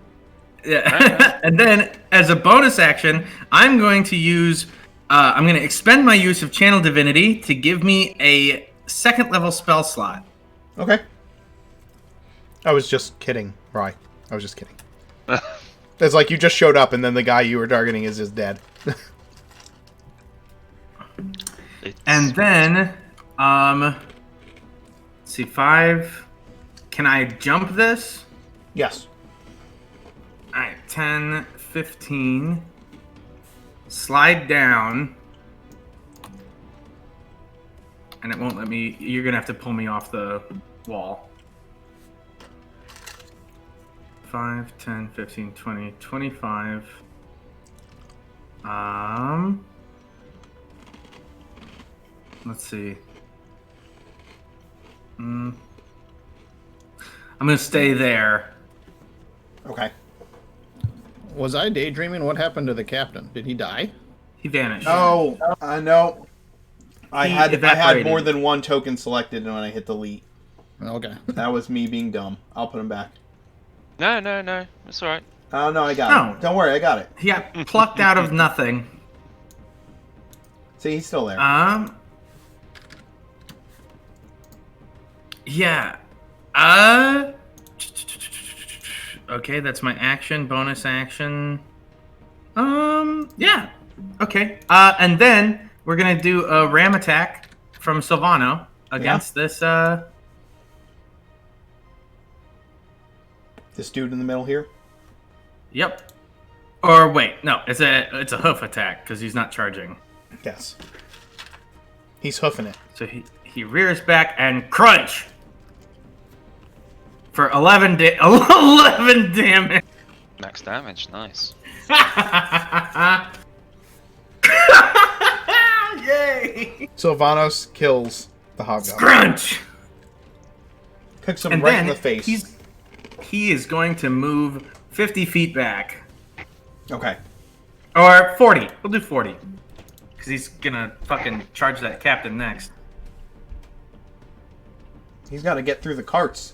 Speaker 8: Yeah. And then, as a bonus action, I'm going to use. I'm going to expend my use of Channel Divinity to give me a 2nd level spell slot.
Speaker 1: Okay. I was just kidding, Rye. I was just kidding. It's like you just showed up, and then the guy you were targeting is just dead.
Speaker 8: And then, let's see, 5. Can I jump this?
Speaker 1: Yes.
Speaker 8: All right, 10, 15. Slide down. And it won't let me. You're going to have to pull me off the wall. 5, 10, 15, 20, 25. Let's see. I'm going to stay there.
Speaker 1: Okay.
Speaker 5: Was I daydreaming? What happened to the captain? Did he die?
Speaker 8: He vanished.
Speaker 1: Oh, no. I
Speaker 8: He
Speaker 1: had
Speaker 8: evaporated.
Speaker 1: more than one token selected when I hit delete.
Speaker 5: Okay.
Speaker 1: That was me being dumb. I'll put him back.
Speaker 2: No, it's all right.
Speaker 1: Oh, no, I got
Speaker 8: No.
Speaker 1: it. Don't worry, I got it.
Speaker 8: He got plucked out of nothing.
Speaker 1: See, he's still there.
Speaker 8: Yeah. Okay, that's my action, bonus action. Yeah. Okay. And then we're gonna do a ram attack from Silvano against this.
Speaker 1: This dude in the middle here.
Speaker 8: Yep. Or wait, no, it's a hoof attack because he's not charging.
Speaker 1: Yes. He's hoofing it.
Speaker 8: So he rears back and crunch for 11 damage.
Speaker 2: Max damage, nice.
Speaker 8: Yay!
Speaker 1: Sylvanos kills the hobgoblin.
Speaker 8: Crunch!
Speaker 1: Kicks him
Speaker 8: And
Speaker 1: right
Speaker 8: then
Speaker 1: in the face.
Speaker 8: he is going to move 50 feet back.
Speaker 1: Okay.
Speaker 8: Or 40. We'll do 40. Because he's gonna fucking charge that captain next.
Speaker 1: He's got to get through the carts.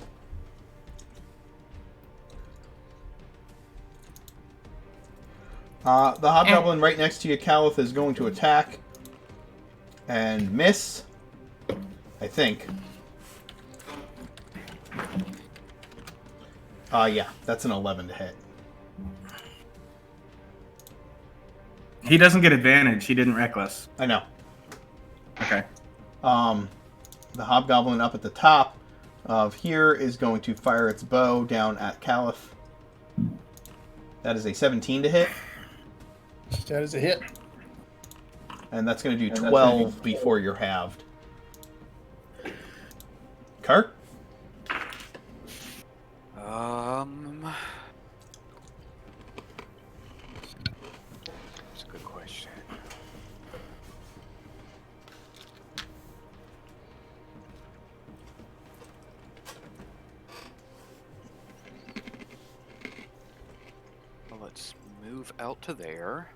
Speaker 1: The hobgoblin right next to you, Caliph, is going to attack and miss. I think. Yeah, that's an 11 to hit.
Speaker 8: He doesn't get advantage. He didn't reckless.
Speaker 1: I know.
Speaker 8: Okay.
Speaker 1: The hobgoblin up at the top of here is going to fire its bow down at Caliph. That is a 17 to hit.
Speaker 5: That is a hit.
Speaker 1: And that's going to do 12 before you're halved. Kurt?
Speaker 4: That's a good question. Well, let's move out to there.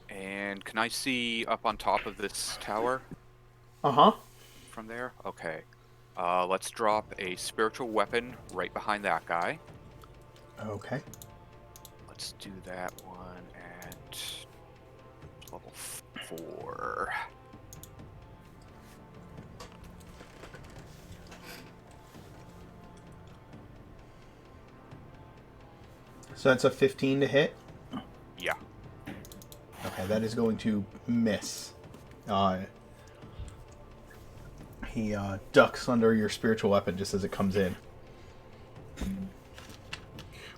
Speaker 4: And can I see up on top of this tower?
Speaker 1: Uh-huh.
Speaker 4: From there? Okay. Let's drop a spiritual weapon right behind that guy.
Speaker 1: Okay.
Speaker 4: Let's do that one at level 4.
Speaker 1: So that's a 15 to hit?
Speaker 4: Yeah.
Speaker 1: Okay, that is going to miss. He ducks under your spiritual weapon just as it comes in.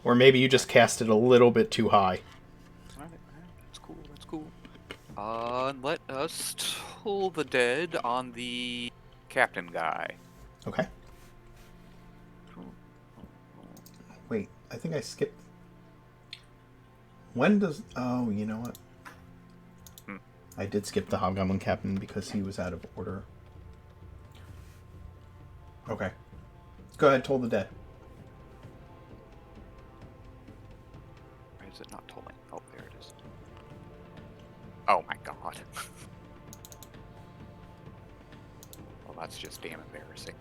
Speaker 1: Or maybe you just cast it a little bit too high.
Speaker 4: Alright, that's cool, that's cool. Let us toll the dead on the captain guy.
Speaker 1: Okay. Wait, I think I skipped. When does... Oh, you know what? I did skip the Hobgoblin Captain because he was out of order. Okay. Go ahead, toll the dead.
Speaker 4: Why is it not tolling? Oh, there it is. Oh my god. Well, that's just damn embarrassing.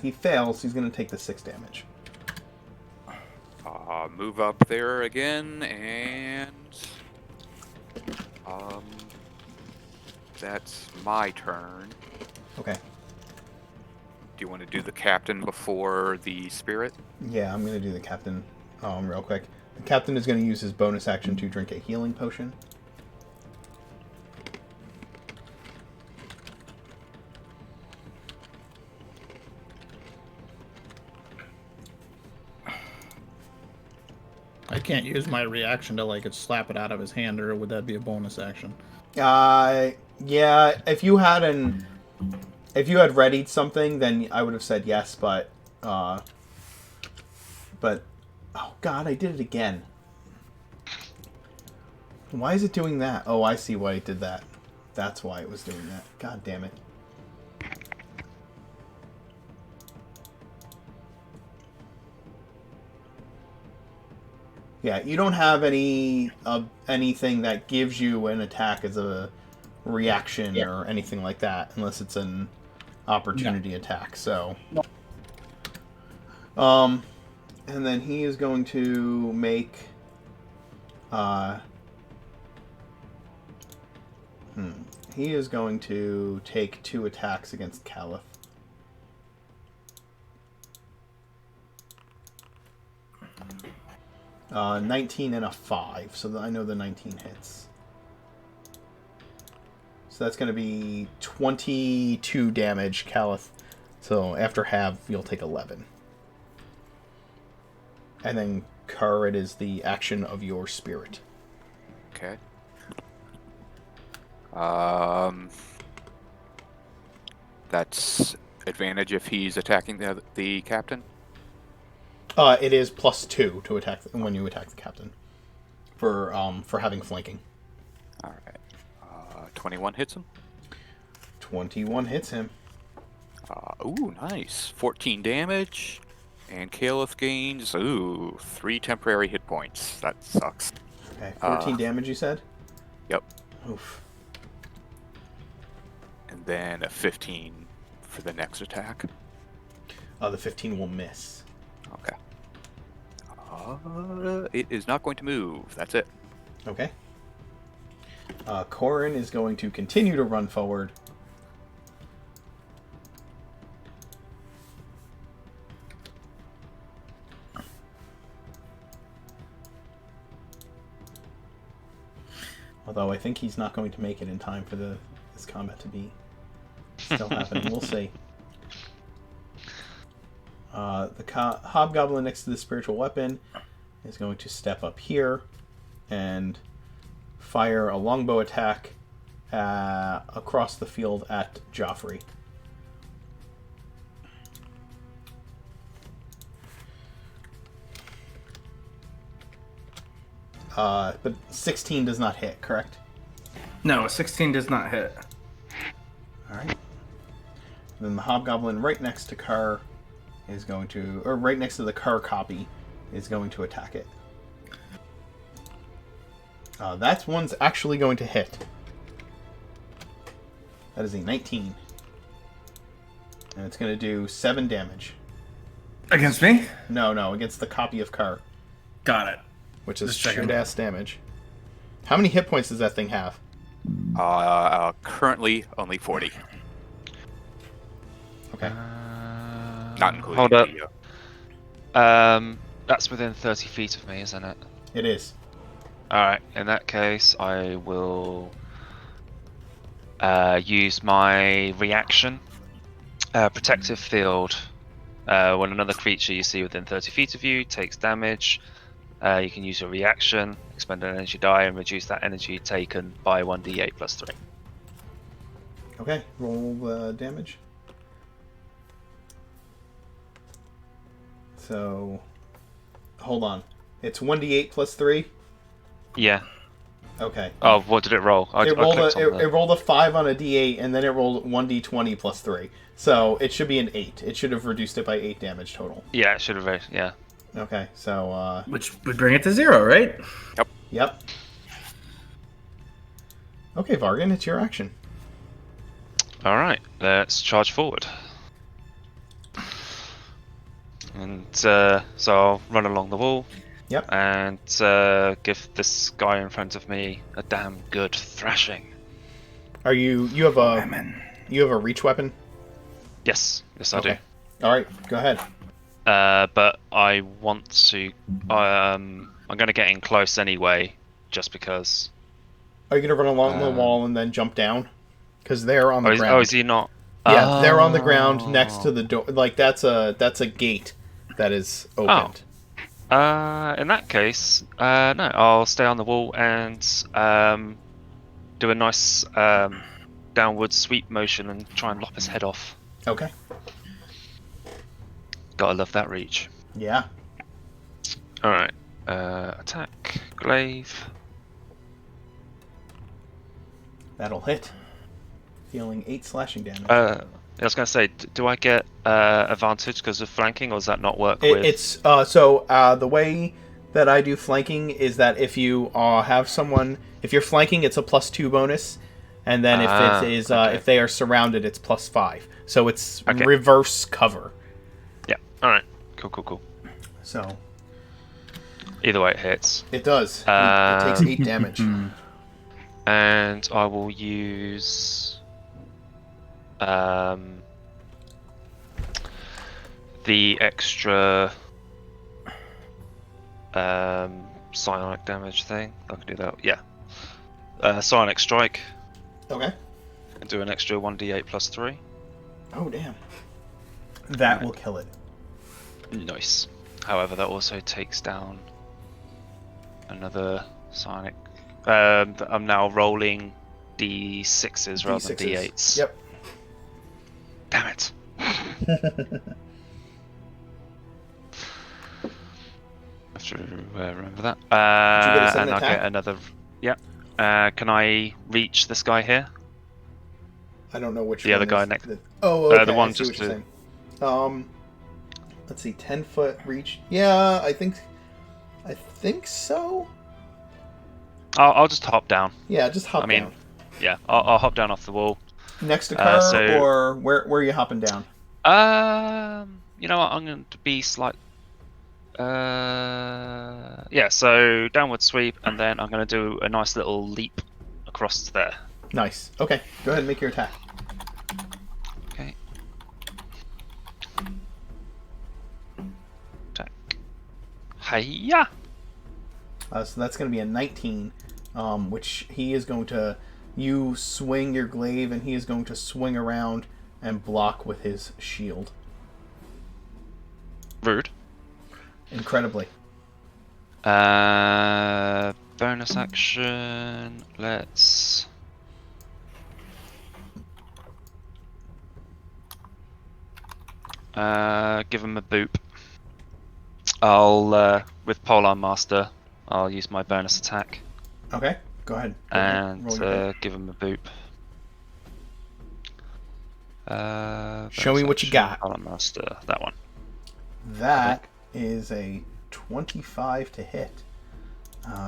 Speaker 1: He fails. He's going to take the 6 damage.
Speaker 4: Move up there again, and... That's my turn.
Speaker 1: Okay.
Speaker 4: Do you want to do the captain before the spirit?
Speaker 1: Yeah, I'm going to do the captain real quick. The captain is going to use his bonus action to drink a healing potion.
Speaker 5: I can't use my reaction to like slap it out of his hand, or would that be a bonus action?
Speaker 1: Yeah. If you had readied something, then I would have said yes. But oh god, I did it again. Why is it doing that? Oh, I see why it did that. That's why it was doing that. God damn it. Yeah, you don't have anything that gives you an attack as a reaction or anything like that, unless it's an opportunity attack. So, and then he is going to make, he is going to take 2 attacks against Caliph. Uh, 19 and a 5, so I know the 19 hits. So that's going to be 22 damage, Caliph. So after half, you'll take 11. And then, Kerr, it is the action of your spirit.
Speaker 4: Okay. That's advantage if he's attacking the captain?
Speaker 1: It is +2 to attack when you attack the captain. For having flanking.
Speaker 4: Alright. 21 hits him?
Speaker 1: 21 hits him.
Speaker 4: Ooh, nice. 14 damage. And Caliph gains, 3 temporary hit points. That sucks.
Speaker 1: Okay, 14 damage, you said?
Speaker 4: Yep.
Speaker 1: Oof.
Speaker 4: And then a 15 for the next attack.
Speaker 1: The 15 will miss.
Speaker 4: Okay. It is not going to move. That's it.
Speaker 1: Okay. Corin is going to continue to run forward. Although I think he's not going to make it in time for this combat to be still happening. We'll see. The hobgoblin next to the spiritual weapon is going to step up here and fire a longbow attack across the field at Joffrey. But 16 does not hit, correct?
Speaker 8: No, 16 does not hit.
Speaker 1: Alright. Then the hobgoblin right next to Kerr is going to, or right next to the Kerr copy, is going to attack it. That one's actually going to hit. That is a 19. And it's going to do 7 damage.
Speaker 8: Against me?
Speaker 1: No, against the copy of Kerr.
Speaker 8: Got it.
Speaker 1: Which is shit-ass damage. How many hit points does that thing have?
Speaker 4: Currently only 40.
Speaker 1: Okay.
Speaker 4: Not including
Speaker 2: hold up.
Speaker 4: the,
Speaker 2: That's within 30 feet of me, isn't it?
Speaker 1: It is.
Speaker 2: Alright, in that case, I will use my reaction. Protective Field. When another creature you see within 30 feet of you takes damage, you can use your reaction, expend an energy die, and reduce that energy taken by 1d8 plus 3.
Speaker 1: Okay, roll the damage. So, hold on. It's 1d8 plus 3?
Speaker 2: Yeah.
Speaker 1: Okay.
Speaker 2: Oh, what did it roll?
Speaker 1: It rolled a 5 on a d8, and then it rolled 1d20 plus 3. So it should be an 8. It should have reduced it by 8 damage total.
Speaker 2: Yeah, it should have. Yeah.
Speaker 1: Okay, so...
Speaker 8: Which would bring it to 0, right?
Speaker 1: Yep. Okay, Vargan, it's your action.
Speaker 2: Alright, let's charge forward. And so I'll run along the wall.
Speaker 1: Yep.
Speaker 2: And give this guy in front of me a damn good thrashing.
Speaker 1: Are you have a reach weapon?
Speaker 2: Yes, I do.
Speaker 1: Alright, go ahead.
Speaker 2: But I want to. I'm going to get in close anyway, just because.
Speaker 1: Are you going to run along the wall and then jump down? Because they're on the ground.
Speaker 2: Oh, is he not?
Speaker 1: Yeah, they're on the ground next to the door. Like that's a gate that is opened.
Speaker 2: In that case, no, I'll stay on the wall and do a nice downward sweep motion and try and lop his head off.
Speaker 1: Okay.
Speaker 2: Gotta love that reach.
Speaker 1: Yeah.
Speaker 2: Alright. Attack. Glaive.
Speaker 1: That'll hit. Dealing 8 slashing damage.
Speaker 2: I was going to say, do I get advantage because of flanking, or does that not work with...
Speaker 1: It's the way that I do flanking is that if you have someone... If you're flanking, it's a +2 bonus. And then if they are surrounded, it's +5. So it's reverse cover.
Speaker 2: Yeah. Alright. Cool.
Speaker 1: So...
Speaker 2: Either way, it hits.
Speaker 1: It does. It takes 8 damage.
Speaker 2: And I will use... the extra psionic damage thing. I can do that. Yeah. Psionic strike.
Speaker 1: Okay.
Speaker 2: And do an extra 1d8 plus 3.
Speaker 1: Oh damn. That will kill it.
Speaker 2: Nice. However, that also takes down another psionic. I'm now rolling d6s rather than d8s.
Speaker 1: Yep.
Speaker 2: Damn it. Have to remember that. And I'll get another. Yeah. Can I reach this guy here?
Speaker 1: I don't know which
Speaker 2: the
Speaker 1: one
Speaker 2: other guy
Speaker 1: is
Speaker 2: next.
Speaker 1: okay.
Speaker 2: The one just to.
Speaker 1: Let's see, 10-foot reach. Yeah, I think so.
Speaker 2: I'll just hop down.
Speaker 1: Yeah, just hop down.
Speaker 2: Yeah, I'll hop down off the wall.
Speaker 1: Next to Kerr, or where are you hopping down?
Speaker 2: You know what? I'm going to be slight. Yeah, so downward sweep, and then I'm going to do a nice little leap across there.
Speaker 1: Nice. Okay, go ahead and make your attack.
Speaker 2: Okay. Attack. Hiya!
Speaker 1: So that's going to be a 19, which he is going to... You swing your glaive, and he is going to swing around and block with his shield.
Speaker 2: Rude.
Speaker 1: Incredibly.
Speaker 2: Bonus action. Let's... give him a boop. I'll, with Polearm Master, I'll use my bonus attack.
Speaker 1: Okay, go ahead.
Speaker 2: And give him a boop.
Speaker 1: Show me what you got.
Speaker 2: Polearm Master, that one.
Speaker 1: That is a 25 to hit.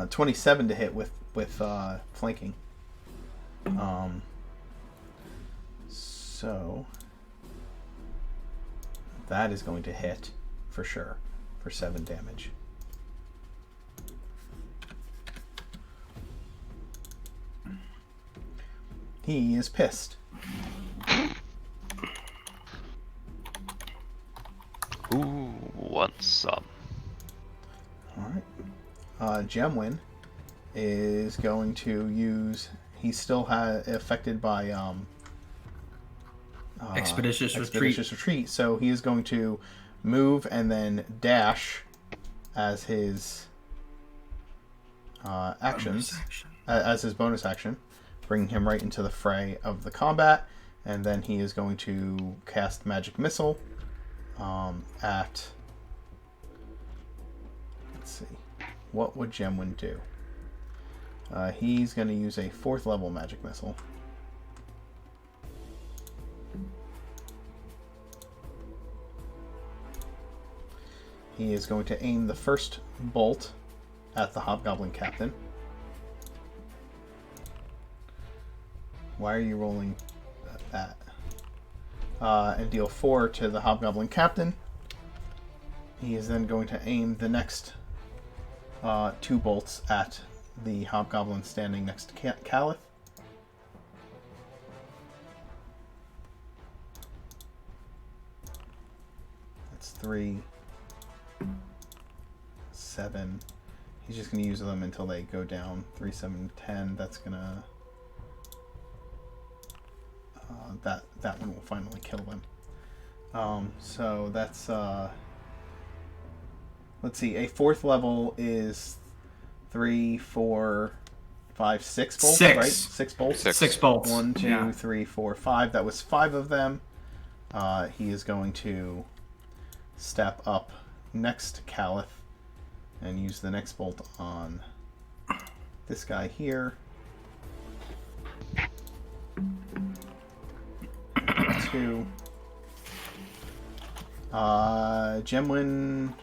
Speaker 1: 27 to hit with flanking. So that is going to hit for sure for 7 damage. He is pissed.
Speaker 2: Ooh, want some.
Speaker 1: Alright. Gemwin is going to use... He's still affected by...
Speaker 8: Expeditious
Speaker 1: Retreat. So he is going to move and then dash as his actions, as his bonus action, bringing him right into the fray of the combat. And then he is going to cast Magic Missile at... Let's see. What would Gemwin do? He's going to use a 4th level Magic Missile. He is going to aim the first bolt at the Hobgoblin Captain. Why are you rolling that? And deal 4 to the Hobgoblin Captain. He is then going to aim the next 2 bolts at the Hobgoblin standing next to Calith. That's 3, 7. He's just going to use them until they go down. 3, 7, 10. That's going to... that one will finally kill them. So that's... let's see. A 4th level is 3, 4, 5, 6 bolts,
Speaker 8: 6.
Speaker 1: right? 6 bolts?
Speaker 8: 6 bolts.
Speaker 1: 1, 2, 3, 4, 5. That was 5 of them. He is going to step up next to Calith and use the next bolt on this guy here. 2. Gemwin,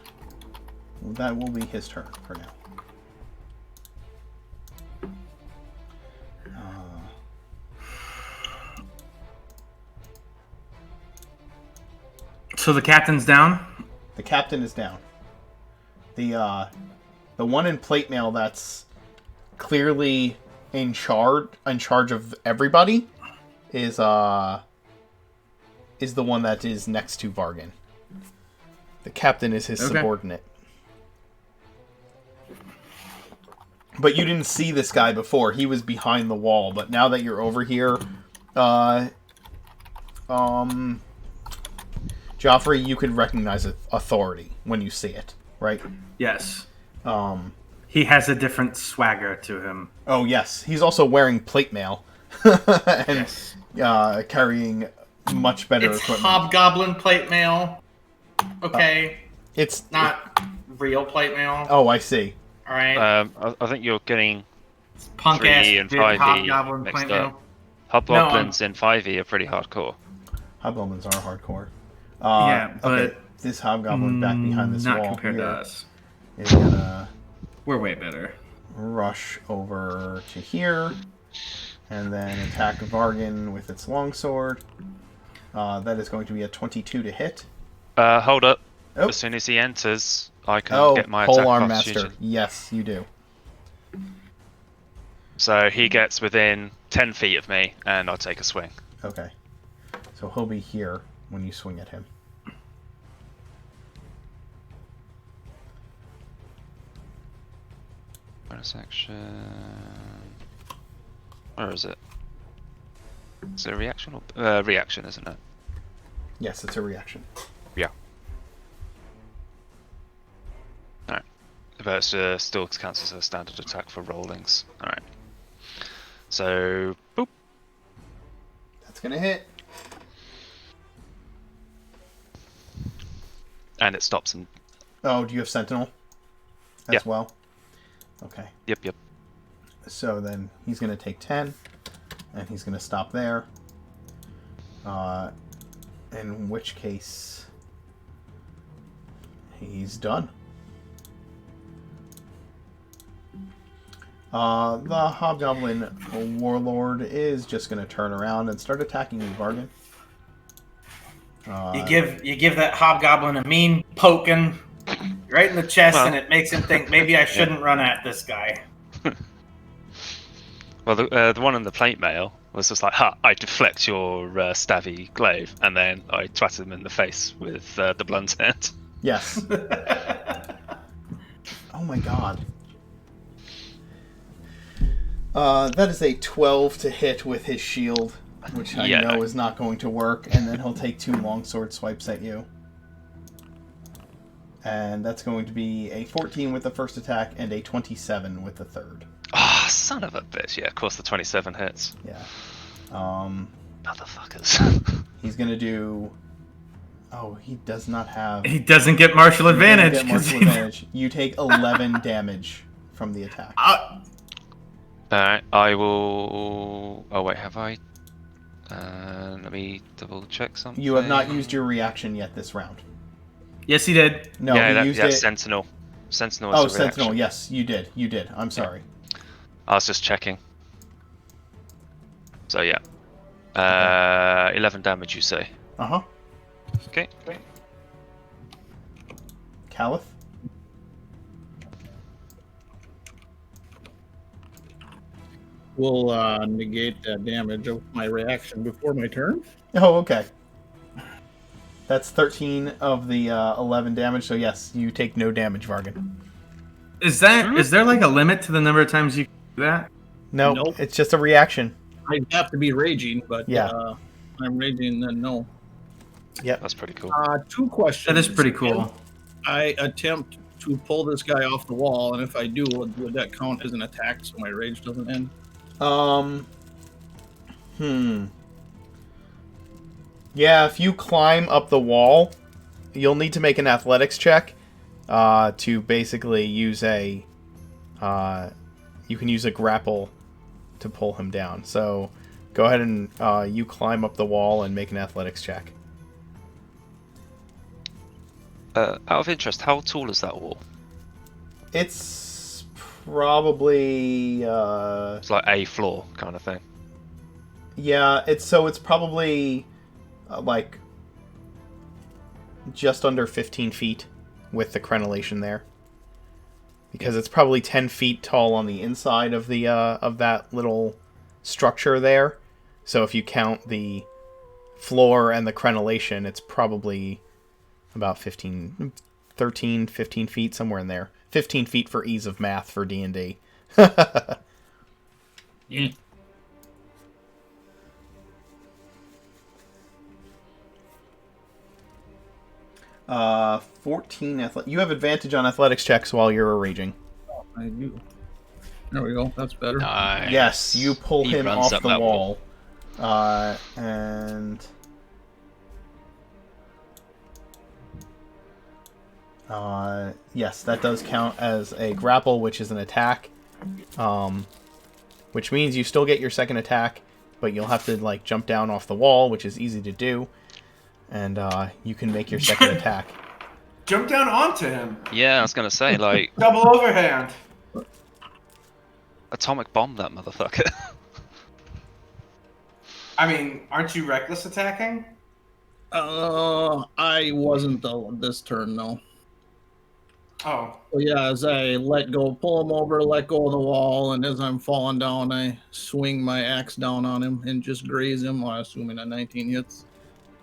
Speaker 1: that will be his turn for now.
Speaker 8: So the captain's down?
Speaker 1: The captain is down. The one in plate mail that's clearly in charge of everybody is the one that is next to Vargan. The captain is his subordinate. But you didn't see this guy before. He was behind the wall. But now that you're over here, Joffrey, you could recognize authority when you see it, right?
Speaker 8: Yes. He has a different swagger to him.
Speaker 1: Oh, yes. He's also wearing plate mail. And carrying much better
Speaker 8: it's
Speaker 1: equipment.
Speaker 8: Hobgoblin plate mail. Okay.
Speaker 1: It's
Speaker 8: not real plate mail.
Speaker 1: Oh, I see.
Speaker 8: All right.
Speaker 2: I think you're getting
Speaker 8: punk
Speaker 2: 3E and 5E
Speaker 8: Hobgoblin
Speaker 2: mixed
Speaker 8: plate
Speaker 2: up.
Speaker 8: mail.
Speaker 2: Hobgoblins in 5E are pretty hardcore.
Speaker 1: Hobgoblins are hardcore.
Speaker 8: Yeah, but
Speaker 1: okay. This hobgoblin back behind this
Speaker 8: not
Speaker 1: wall
Speaker 8: compared
Speaker 1: here
Speaker 8: to us.
Speaker 1: is gonna
Speaker 8: We're way better.
Speaker 1: rush over to here and then attack Vargan with its longsword. That is going to be a 22 to hit.
Speaker 2: Hold up.
Speaker 1: Oh.
Speaker 2: As soon as he enters, I can get my attack
Speaker 1: Polearm
Speaker 2: constitution.
Speaker 1: Master. Yes, you do.
Speaker 2: So he gets within 10 feet of me, and I'll take a swing.
Speaker 1: Okay. So he'll be here when you swing at him.
Speaker 2: Bonus action. Where is it? Is it a reaction or reaction, isn't it?
Speaker 1: Yes, it's a reaction.
Speaker 2: Yeah. Alright. But it still counts as a standard attack for rollings. Alright. So, boop.
Speaker 1: That's gonna hit.
Speaker 2: And it stops him.
Speaker 1: Oh, do you have Sentinel as well? Okay.
Speaker 2: Yep.
Speaker 1: So then he's going to take 10, and he's going to stop there. In which case, he's done. The Hobgoblin Warlord is just going to turn around and start attacking you, Vargan.
Speaker 8: You give that Hobgoblin a mean poking right in the chest, and it makes him think maybe I shouldn't run at this guy.
Speaker 2: Well, the one in the plate mail was just like, ha, I deflect your stabby glaive, and then I twat him in the face with the blunt end.
Speaker 1: Yes. Oh my god. That is a 12 to hit with his shield, which I know is not going to work, and then he'll take 2 longsword swipes at you. And that's going to be a 14 with the first attack and a 27 with the third.
Speaker 2: Ah, son of a bitch. Yeah, of course the 27 hits.
Speaker 1: Yeah.
Speaker 2: Motherfuckers.
Speaker 1: He's going to do... Oh, he does not have...
Speaker 8: He doesn't get martial advantage.
Speaker 1: Get martial advantage. You take 11 damage from the attack.
Speaker 2: Alright, I will... Oh wait, have I? Let me double check something.
Speaker 1: You have not used your reaction yet this round.
Speaker 8: Yes, he did.
Speaker 1: No,
Speaker 2: yeah,
Speaker 1: he used
Speaker 2: yeah,
Speaker 1: it...
Speaker 2: Sentinel. Sentinel
Speaker 1: Oh,
Speaker 2: is a reaction.
Speaker 1: Sentinel, yes, you did. You did. I'm sorry.
Speaker 2: I was just checking. So yeah. 11 damage, you say?
Speaker 1: Uh-huh.
Speaker 2: Okay.
Speaker 1: Caliph?
Speaker 5: Will negate that damage of my reaction before my turn.
Speaker 1: Oh, okay. That's 13 of the 11 damage, so yes, you take no damage, Vargan.
Speaker 8: Is there like a limit to the number of times you can do that?
Speaker 1: No,
Speaker 5: Nope.
Speaker 1: It's just a reaction.
Speaker 5: I'd have to be raging, but
Speaker 1: Yeah.
Speaker 5: I'm raging, then no.
Speaker 1: Yep.
Speaker 2: That's pretty cool.
Speaker 5: 2 questions.
Speaker 8: That is pretty cool.
Speaker 5: I attempt to pull this guy off the wall, and if I do, would that count as an attack so my rage doesn't end?
Speaker 1: Yeah, if you climb up the wall, you'll need to make an athletics check to basically use a... you can use a grapple to pull him down. So go ahead and you climb up the wall and make an athletics check.
Speaker 2: Out of interest, how tall is that wall?
Speaker 1: It's probably...
Speaker 2: It's like a floor kind of thing.
Speaker 1: Yeah, it's probably like just under 15 feet with the crenellation there, because it's probably 10 feet tall on the inside of the of that little structure there. So if you count the floor and the crenellation, it's probably about 15 feet, somewhere in there. 15 feet for ease of math for D&D.
Speaker 5: Yeah.
Speaker 1: 14 you have advantage on athletics checks while you're raging.
Speaker 5: I do. There we go. That's better.
Speaker 2: Nice.
Speaker 1: Yes, you pull
Speaker 2: He
Speaker 1: him
Speaker 2: runs
Speaker 1: off
Speaker 2: up
Speaker 1: the
Speaker 2: that
Speaker 1: wall. And yes, that does count as a grapple, which is an attack. Which means you still get your second attack, but you'll have to like jump down off the wall, which is easy to do. And you can make your second attack.
Speaker 7: Jump down onto him.
Speaker 2: Yeah, I was gonna say, like,
Speaker 7: Double overhand.
Speaker 2: atomic bomb that motherfucker.
Speaker 7: I mean, aren't you reckless attacking?
Speaker 5: I wasn't this turn, though.
Speaker 7: Oh.
Speaker 5: Well, yeah, as I pull him over, let go of the wall, and as I'm falling down, I swing my axe down on him and just graze him, while assuming a 19 hits.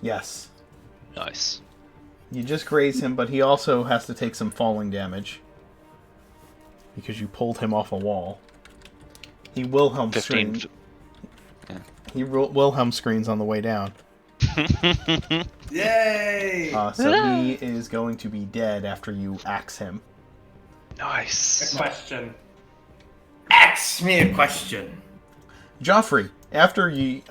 Speaker 1: Yes.
Speaker 2: Nice.
Speaker 1: You just graze him, but he also has to take some falling damage. Because you pulled him off a wall. He Wilhelm
Speaker 2: 15.
Speaker 1: screams. He Wilhelm screams on the way down.
Speaker 7: Yay!
Speaker 1: So he is going to be dead after you axe him.
Speaker 2: Nice.
Speaker 7: Question.
Speaker 8: Ask me a question.
Speaker 1: Joffrey, after you...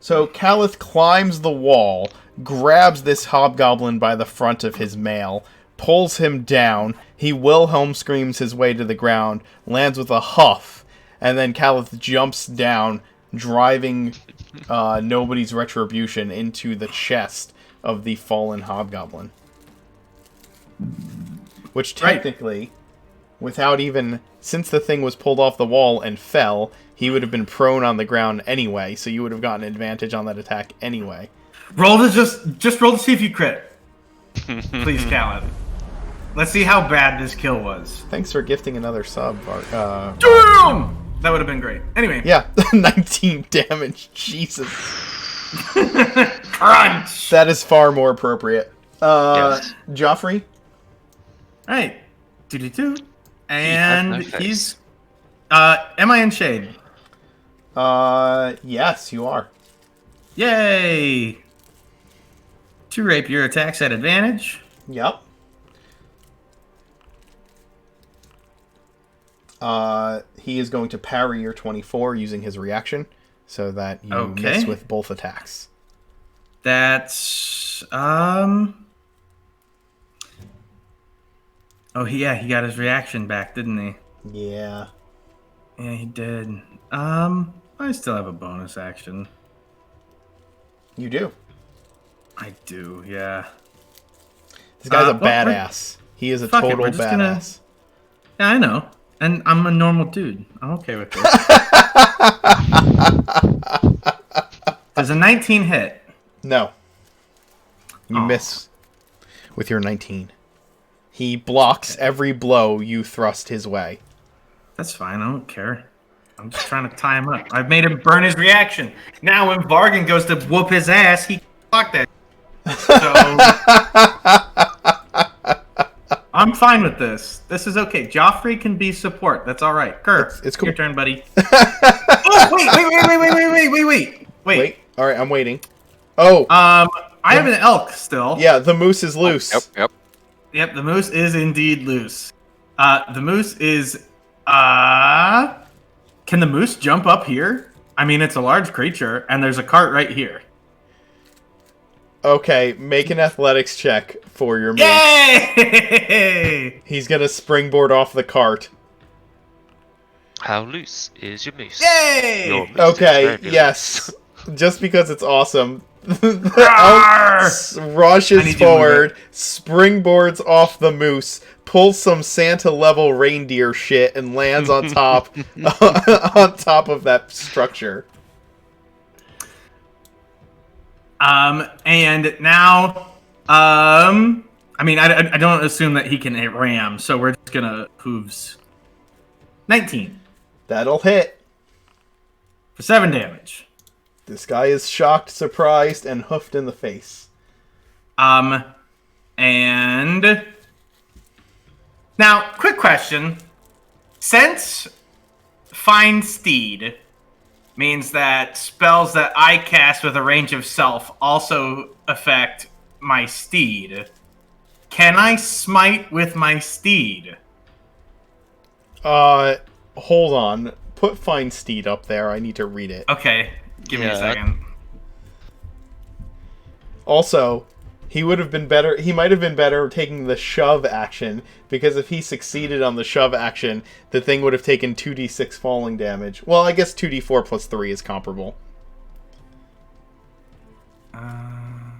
Speaker 1: so Calith climbs the wall, grabs this hobgoblin by the front of his mail, pulls him down, he Wilhelm screams his way to the ground, lands with a huff, and then Calith jumps down, driving Nobody's Retribution into the chest of the fallen hobgoblin. Which technically, without even... Since the thing was pulled off the wall and fell, he would have been prone on the ground anyway, so you would have gotten advantage on that attack anyway.
Speaker 8: Roll to just roll to see if you crit. Please, Caleb. Let's see how bad this kill was.
Speaker 1: Thanks for gifting another sub.
Speaker 8: Damn! That would have been great. Anyway.
Speaker 1: Yeah, 19 damage. Jesus.
Speaker 8: Crunch!
Speaker 1: That is far more appropriate.
Speaker 2: Yes.
Speaker 1: Joffrey?
Speaker 8: Right. Do. And
Speaker 2: no face.
Speaker 8: he's... am I in shade?
Speaker 1: Yes, you are.
Speaker 8: Yay! 2 rapier attacks at advantage.
Speaker 1: Yep. He is going to parry your 24 using his reaction, so that you miss with both attacks.
Speaker 8: That's Oh yeah, he got his reaction back, didn't he?
Speaker 1: Yeah.
Speaker 8: Yeah, he did. I still have a bonus action.
Speaker 1: You do.
Speaker 8: I do, yeah.
Speaker 1: This guy's a badass. He is a total badass.
Speaker 8: Yeah, I know. And I'm a normal dude. I'm okay with this. Does a 19 hit?
Speaker 1: No. You miss with your 19. He blocks every blow you thrust his way.
Speaker 8: That's fine. I don't care. I'm just trying to tie him up. I've made him burn his reaction. Now when Vargan goes to whoop his ass, he blocked that. So I'm fine with this. This is okay. Joffrey can be support. That's all right. Kerr,
Speaker 1: it's cool.
Speaker 8: Your turn, buddy. Oh, wait.
Speaker 1: All right, I'm waiting. Oh.
Speaker 8: I have an elk still.
Speaker 1: Yeah, the moose is loose.
Speaker 8: Yep, the moose is indeed loose. The moose is can the moose jump up here? I mean, it's a large creature, and there's a cart right here.
Speaker 1: Okay, make an athletics check for your moose.
Speaker 8: Yay!
Speaker 1: He's gonna springboard off the cart.
Speaker 2: How loose is your moose?
Speaker 8: Yay!
Speaker 2: Your moose
Speaker 1: Okay, yes. Just because it's awesome. The elk rushes forward, springboards off the moose, pulls some Santa-level reindeer shit, and lands on top on top of that structure.
Speaker 8: And now, I mean, I don't assume that he can hit ram, so we're just gonna hooves. 19.
Speaker 1: That'll hit.
Speaker 8: For 7 damage.
Speaker 1: This guy is shocked, surprised, and hoofed in the face.
Speaker 8: And now, quick question. Since Find Steed means that spells that I cast with a range of self also affect my steed, can I smite with my steed?
Speaker 1: Hold on. Put Find Steed up there. I need to read it.
Speaker 8: Okay. Give me a second.
Speaker 1: Also, he would have been better. He might have been better taking the shove action, because if he succeeded on the shove action, the thing would have taken 2d6 falling damage. Well, I guess 2d4 plus 3 is comparable.
Speaker 8: Oh,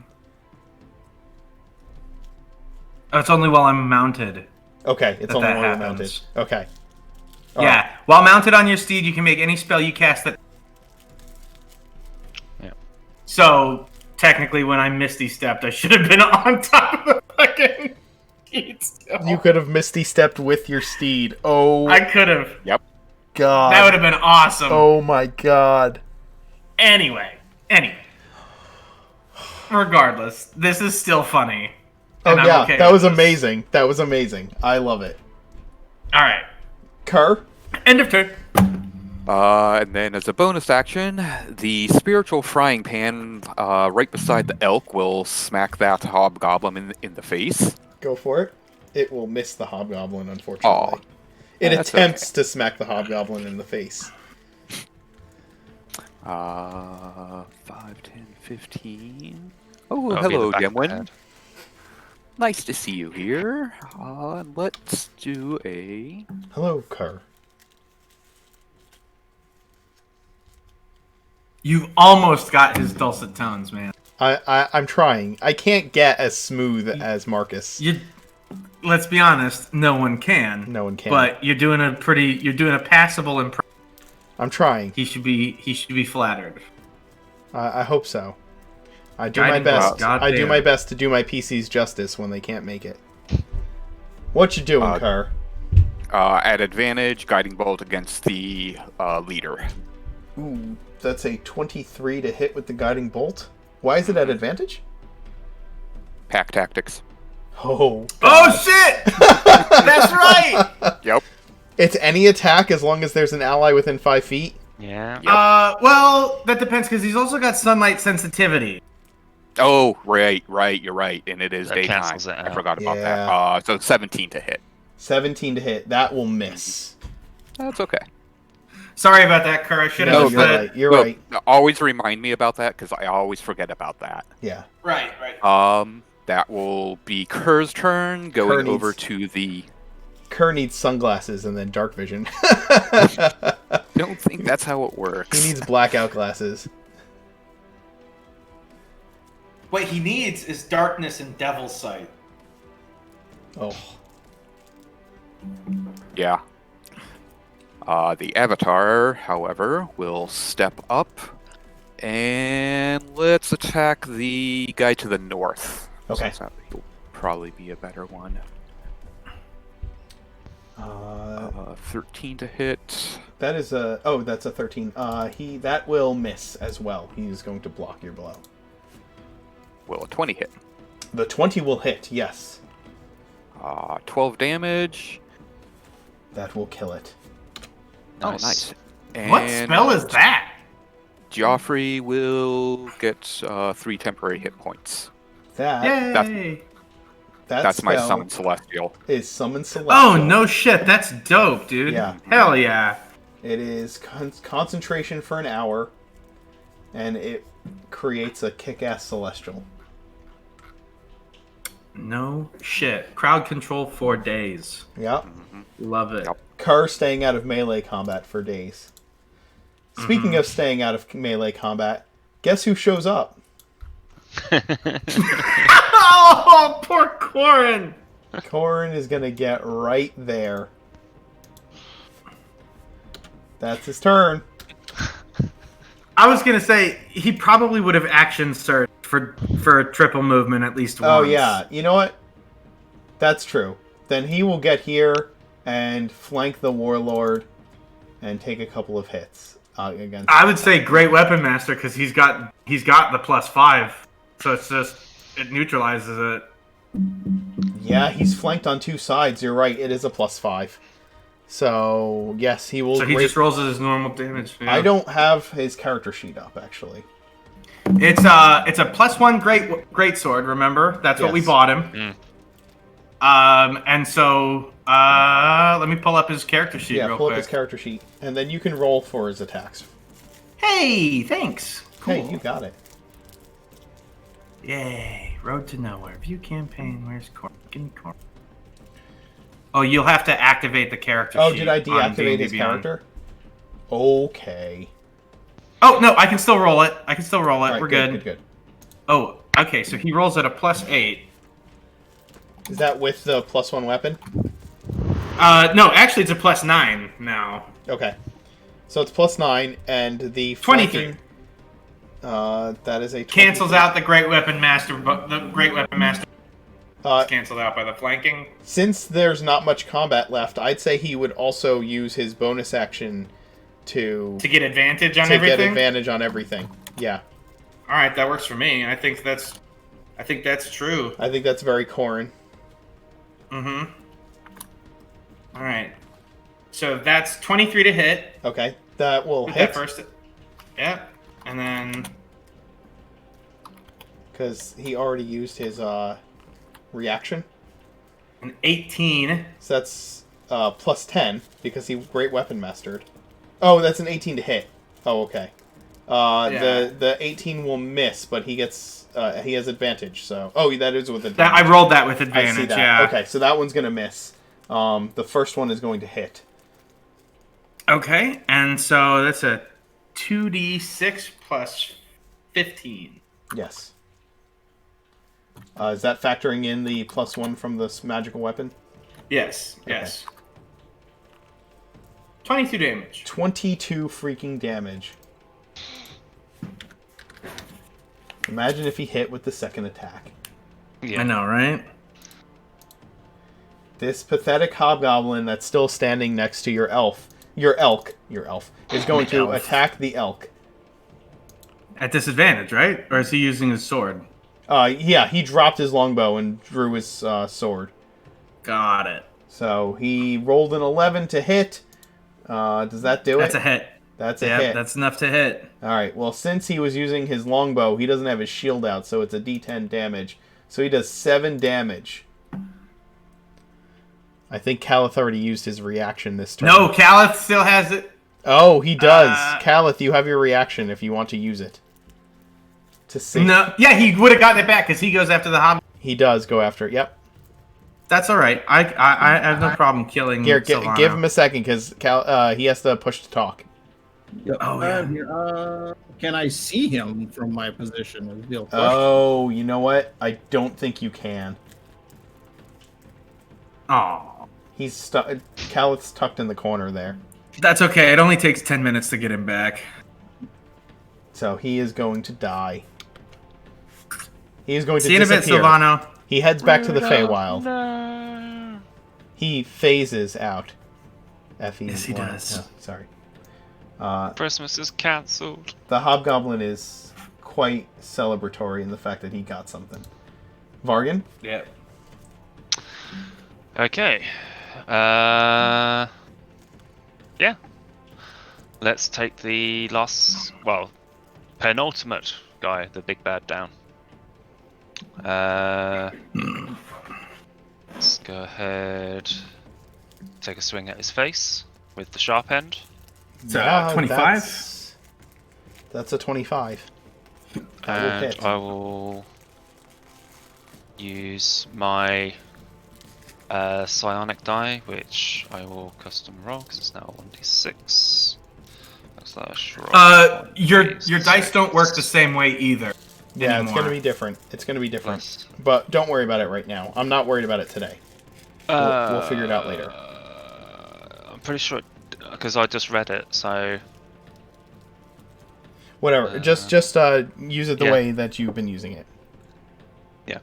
Speaker 8: it's only while I'm mounted.
Speaker 1: Okay, it's only while you're mounted. Okay.
Speaker 8: Yeah, while mounted on your steed, you can make any spell you cast that.
Speaker 2: Yeah.
Speaker 8: So technically, when I Misty Stepped, I should have been on top of the fucking steed still.
Speaker 1: You could have Misty Stepped with your steed. Oh,
Speaker 8: I could have.
Speaker 4: Yep.
Speaker 1: God.
Speaker 8: That would have been awesome.
Speaker 1: Oh my God.
Speaker 8: Anyway. Regardless, this is still funny.
Speaker 1: Oh
Speaker 8: and
Speaker 1: yeah,
Speaker 8: okay
Speaker 1: that was
Speaker 8: this.
Speaker 1: amazing. That was amazing. I love it.
Speaker 8: All right.
Speaker 1: Kerr?
Speaker 8: End of turn.
Speaker 4: And then as a bonus action, the spiritual frying pan right beside the elk will smack that hobgoblin in the face.
Speaker 1: Go for it. It will miss the hobgoblin, unfortunately.
Speaker 4: Aw.
Speaker 1: It
Speaker 4: That's
Speaker 1: attempts to smack the hobgoblin in the face.
Speaker 4: 5, 10, 15. Oh,
Speaker 2: That'll be
Speaker 4: hello,
Speaker 2: the back of the
Speaker 4: Gemwin.
Speaker 2: head.
Speaker 4: Nice to see you here. Let's do a...
Speaker 1: Hello, Kerr.
Speaker 8: You've almost got his dulcet tones, man.
Speaker 1: I'm trying. I can't get as smooth as Marcus.
Speaker 8: Let's be honest, no one can.
Speaker 1: No one can.
Speaker 8: But you're doing a passable impression.
Speaker 1: I'm trying.
Speaker 8: He should be flattered.
Speaker 1: I hope so. I do
Speaker 8: Guiding
Speaker 1: my best.
Speaker 8: bolt,
Speaker 1: I do
Speaker 8: goddamn.
Speaker 1: my best to do my PCs justice when they can't make it. What you doing, Kerr?
Speaker 4: At advantage, guiding bolt against the leader.
Speaker 1: Ooh, that's a 23 to hit with the guiding bolt. Why is it at advantage?
Speaker 4: Pack tactics.
Speaker 1: Oh.
Speaker 8: Oh shit! That's right.
Speaker 4: Yep.
Speaker 1: It's any attack as long as there's an ally within 5 feet.
Speaker 2: Yeah.
Speaker 4: Yep.
Speaker 8: Well, that depends because he's also got sunlight sensitivity.
Speaker 4: Oh, right, you're right. And it is
Speaker 2: That
Speaker 4: daytime.
Speaker 2: cancels it
Speaker 4: I
Speaker 2: out.
Speaker 4: forgot about
Speaker 1: Yeah.
Speaker 4: that. So 17 to hit.
Speaker 1: 17 to hit. That will miss.
Speaker 4: That's okay.
Speaker 8: Sorry about that, Kerr. I should have
Speaker 1: No,
Speaker 8: just
Speaker 1: you're
Speaker 8: said
Speaker 1: right. You're
Speaker 4: No,
Speaker 1: right.
Speaker 4: Always remind me about that, because I always forget about that.
Speaker 1: Yeah.
Speaker 8: Right.
Speaker 4: That will be Kerr's turn, going
Speaker 1: Kerr
Speaker 4: over
Speaker 1: needs-
Speaker 4: to the...
Speaker 1: Kerr needs sunglasses and then dark vision.
Speaker 4: Don't think that's how it works.
Speaker 1: He needs blackout glasses.
Speaker 7: What he needs is darkness and devil's sight.
Speaker 1: Oh.
Speaker 4: Yeah. The Avatar, however, will step up, and let's attack the guy to the north.
Speaker 1: Okay.
Speaker 4: Since that will probably be a better one. 13 to hit.
Speaker 1: That is a... Oh, that's a 13. That will miss as well. He's going to block your blow.
Speaker 4: Will a 20 hit?
Speaker 1: The 20 will hit, yes.
Speaker 4: 12 damage.
Speaker 1: That will kill it.
Speaker 4: Oh, nice. And
Speaker 8: What spell is that?
Speaker 4: Joffrey will get 3 temporary hit points.
Speaker 8: Yay!
Speaker 4: That's my
Speaker 1: spell
Speaker 4: Summon Celestial.
Speaker 1: is Summon Celestial.
Speaker 8: Oh, no shit. That's dope, dude.
Speaker 1: Yeah.
Speaker 8: Hell yeah.
Speaker 1: It is concentration for an hour, and it creates a kick-ass Celestial.
Speaker 8: No shit. Crowd control for days.
Speaker 1: Yep.
Speaker 8: Love it.
Speaker 4: Yep.
Speaker 1: Kerr staying out of melee combat for days. Speaking of staying out of melee combat, guess who shows up?
Speaker 8: Oh, poor Corin.
Speaker 1: Corin is going to get right there. That's his turn.
Speaker 8: I was gonna say he probably would have action surged for a triple movement at least once.
Speaker 1: Oh, yeah. You know what? That's true. Then he will get here and flank the Warlord and take a couple of hits against...
Speaker 8: I would say Great Weapon Master because he's got the +5, so it's just it neutralizes it.
Speaker 1: Yeah, he's flanked on 2 sides. You're right. It is a +5. So, yes, he will...
Speaker 8: So he just rolls his normal damage. Yeah.
Speaker 1: I don't have his character sheet up, actually.
Speaker 8: It's a +1 great sword. Remember, that's what we
Speaker 1: Yes.
Speaker 8: bought him. And so let me pull up his character sheet real
Speaker 1: pull
Speaker 8: quick.
Speaker 1: up his character sheet, and then you can roll for his attacks.
Speaker 8: Hey, thanks. Cool.
Speaker 1: Hey, you got it.
Speaker 8: Yay! Road to Nowhere. View campaign. Where's Corin? Give me Corin. Oh, you'll have to activate the character
Speaker 1: Oh,
Speaker 8: sheet.
Speaker 1: did I
Speaker 8: on
Speaker 1: deactivate
Speaker 8: D&D
Speaker 1: his
Speaker 8: Beyond.
Speaker 1: character? Okay.
Speaker 8: Oh, no, I can still roll it.
Speaker 1: All right,
Speaker 8: We're good.
Speaker 1: Good.
Speaker 8: Oh, okay, so he rolls at a +8.
Speaker 1: Is that with the +1 weapon?
Speaker 8: No, actually it's a +9 now.
Speaker 1: Okay. So it's +9, and the
Speaker 8: 23.
Speaker 1: That is a 23.
Speaker 8: Cancels out the Great Weapon Master, but the Great Weapon Master is canceled out by the flanking.
Speaker 1: Since there's not much combat left, I'd say he would also use his bonus action to
Speaker 8: To get advantage on
Speaker 1: get
Speaker 8: everything?
Speaker 1: advantage on everything. Yeah,
Speaker 8: Alright, that works for me. I think that's true.
Speaker 1: I think that's very Corin.
Speaker 8: Mm-hmm. Alright. So that's 23 to hit.
Speaker 1: Okay, that will
Speaker 8: Hit
Speaker 1: hit
Speaker 8: that first. Yep. And then
Speaker 1: because he already used his reaction.
Speaker 8: an 18.
Speaker 1: So that's +10 because he Great Weapon Mastered. Oh, that's an 18 to hit. Oh, okay. The 18 will miss, but he gets he has advantage. So that is with advantage.
Speaker 8: I rolled that with
Speaker 1: I
Speaker 8: advantage,
Speaker 1: see that.
Speaker 8: yeah.
Speaker 1: Okay, so that one's gonna miss. The first one is going to hit.
Speaker 8: Okay, and so that's a 2d6 plus 15.
Speaker 1: Yes. Is that factoring in the +1 from this magical weapon?
Speaker 8: Yes. 22 damage.
Speaker 1: 22 freaking damage. Imagine if he hit with the second attack.
Speaker 2: Yeah.
Speaker 8: I know, right?
Speaker 1: This pathetic hobgoblin that's still standing next to your elk, is going to
Speaker 8: Elf.
Speaker 1: attack the elk.
Speaker 8: At disadvantage, right? Or is he using his sword?
Speaker 1: Yeah, he dropped his longbow and drew his sword.
Speaker 8: Got it.
Speaker 1: So he rolled an 11 to hit. Does that do
Speaker 8: That's
Speaker 1: it?
Speaker 8: a hit.
Speaker 1: That's a
Speaker 8: Yeah,
Speaker 1: hit.
Speaker 8: that's enough to hit.
Speaker 1: Alright, well, since he was using his longbow, he doesn't have his shield out, so it's a d10 damage. So he does 7 damage. I think Calith already used his reaction this turn.
Speaker 8: No, Calith still has it.
Speaker 1: Oh, he does. Calith, you have your reaction if you want to use it. To see.
Speaker 8: No, yeah, he would have gotten it back because he goes after the hobby.
Speaker 1: He does go after it. Yep.
Speaker 8: That's all right. I have no problem killing.
Speaker 1: Here, give him a second because he has to push to talk.
Speaker 5: Yep.
Speaker 8: Oh, yeah.
Speaker 5: Can I see him from my position? Is the question.
Speaker 1: Oh, you know what? I don't think you can.
Speaker 8: Oh,
Speaker 1: He's stuck. Calith's tucked in the corner there.
Speaker 8: that's okay. It only takes 10 minutes to get him back.
Speaker 1: So he is going to die. He is going to
Speaker 8: See you in a bit,
Speaker 1: disappear.
Speaker 8: Silvano.
Speaker 1: He heads back to the Feywild.
Speaker 2: No.
Speaker 1: He phases out. F-E
Speaker 8: Yes, he
Speaker 1: one.
Speaker 8: does.
Speaker 1: Oh, sorry.
Speaker 2: Christmas is cancelled.
Speaker 1: The Hobgoblin is quite celebratory in the fact that he got something. Vargan?
Speaker 8: Yeah.
Speaker 2: Okay. Yeah. Let's take the last, well, penultimate guy, the big bad, down. Let's go ahead. Take a swing at his face with the sharp end.
Speaker 8: So, 25?
Speaker 1: That's a 25. That will
Speaker 2: And
Speaker 1: hit.
Speaker 2: I will use my psionic die, which I will custom roll because it's now 1d6.
Speaker 8: Your dice don't work the same way either.
Speaker 1: Yeah,
Speaker 8: anymore.
Speaker 1: it's going to be different. It's going to be different. But don't worry about it right now. I'm not worried about it today. We'll figure it out later.
Speaker 2: I'm pretty sure, because I just read it, so...
Speaker 1: Whatever. Just use it the way that you've been using it.
Speaker 2: Yeah.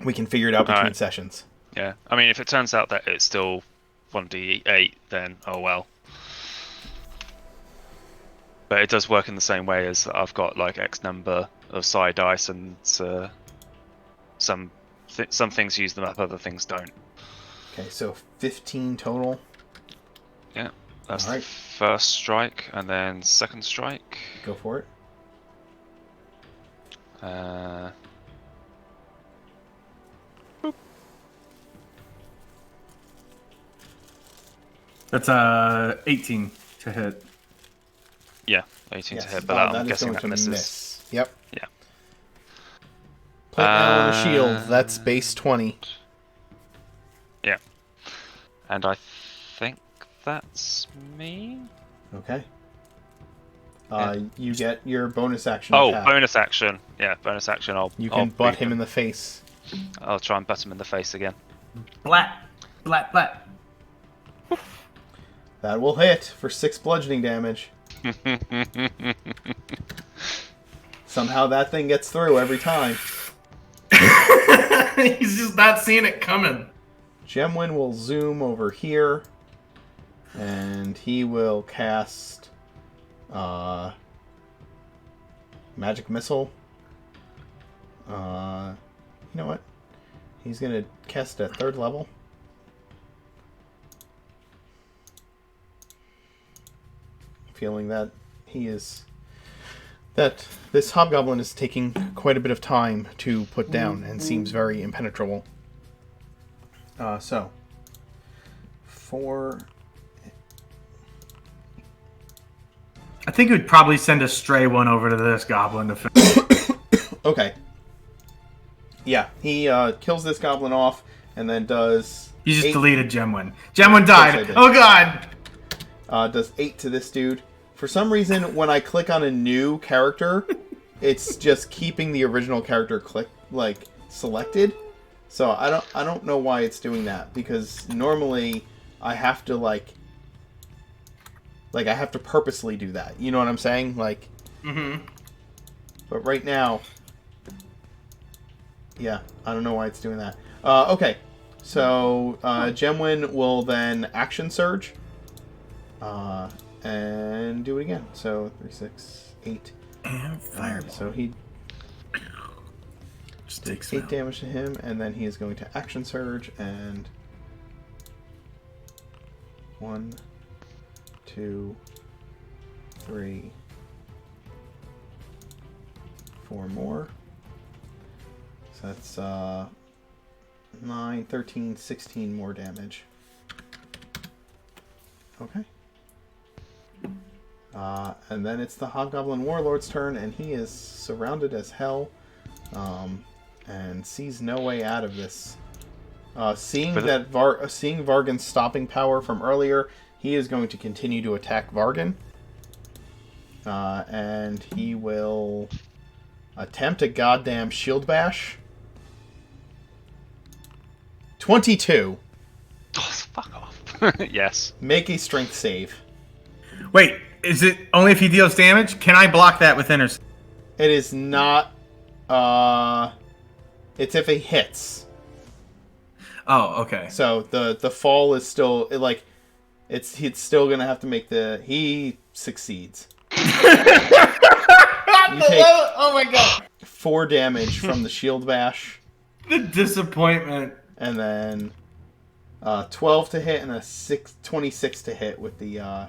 Speaker 1: We can figure it out between
Speaker 2: Alright.
Speaker 1: sessions.
Speaker 2: Yeah. I mean, if it turns out that it's still 1d8, then oh well. But it does work in the same way as I've got like X number of psi dice, and some things use them up, other things don't.
Speaker 1: Okay, so 15 total.
Speaker 2: Yeah, that's
Speaker 1: Alright.
Speaker 2: the first strike, and then second strike.
Speaker 1: Go for it.
Speaker 8: That's 18 to hit.
Speaker 2: Yeah, 18
Speaker 1: Yes,
Speaker 2: to hit, but I'm
Speaker 1: that is
Speaker 2: guessing
Speaker 1: going
Speaker 2: that
Speaker 1: to
Speaker 2: misses.
Speaker 1: miss. Yep.
Speaker 2: Yeah.
Speaker 1: Plate now on the shield. That's base 20.
Speaker 2: Yeah. And I think that's me.
Speaker 1: Okay.
Speaker 2: Yeah.
Speaker 1: You get your bonus action.
Speaker 2: Oh,
Speaker 1: attack.
Speaker 2: bonus action. Yeah, bonus action.
Speaker 1: You can butt him in the face.
Speaker 2: I'll try and butt him in the face again.
Speaker 8: Blat. Blat, blat.
Speaker 1: That will hit for 6 bludgeoning damage. Somehow that thing gets through every time.
Speaker 8: He's just not seeing it coming.
Speaker 1: Gemwin will zoom over here, and he will cast Magic Missile. You know what? He's going to cast at 3rd level. Feeling that that this hobgoblin is taking quite a bit of time to put down and seems very impenetrable. So 4.
Speaker 8: I think we'd probably send a stray one over to this goblin to finish.
Speaker 1: Okay. Yeah, he kills this goblin off and then does.
Speaker 8: You just
Speaker 1: 8
Speaker 8: deleted Gemwin. Gemwin
Speaker 1: I
Speaker 8: died.
Speaker 1: did.
Speaker 8: Oh god.
Speaker 1: Does 8 to this dude. For some reason, when I click on a new character, it's just keeping the original character selected. So I don't know why it's doing that, because normally I have to I have to purposely do that. You know what I'm saying?
Speaker 8: Mm-hmm.
Speaker 1: But right now, yeah, I don't know why it's doing that. Okay, so Gemwin will then action surge. And do it again. So 3, 6, 8.
Speaker 8: And fireball.
Speaker 1: So he
Speaker 8: Just takes
Speaker 1: 8 damage to him, and then he is going to action surge and 1, 2, 3, 4 more. So that's 9, 13, 16 more damage. Okay. And then it's the Hobgoblin Warlord's turn, and he is surrounded as hell, and sees no way out of this. Seeing Vargan's stopping power from earlier, he is going to continue to attack Vargan. And he will attempt a goddamn shield bash. 22.
Speaker 2: Oh, fuck off. Yes.
Speaker 1: Make a strength save.
Speaker 8: Wait, is it only if he deals damage? Can I block that with intercept?
Speaker 1: It is not. It's if it hits.
Speaker 8: Oh, okay.
Speaker 1: So the fall is still it's still gonna have to make he succeeds.
Speaker 8: Oh my god!
Speaker 1: 4 damage from the shield bash.
Speaker 8: The disappointment.
Speaker 1: And then 12 to hit and a 26 to hit with the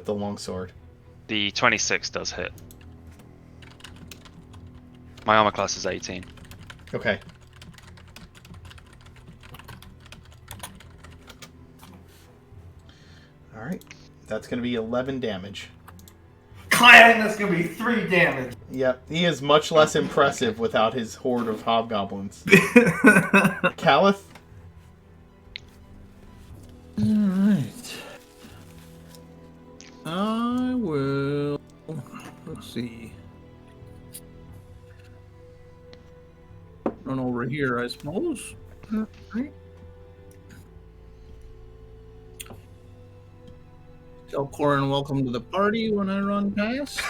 Speaker 1: longsword.
Speaker 2: The 26 does hit. My armor class is 18.
Speaker 1: Okay. Alright. That's going to be 11 damage.
Speaker 8: Clang! That's going to be 3 damage.
Speaker 1: Yep. He is much less impressive without his horde of hobgoblins. Calith?
Speaker 5: Alright. I will... Let's see. Run over here, I suppose. Right. Tell Corin welcome to the party when I run past.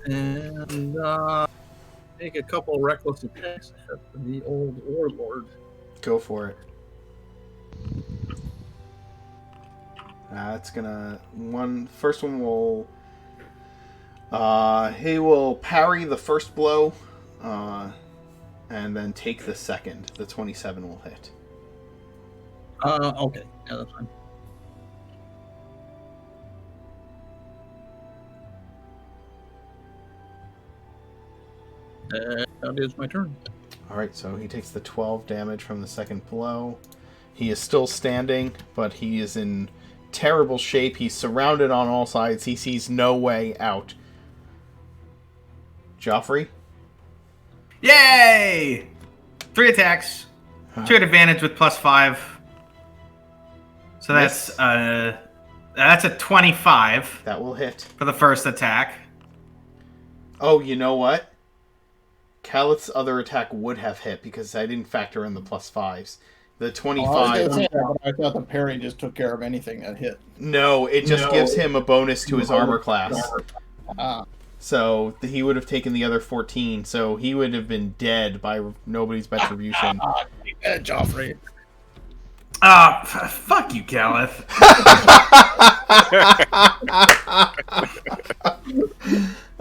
Speaker 5: And make a couple reckless attacks at the old warlord.
Speaker 1: Go for it. It's gonna first one will he will parry the first blow and then take the second. The 27 will hit.
Speaker 5: Okay. Yeah, that's fine. That is my turn.
Speaker 1: Alright, so he takes the 12 damage from the second blow. He is still standing, but he is in terrible shape. He's surrounded on all sides. He sees no way out. Joffrey?
Speaker 8: Yay! 3 attacks. 2 at advantage with +5. So that's a 25.
Speaker 1: That will hit.
Speaker 8: For the first attack.
Speaker 1: Oh, you know what? Calith's other attack would have hit because I didn't factor in the +5s. The 25...
Speaker 5: I was going to say that, but I thought the parry just took care of anything that hit.
Speaker 1: No, it just gives him a bonus to his armor class. So he would have taken the other 14, so he would have been dead by nobody's retribution.
Speaker 5: Joffrey.
Speaker 8: Fuck you, Calith.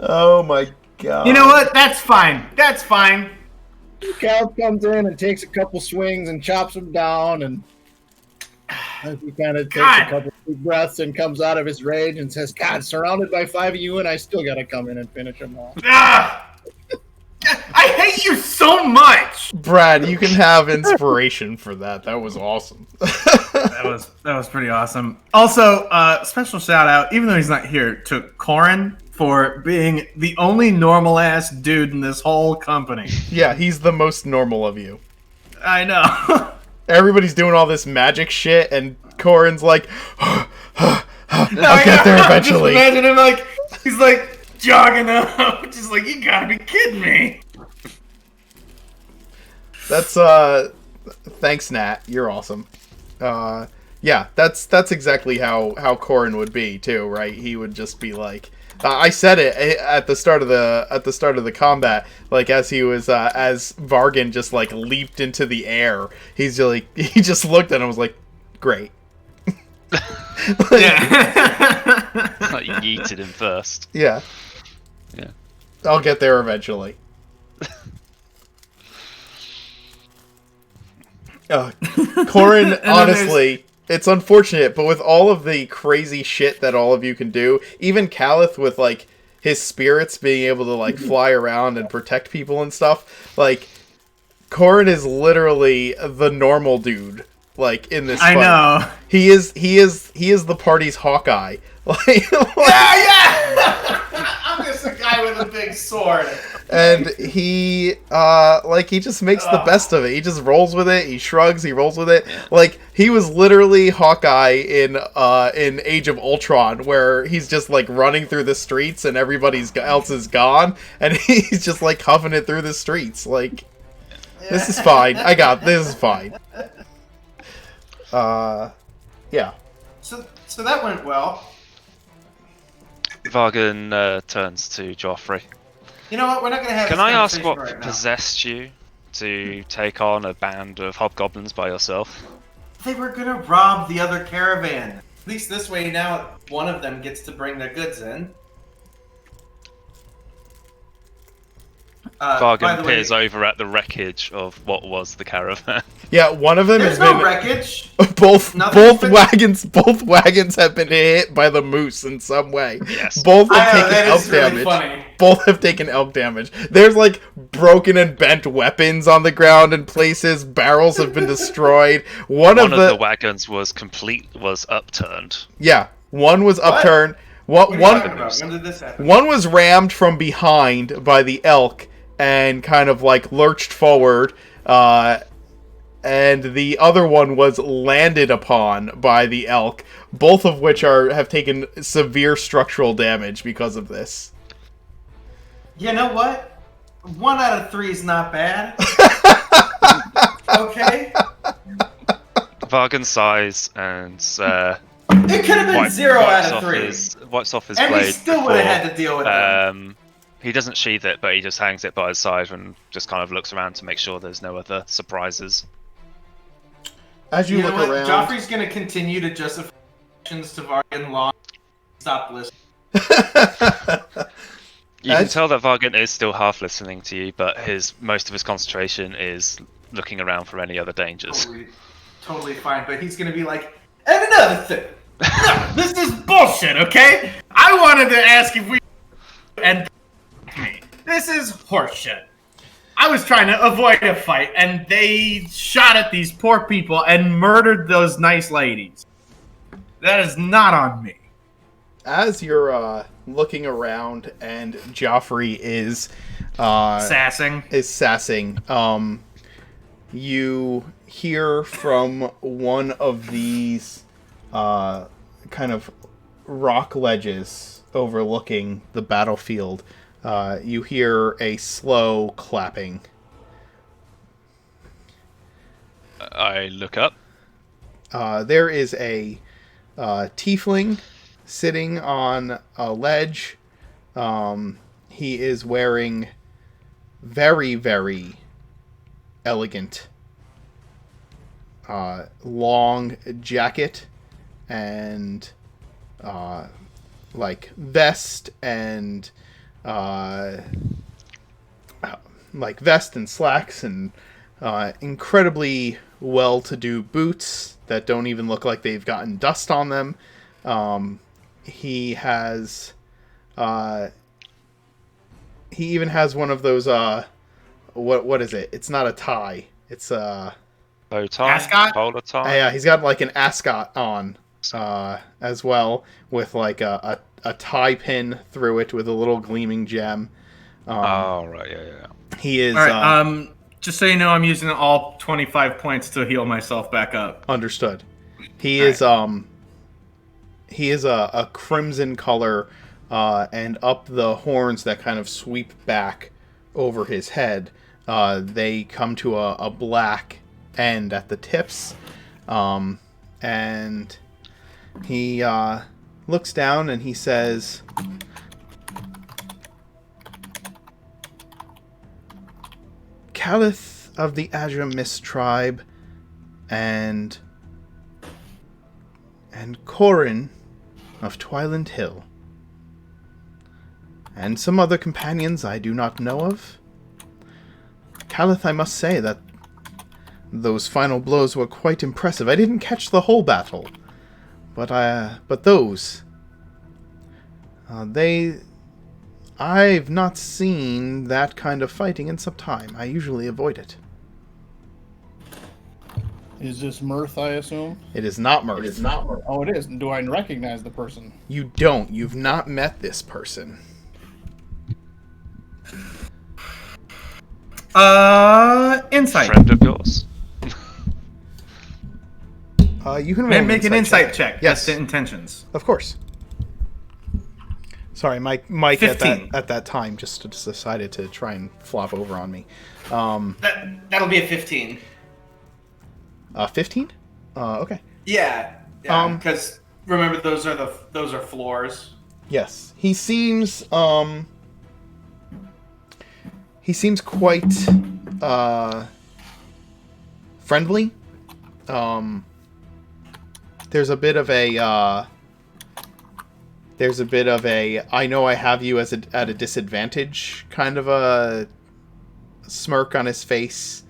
Speaker 1: Oh my god.
Speaker 8: You know what? That's fine. That's fine.
Speaker 5: Calith comes in and takes a couple swings and chops him down, and he kind of takes a couple deep breaths and comes out of his rage and says, God, surrounded by 5 of you, and I still gotta come in and finish him off.
Speaker 8: I hate you so much!
Speaker 1: Brad, you can have inspiration for that. That was awesome.
Speaker 8: That was pretty awesome. Also, special shout out, even though he's not here, to Corin for being the only normal ass dude in this whole company.
Speaker 1: Yeah, he's the most normal of you.
Speaker 8: I know.
Speaker 1: Everybody's doing all this magic shit, and Corin's like, I'll get there eventually.
Speaker 8: Just imagine him he's jogging up, just you gotta be kidding me.
Speaker 1: That's thanks, Nat. You're awesome. Yeah, that's exactly how Corin would be too, right? He would just be like, I said it at the start of the combat, as he was as Vargan just leaped into the air. He just looked at him and was like, great.
Speaker 2: Yeeted him first.
Speaker 1: Yeah.
Speaker 2: Yeah.
Speaker 1: I'll get there eventually. Corin, honestly, it's unfortunate, but with all of the crazy shit that all of you can do, even Calith with his spirits being able to fly around and protect people and stuff, Corin is literally the normal dude, like, in this fight.
Speaker 8: I know.
Speaker 1: He is the party's Hawkeye. Like,
Speaker 8: Yeah! I'm just a guy with a big sword.
Speaker 1: and he just makes the best of it. He just rolls with it. He shrugs. He rolls with it. Like, he was literally Hawkeye in Age of Ultron, where he's just like running through the streets and everybody else is gone, and he's just like huffing it through the streets. Like, this is fine. This is fine. Yeah.
Speaker 8: So that went well.
Speaker 2: Vargan turns to Joffrey.
Speaker 8: You know what? We're not going to have.
Speaker 2: Can
Speaker 8: this
Speaker 2: I ask
Speaker 8: conversation
Speaker 2: what
Speaker 8: right now.
Speaker 2: possessed you to take on a band of hobgoblins by yourself?
Speaker 8: They were going to rob the other caravan. At least this way now, one of them gets to bring their goods in. By
Speaker 2: Vargan
Speaker 8: the way,
Speaker 2: peers over at the wreckage of what was the caravan.
Speaker 1: Yeah, one of them
Speaker 8: there's
Speaker 1: has
Speaker 8: no
Speaker 1: been
Speaker 8: wreckage.
Speaker 1: both
Speaker 8: Nothing's been-
Speaker 1: wagons have been hit by the moose in some way.
Speaker 2: Yes.
Speaker 1: Both have
Speaker 8: I know,
Speaker 1: taken
Speaker 8: that
Speaker 1: elk
Speaker 8: is really
Speaker 1: damage.
Speaker 8: funny.
Speaker 1: Both have taken elk damage. There's like broken and bent weapons on the ground in places. Barrels have been destroyed. One of the
Speaker 2: wagons was upturned.
Speaker 1: Yeah, one was upturned.
Speaker 8: What are you talking about? When did this happen?
Speaker 1: One was rammed from behind by the elk and kind of like lurched forward, and the other one was landed upon by the elk, both of which have taken severe structural damage because of this.
Speaker 8: You know what? 1 out of 3 is not bad. Okay.
Speaker 2: Vargan sighs and
Speaker 8: It could have been 0 out of 3.
Speaker 2: wipes off his
Speaker 8: And
Speaker 2: blade.
Speaker 8: we still would have had to deal with them.
Speaker 2: He doesn't sheath it, but he just hangs it by his side and just kind of looks around to make sure there's no other surprises.
Speaker 1: As you
Speaker 8: You know
Speaker 1: look
Speaker 8: what?
Speaker 1: around,
Speaker 8: Joffrey's going to continue to justify actions to Vargan long. Stop listening.
Speaker 2: You can tell that Vargan is still half listening to you, but most of his concentration is looking around for any other dangers.
Speaker 8: Totally fine, but he's going to be like, and another thing. No, this is bullshit, okay? I wanted to ask if we... And me. This is horseshit. I was trying to avoid a fight, and they shot at these poor people and murdered those nice ladies. That is not on me.
Speaker 1: as you're looking around and Joffrey is
Speaker 8: sassing,
Speaker 1: you hear from one of these kind of rock ledges overlooking the battlefield. You hear a slow clapping.
Speaker 2: I look up.
Speaker 1: There is a tiefling sitting on a ledge. He is wearing very, very elegant long jacket and like vest and like vest and slacks and incredibly well-to-do boots that don't even look like they've gotten dust on them. He has he even has one of those what is it? It's not a tie. It's a
Speaker 2: bow tie,
Speaker 8: ascot,
Speaker 2: bowler tie.
Speaker 1: Yeah, he's got like an ascot on as well, with like a tie pin through it with a little gleaming gem.
Speaker 2: Oh right, yeah.
Speaker 1: He is.
Speaker 8: All right, just so you know, I'm using all 25 points to heal myself back up.
Speaker 1: Understood. He is a crimson color, and up the horns that kind of sweep back over his head, they come to a black end at the tips, and he looks down and he says, "Caliph of the Azure Mist tribe, and Corin of Twiland Hill, and some other companions I do not know of. Caliph, I must say that those final blows were quite impressive. I didn't catch the whole battle, but those, I've not seen that kind of fighting in some time. I usually avoid it."
Speaker 5: Is this Mirth, I assume?
Speaker 1: It is not Mirth.
Speaker 5: Oh, it is. Do I recognize the person?
Speaker 1: You don't. You've not met this person.
Speaker 8: Insight.
Speaker 2: Friend of yours.
Speaker 1: You can roll
Speaker 8: Make an insight check.
Speaker 1: Yes.
Speaker 8: That's the intentions.
Speaker 1: Of course. Sorry, my mic
Speaker 8: 15.
Speaker 1: at that time just decided to try and flop over on me.
Speaker 8: That'll be a 15.
Speaker 1: 15? Okay.
Speaker 8: Yeah. Because remember, those are floors.
Speaker 1: Yes, he seems quite friendly. There's a bit of a I know I have you at a disadvantage kind of a smirk on his face.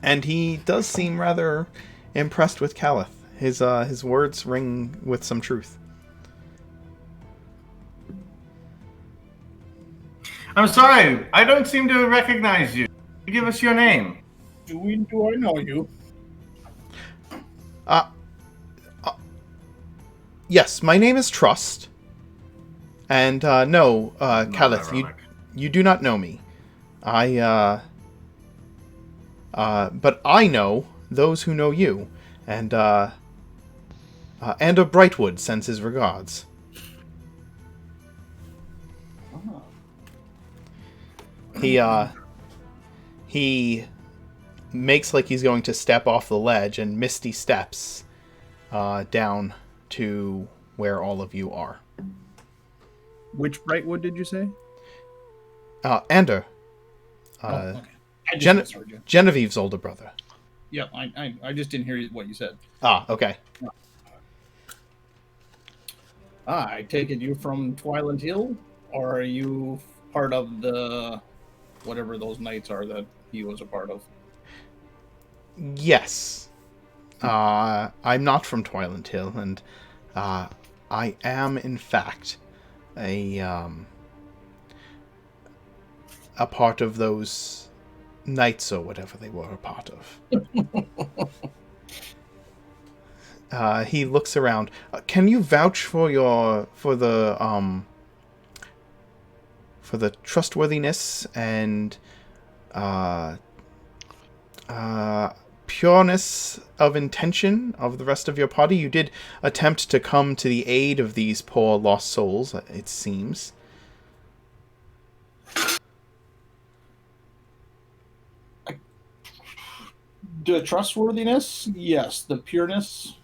Speaker 1: And he does seem rather impressed with Calith. His words ring with some truth.
Speaker 8: I'm sorry, I don't seem to recognize you. Give us your name.
Speaker 5: Do I know you?
Speaker 1: Yes, my name is Trust. And no, Calith, you do not know me. But I know those who know you, and Ander Brightwood sends his regards. He makes like he's going to step off the ledge and misty steps down to where all of you are.
Speaker 5: Which Brightwood did you say?
Speaker 1: Ander.
Speaker 5: Okay. I just misheard you.
Speaker 1: Genevieve's older brother.
Speaker 5: Yeah, I just didn't hear what you said.
Speaker 1: Okay.
Speaker 5: I take it you from Twiland Hill, or are you part of the whatever those knights are that he was a part of?
Speaker 1: Yes. I'm not from Twiland Hill, and I am in fact a part of those knights or whatever they were a part of. He looks around. Can you vouch for the trustworthiness and pureness of intention of the rest of your party? You did attempt to come to the aid of these poor lost souls, it seems.
Speaker 5: The trustworthiness, yes. The pureness,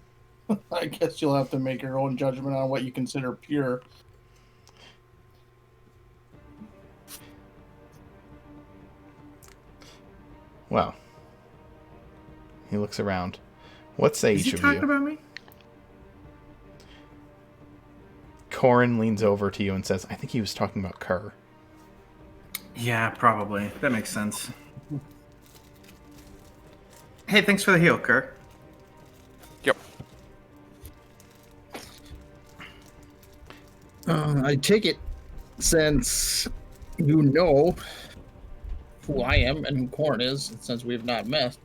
Speaker 5: I guess you'll have to make your own judgment on what you consider pure.
Speaker 1: Well, he looks around. What say each of you?
Speaker 8: Is he talking about me?
Speaker 1: Corin leans over to you and says, I think he was talking about Kerr.
Speaker 8: Yeah, probably. That makes sense. Hey, thanks for the heal, Kerr.
Speaker 4: Yep.
Speaker 5: I take it, since you know who I am and who Corin is, since we have not met,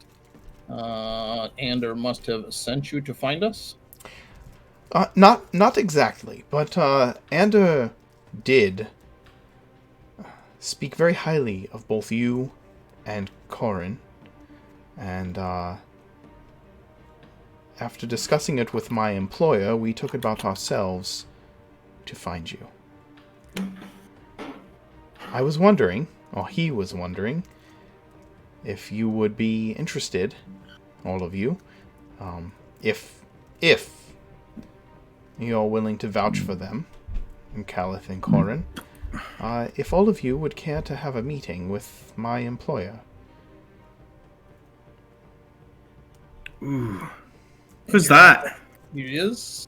Speaker 5: Ander must have sent you to find us?
Speaker 1: Not exactly, but Ander did speak very highly of both you and Corin, and after discussing it with my employer, we took it about ourselves to find you. I was wondering, or he was wondering, if you would be interested, all of you, if you're willing to vouch for them, and Calith and Corin, if all of you would care to have a meeting with my employer.
Speaker 8: Ooh. Who's that?
Speaker 5: He is?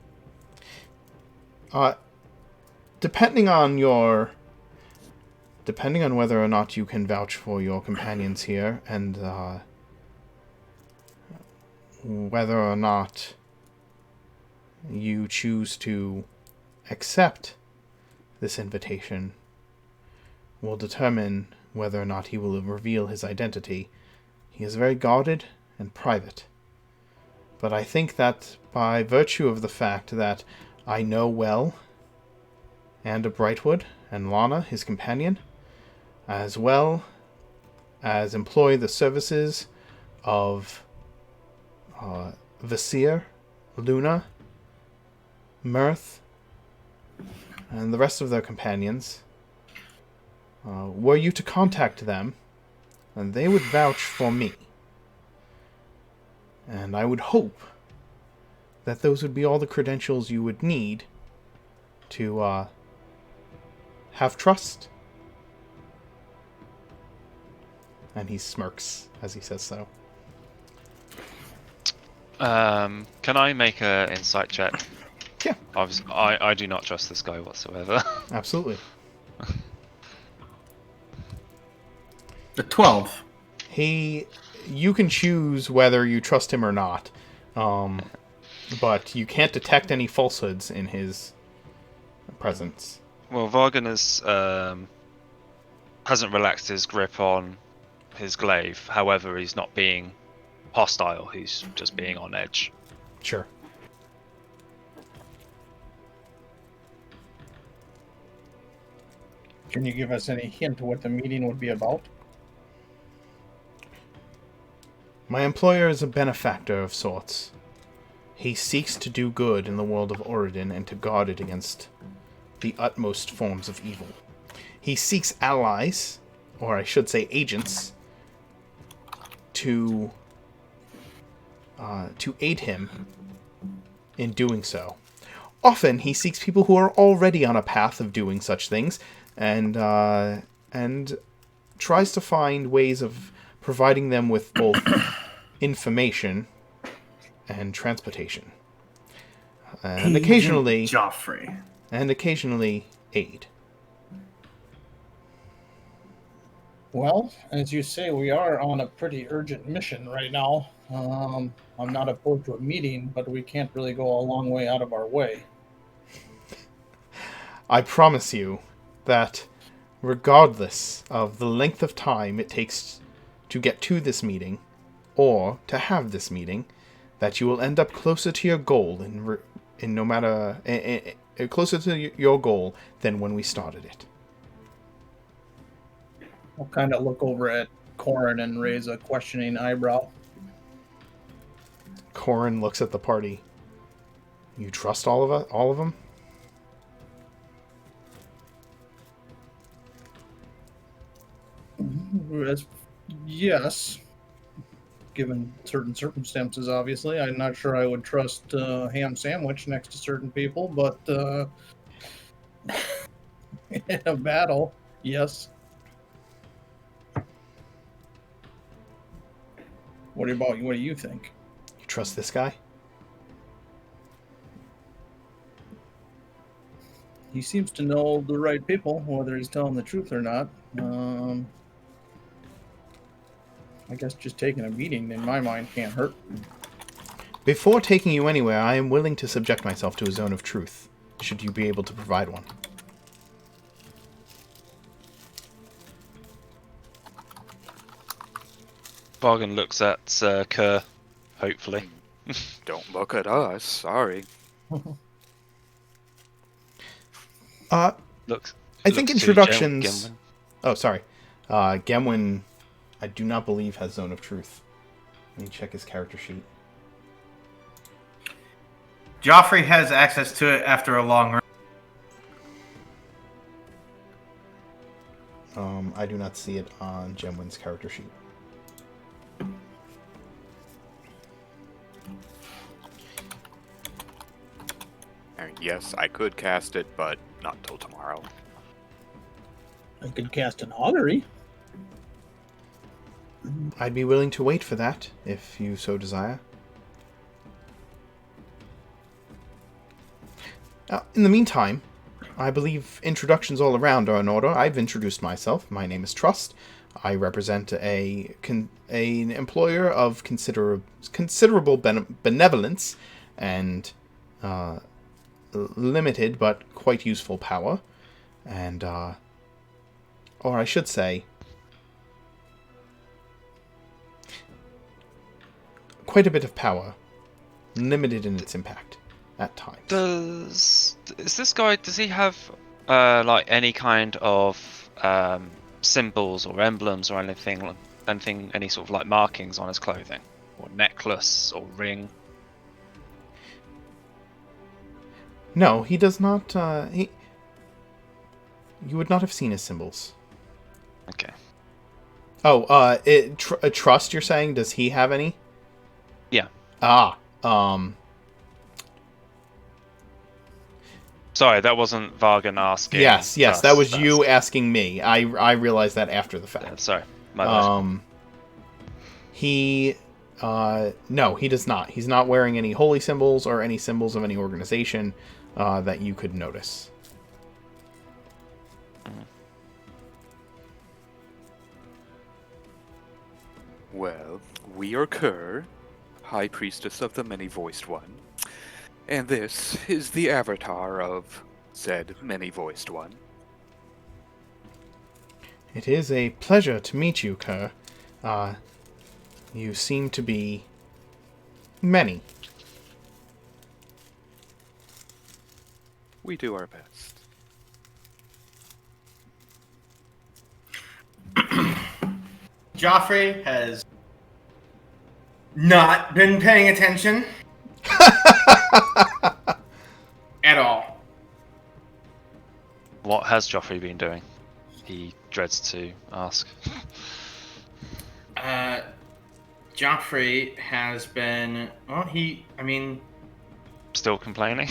Speaker 1: Depending on whether or not you can vouch for your companions here, and whether or not you choose to accept this invitation, will determine whether or not he will reveal his identity He is very guarded and private. But I think that by virtue of the fact that I know well Anda Brightwood and Lana, his companion, as well as employ the services of Vasir, Luna, Mirth, and the rest of their companions, were you to contact them, and they would vouch for me. And I would hope that those would be all the credentials you would need to have trust. And he smirks as he says so.
Speaker 2: Can I make an insight check?
Speaker 1: Yeah.
Speaker 2: Obviously, I do not trust this guy whatsoever.
Speaker 1: Absolutely.
Speaker 8: The 12.
Speaker 1: You can choose whether you trust him or not, but you can't detect any falsehoods in his presence.
Speaker 2: Well, Vargan hasn't relaxed his grip on his glaive. However, he's not being hostile. He's just being on edge.
Speaker 1: Sure.
Speaker 5: Can you give us any hint what the meeting would be about?
Speaker 1: My employer is a benefactor of sorts. He seeks to do good in the world of Oridon and to guard it against the utmost forms of evil. He seeks allies, or I should say agents, to aid him in doing so. Often he seeks people who are already on a path of doing such things, and tries to find ways of providing them with both information and transportation, and occasionally
Speaker 8: Joffrey,
Speaker 1: and occasionally aid.
Speaker 5: Well, as you say, we are on a pretty urgent mission right now. I'm not opposed to a meeting, but we can't really go a long way out of our way.
Speaker 1: I promise you that regardless of the length of time it takes to get to this meeting, or to have this meeting, that you will end up closer to your goal closer to your goal than when we started it.
Speaker 5: I'll kind of look over at Corin and raise a questioning eyebrow.
Speaker 1: Corin looks at the party. You trust all of them?
Speaker 5: Yes. Given certain circumstances, obviously. I'm not sure I would trust ham sandwich next to certain people, but in a battle, yes. What about you? What do you think?
Speaker 1: You trust this guy?
Speaker 5: He seems to know the right people, whether he's telling the truth or not. I guess just taking a meeting, in my mind, can't hurt.
Speaker 1: Before taking you anywhere, I am willing to subject myself to a zone of truth, should you be able to provide one.
Speaker 2: Bargain looks at Kerr, hopefully.
Speaker 4: Don't look at us, sorry.
Speaker 2: Looks.
Speaker 1: I think
Speaker 2: looks to
Speaker 1: introductions...
Speaker 2: Gemwyn.
Speaker 1: Oh, sorry. Gemwyn, I do not believe, has Zone of Truth. Let me check his character sheet.
Speaker 8: Joffrey has access to it after a long run.
Speaker 1: I do not see it on Gemwyn's character sheet.
Speaker 4: And yes, I could cast it, but not till tomorrow.
Speaker 5: I could cast an augury.
Speaker 1: I'd be willing to wait for that, if you so desire. In the meantime, I believe introductions all around are in order. I've introduced myself. My name is Trust. I represent an employer of considerable benevolence and limited but quite useful power. And, or I should say, quite a bit of power, limited in its impact at times.
Speaker 2: Does he have like any kind of symbols or emblems or anything, any sort of like markings on his clothing, or necklace or ring?
Speaker 1: No, he does not. You would not have seen his symbols.
Speaker 2: Okay.
Speaker 1: Oh, trust. You're saying? Does he have any?
Speaker 2: Yeah. Sorry, that wasn't Vargan asking.
Speaker 1: Yes, that was you asking me. I realized that after the fact.
Speaker 2: Yeah, sorry, my bad.
Speaker 1: No, he does not. He's not wearing any holy symbols or any symbols of any organization that you could notice.
Speaker 4: Well, we are Kerr, High Priestess of the Many-Voiced One, and this is the avatar of said Many-Voiced One.
Speaker 1: It is a pleasure to meet you, Kerr. You seem to be many.
Speaker 4: We do our best.
Speaker 8: Joffrey has not been paying attention at all.
Speaker 2: What has Joffrey been doing? He dreads to ask.
Speaker 8: Joffrey has been,
Speaker 2: Still complaining?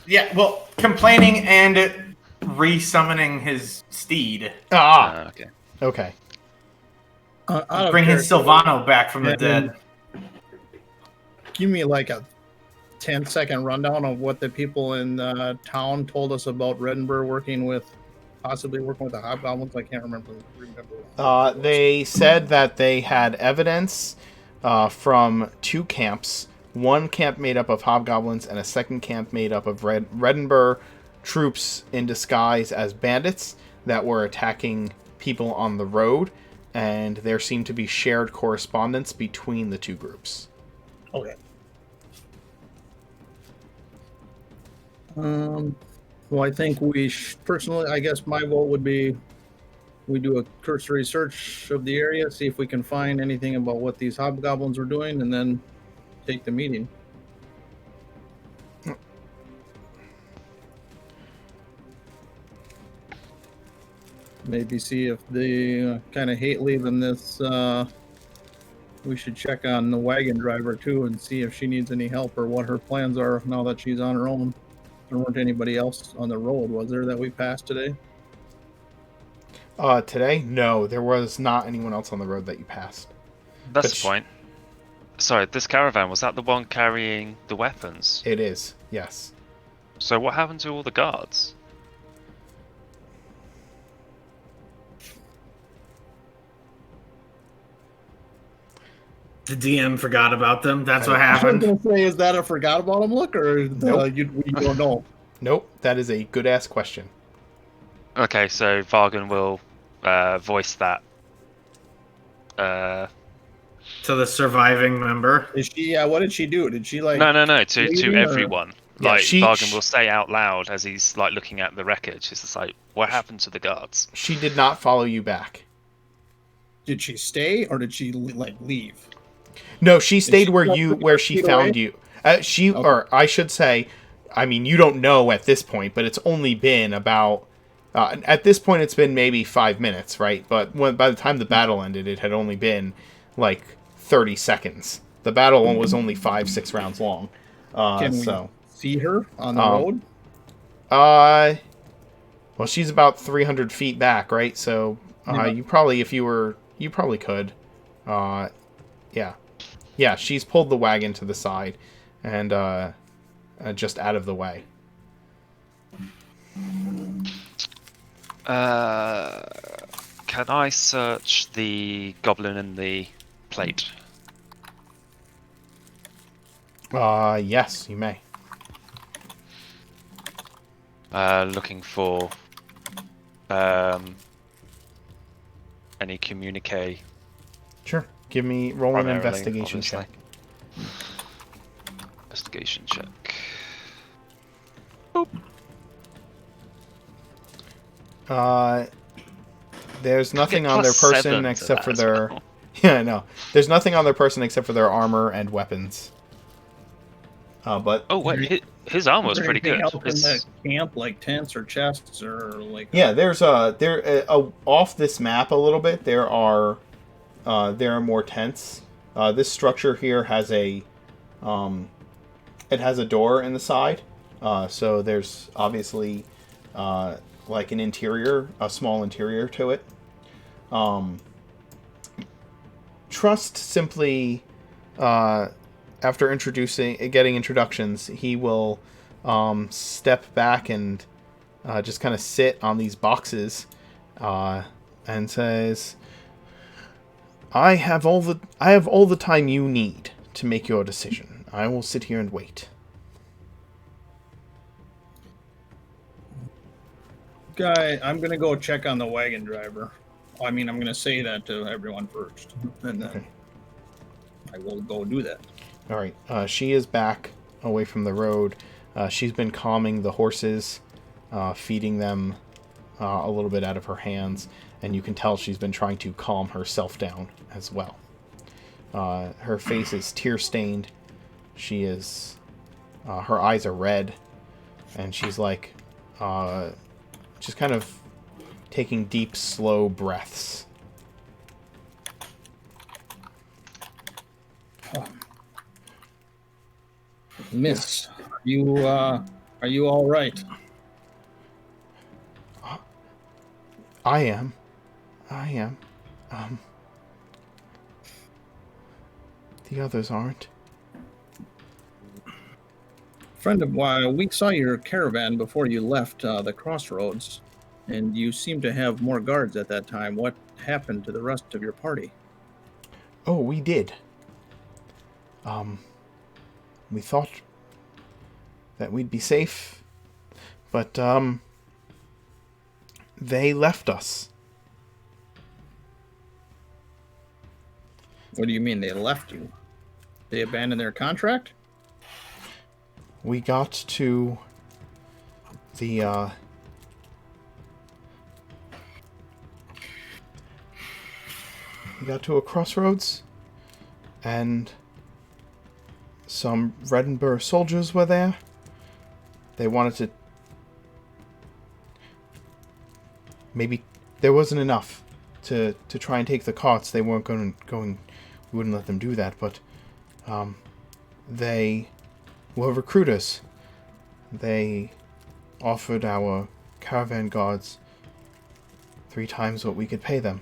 Speaker 8: Yeah, well, complaining and re-summoning his steed.
Speaker 2: Okay.
Speaker 1: Okay.
Speaker 8: Bringing Silvano back from the dead.
Speaker 5: Give me like a 10-second rundown of what the people in town told us about Reddenburg possibly working with the hobgoblins. I can't remember.
Speaker 1: They said that they had evidence from two camps. One camp made up of hobgoblins and a second camp made up of Reddenburg troops in disguise as bandits that were attacking people on the road, and there seemed to be shared correspondence between the two groups.
Speaker 5: Okay. Well, I think personally, I guess my vote would be we do a cursory search of the area, see if we can find anything about what these hobgoblins were doing, and then take the meeting. Maybe see if they kind of hate leaving this. We should check on the wagon driver too and see if she needs any help or what her plans are now that she's on her own. There weren't anybody else on the road, was there, that we passed today?
Speaker 1: Today? No, there was not anyone else on the road that you passed.
Speaker 2: That's the point. Sorry, this caravan, was that the one carrying the weapons?
Speaker 1: It is, yes.
Speaker 2: So what happened to all the guards?
Speaker 8: The DM forgot about them. That's what happened.
Speaker 5: I was going to say, is that a forgot about them look, or
Speaker 1: nope.
Speaker 5: You don't know?
Speaker 1: Nope, that is a good-ass question.
Speaker 2: Okay, so Vargan will voice that.
Speaker 8: To the surviving member.
Speaker 5: Is she? What did she do? Did she like?
Speaker 2: No. To everyone.
Speaker 1: Yeah,
Speaker 2: like Vargan will say out loud as he's like looking at the wreckage. It's just like, what happened to the guards?
Speaker 1: She did not follow you back.
Speaker 5: Did she stay or did she like leave?
Speaker 1: No, she stayed where she found you. Okay. Or I should say, I mean, you don't know at this point, but it's only been about. At this point, it's been maybe 5 minutes, right? But by the time the battle ended, it had only been like 30 seconds. The battle was only 5-6 rounds long.
Speaker 5: Can we see her on the road?
Speaker 1: Well, she's about 300 feet back, right? So you probably, you probably could. Yeah, she's pulled the wagon to the side and just out of the way.
Speaker 2: Can I search the goblin in the plate?
Speaker 1: Yes, you may.
Speaker 2: Looking for any communique.
Speaker 1: Sure. Roll an investigation check.
Speaker 2: investigation check.
Speaker 1: There's nothing
Speaker 2: Get
Speaker 1: on their
Speaker 2: +7
Speaker 1: person
Speaker 2: to
Speaker 1: except
Speaker 2: that
Speaker 1: for
Speaker 2: as
Speaker 1: their.
Speaker 2: well.
Speaker 1: Yeah, no. There's nothing on their person except for their armor and weapons. But
Speaker 2: Oh wait, his armor was
Speaker 5: Is there
Speaker 2: pretty
Speaker 5: anything
Speaker 2: good.
Speaker 5: else in the camp, like tents or chests or like?
Speaker 1: yeah, there's off this map a little bit. There are more tents. This structure here has it has a door in the side. So there's obviously like an interior, a small interior to it. Trust simply, after getting introductions, he will step back and just kind of sit on these boxes and says, I have all the time you need to make your decision. I will sit here and wait.
Speaker 5: Guy, I'm gonna go check on the wagon driver. I mean, I'm gonna say that to everyone first, and then I will go do that.
Speaker 1: All right. She is back away from the road. She's been calming the horses, feeding them a little bit out of her hands, and you can tell she's been trying to calm herself down as well. Her face is tear-stained. She is... her eyes are red, and she's like... just kind of taking deep, slow breaths.
Speaker 5: Miss, are you all right?
Speaker 1: I am. The others aren't.
Speaker 5: Friend of mine, we saw your caravan before you left the crossroads, and you seem to have more guards at that time. What happened to the rest of your party?
Speaker 1: Oh, we did. We thought that we'd be safe, but they left us.
Speaker 5: What do you mean they left you? They abandoned their contract?
Speaker 1: We got to the we got to a crossroads, and some Redenburg soldiers were there. They wanted to... Maybe there wasn't enough to try and take the carts. They weren't going. We wouldn't let them do that, but they were recruiters. They offered our caravan guards 3 times what we could pay them.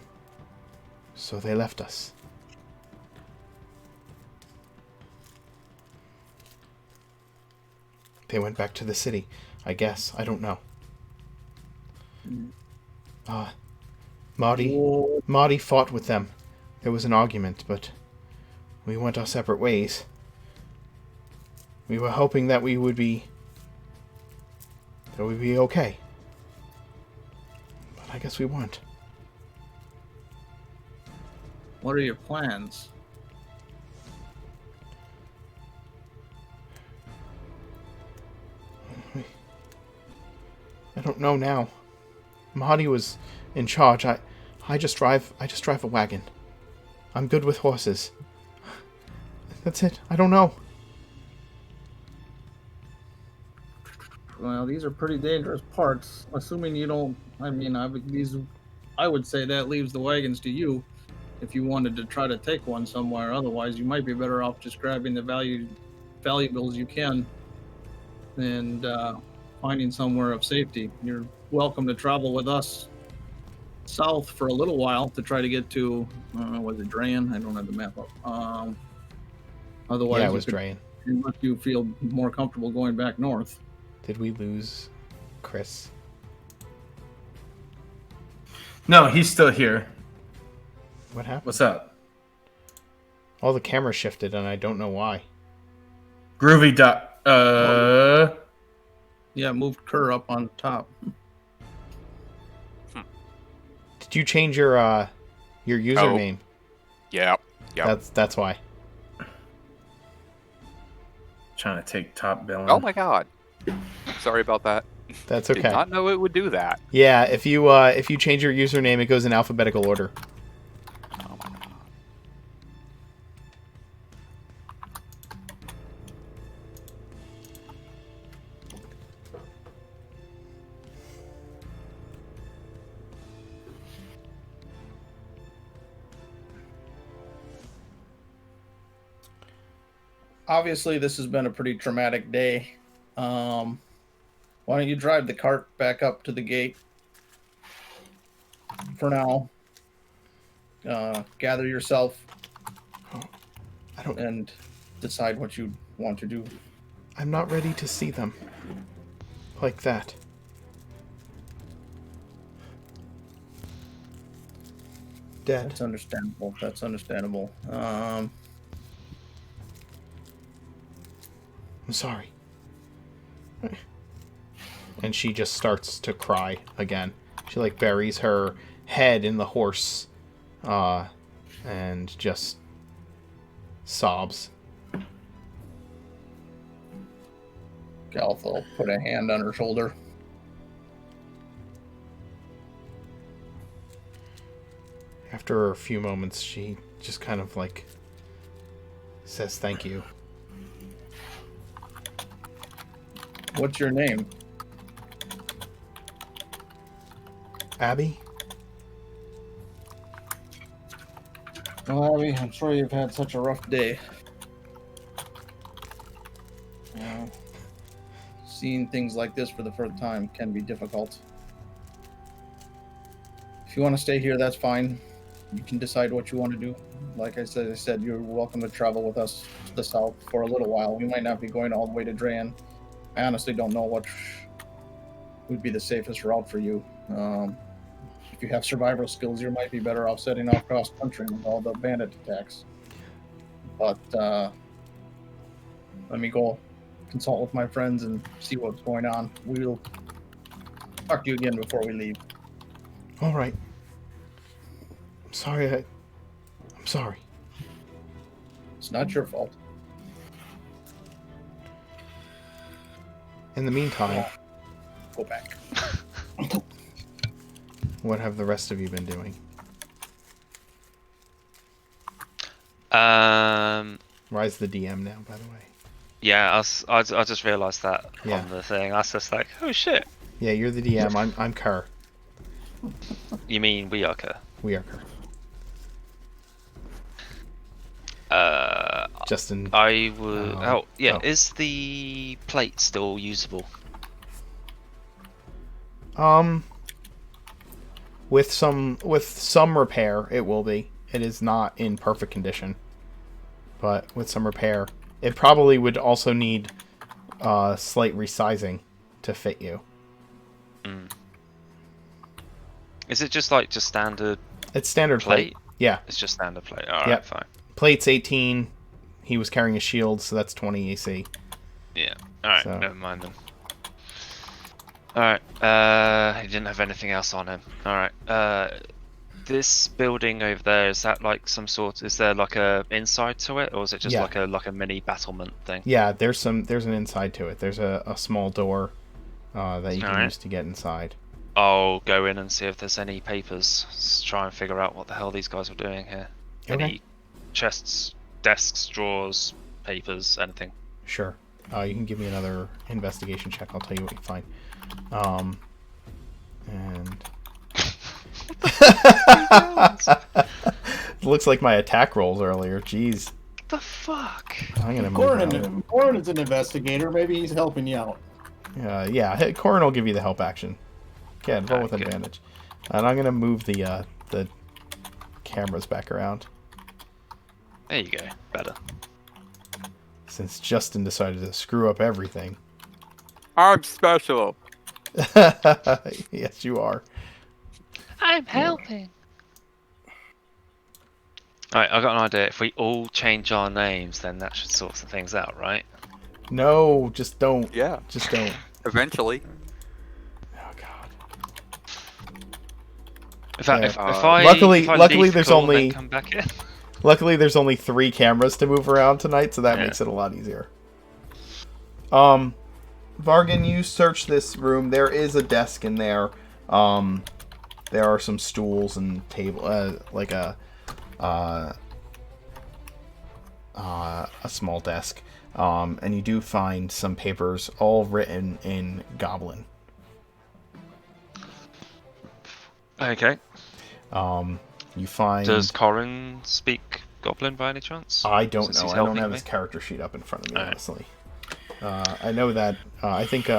Speaker 1: So they left us. They went back to the city, I guess. I don't know. Marty fought with them. There was an argument, but we went our separate ways. We were hoping that we would be okay. But I guess we weren't.
Speaker 5: What are your plans?
Speaker 1: I don't know now. Mahdi was in charge. I just drive a wagon. I'm good with horses. That's it. I don't know.
Speaker 5: Well, these are pretty dangerous parts. Assuming you don't, I mean, I would say that leaves the wagons to you if you wanted to try to take one somewhere. Otherwise, you might be better off just grabbing the valuables you can and finding somewhere of safety. You're welcome to travel with us south for a little while to try to get to, was it Drayan? I don't have the map up. Otherwise,
Speaker 1: yeah, it was Drayan.
Speaker 5: Unless you feel more comfortable going back north.
Speaker 1: Did we lose Chris?
Speaker 8: No, he's still here.
Speaker 1: What happened?
Speaker 8: What's up?
Speaker 1: All the cameras shifted, and I don't know why.
Speaker 8: Groovy duck.
Speaker 5: Yeah, moved Kerr up on top.
Speaker 1: Did you change your username?
Speaker 4: Yeah.
Speaker 1: That's why.
Speaker 7: Trying to take top billing.
Speaker 4: Oh my god. Sorry about that.
Speaker 1: That's
Speaker 4: Did
Speaker 1: okay.
Speaker 4: not know it would do that.
Speaker 1: Yeah, if you change your username, it goes in alphabetical order.
Speaker 4: Oh my god.
Speaker 5: Obviously, this has been a pretty traumatic day. Why don't you drive the cart back up to the gate for now? Gather yourself and decide what you want to do.
Speaker 1: I'm not ready to see them like that. Dead.
Speaker 5: That's understandable. That's understandable.
Speaker 1: I'm sorry. And she just starts to cry again. She like buries her head in the horse, and just sobs.
Speaker 5: Galth will put a hand on her shoulder.
Speaker 1: After a few moments, she just kind of like says thank you.
Speaker 5: What's your name?
Speaker 1: Abby?
Speaker 5: Well, Abby, I'm sure you've had such a rough day. Seeing things like this for the first time can be difficult. If you want to stay here, that's fine. You can decide what you want to do. Like I said, you're welcome to travel with us to the south for a little while. We might not be going all the way to Drayan. I honestly don't know what would be the safest route for you. If you have survival skills, you might be better off setting off cross country with all the bandit attacks. But let me go consult with my friends and see what's going on. We'll talk to you again before we leave.
Speaker 1: All right. I'm sorry. I'm sorry.
Speaker 5: It's not your fault.
Speaker 1: In the meantime,
Speaker 5: Go back.
Speaker 1: what have the rest of you been doing? Rise the DM now, by the way.
Speaker 2: Yeah, I just realised that
Speaker 1: Yeah.
Speaker 2: on the thing. I was just like, oh shit.
Speaker 1: Yeah, you're the DM. I'm Kerr.
Speaker 2: You mean we are Kerr?
Speaker 1: We are Kerr. Justin.
Speaker 2: I would.
Speaker 1: Oh.
Speaker 2: Is the plate still usable?
Speaker 1: With some repair, it will be. It is not in perfect condition, but with some repair, it probably would also need slight resizing to fit you.
Speaker 2: Mm. Is it just standard?
Speaker 1: It's standard plate. Yeah.
Speaker 2: It's just standard plate. All right,
Speaker 1: Yep.
Speaker 2: fine.
Speaker 1: Plate's 18. He was carrying a shield, so that's 20 AC.
Speaker 2: Yeah. All right.
Speaker 1: So-
Speaker 2: Never mind then. All right. He didn't have anything else on him. All right. This building over there, is that like some sort? Is there like a inside to it, or is it just
Speaker 1: Yeah.
Speaker 2: like a mini battlement thing?
Speaker 1: Yeah, there's an inside to it. There's a small door that you can
Speaker 2: Alright.
Speaker 1: use to get inside.
Speaker 2: I'll go in and see if there's any papers. Try and figure out what the hell these guys were doing here.
Speaker 1: Okay.
Speaker 2: Any chests, desks, drawers, papers, anything.
Speaker 1: Sure. You can give me another investigation check. I'll tell you what you find. And looks like my attack rolls earlier. Jeez.
Speaker 2: What the fuck?
Speaker 1: I'm gonna move on.
Speaker 5: Corin is an investigator. Maybe he's helping you out.
Speaker 1: Yeah. Corin will give you the help action. Yeah, roll with
Speaker 2: good.
Speaker 1: advantage. And I'm gonna move the cameras back around
Speaker 2: There you go. Better.
Speaker 1: since Justin decided to screw up everything.
Speaker 4: I'm special.
Speaker 1: Yes, you are.
Speaker 2: I'm helping. Alright, I've got an idea. If we all change our names, then that should sort some things out, right?
Speaker 1: No, just don't.
Speaker 4: Yeah.
Speaker 1: Just don't.
Speaker 4: Eventually.
Speaker 1: Oh God.
Speaker 2: In fact,
Speaker 1: Yeah.
Speaker 2: if I
Speaker 1: Luckily-
Speaker 2: if I
Speaker 1: luckily
Speaker 2: leave
Speaker 1: there's
Speaker 2: call,
Speaker 1: only-
Speaker 2: then come back in.
Speaker 1: Luckily, there's only 3 cameras to move around tonight, so that
Speaker 2: Yeah.
Speaker 1: makes it a lot easier. Vargan, you search this room. There is a desk in there. There are some stools and table, like a small desk. And you do find some papers, all written in Goblin.
Speaker 2: Okay.
Speaker 1: You find...
Speaker 2: Does Corin speak Goblin by any chance?
Speaker 1: I don't know.
Speaker 2: He's
Speaker 1: I don't
Speaker 2: helping
Speaker 1: have
Speaker 2: me?
Speaker 1: his character sheet up in front of me,
Speaker 2: Alright.
Speaker 1: honestly. I know that... I think...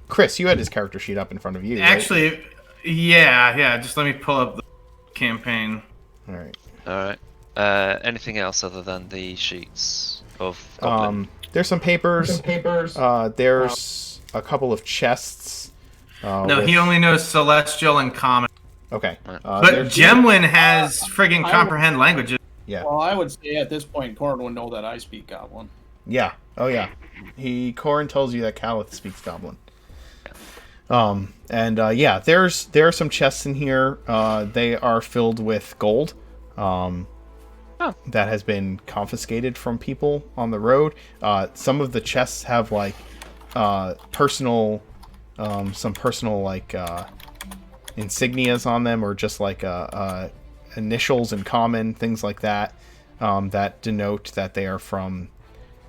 Speaker 1: Chris, you had his character sheet up in front of you, right?
Speaker 8: Actually, yeah. Just let me pull up the campaign.
Speaker 1: Alright.
Speaker 2: Anything else other than the sheets of Goblin?
Speaker 1: There's some papers. There's a couple of chests.
Speaker 8: No, he only knows Celestial and Common.
Speaker 1: Okay.
Speaker 8: But Gemlin has friggin' comprehend languages.
Speaker 1: Yeah.
Speaker 5: Well, I would say at this point, Corin would know that I speak Goblin.
Speaker 1: Yeah. Oh, yeah. Corin tells you that Calith speaks Goblin. Yeah, there are some chests in here. They are filled with gold. That has been confiscated from people on the road. Some of the chests have like personal like insignias on them, or just like initials in common, things like that, that denote that they are from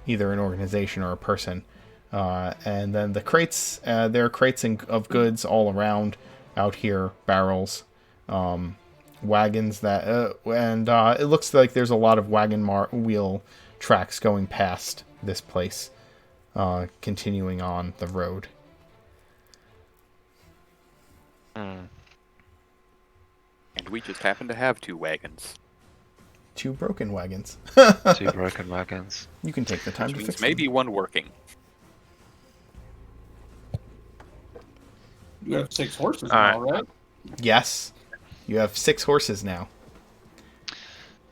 Speaker 1: either an organization or a person. And then the crates, there are crates of goods all around out here, barrels, wagons that, and it looks like there's a lot of wagon wheel tracks going past this place, continuing on the road.
Speaker 4: And we just happen to have 2 wagons.
Speaker 1: 2 broken wagons.
Speaker 2: 2 broken wagons.
Speaker 1: You can take the time
Speaker 4: Which
Speaker 1: to
Speaker 4: means
Speaker 1: fix
Speaker 4: maybe one working.
Speaker 5: You have 6 horses
Speaker 2: All
Speaker 5: now,
Speaker 2: right.
Speaker 5: right?
Speaker 1: Yes. You have 6 horses now.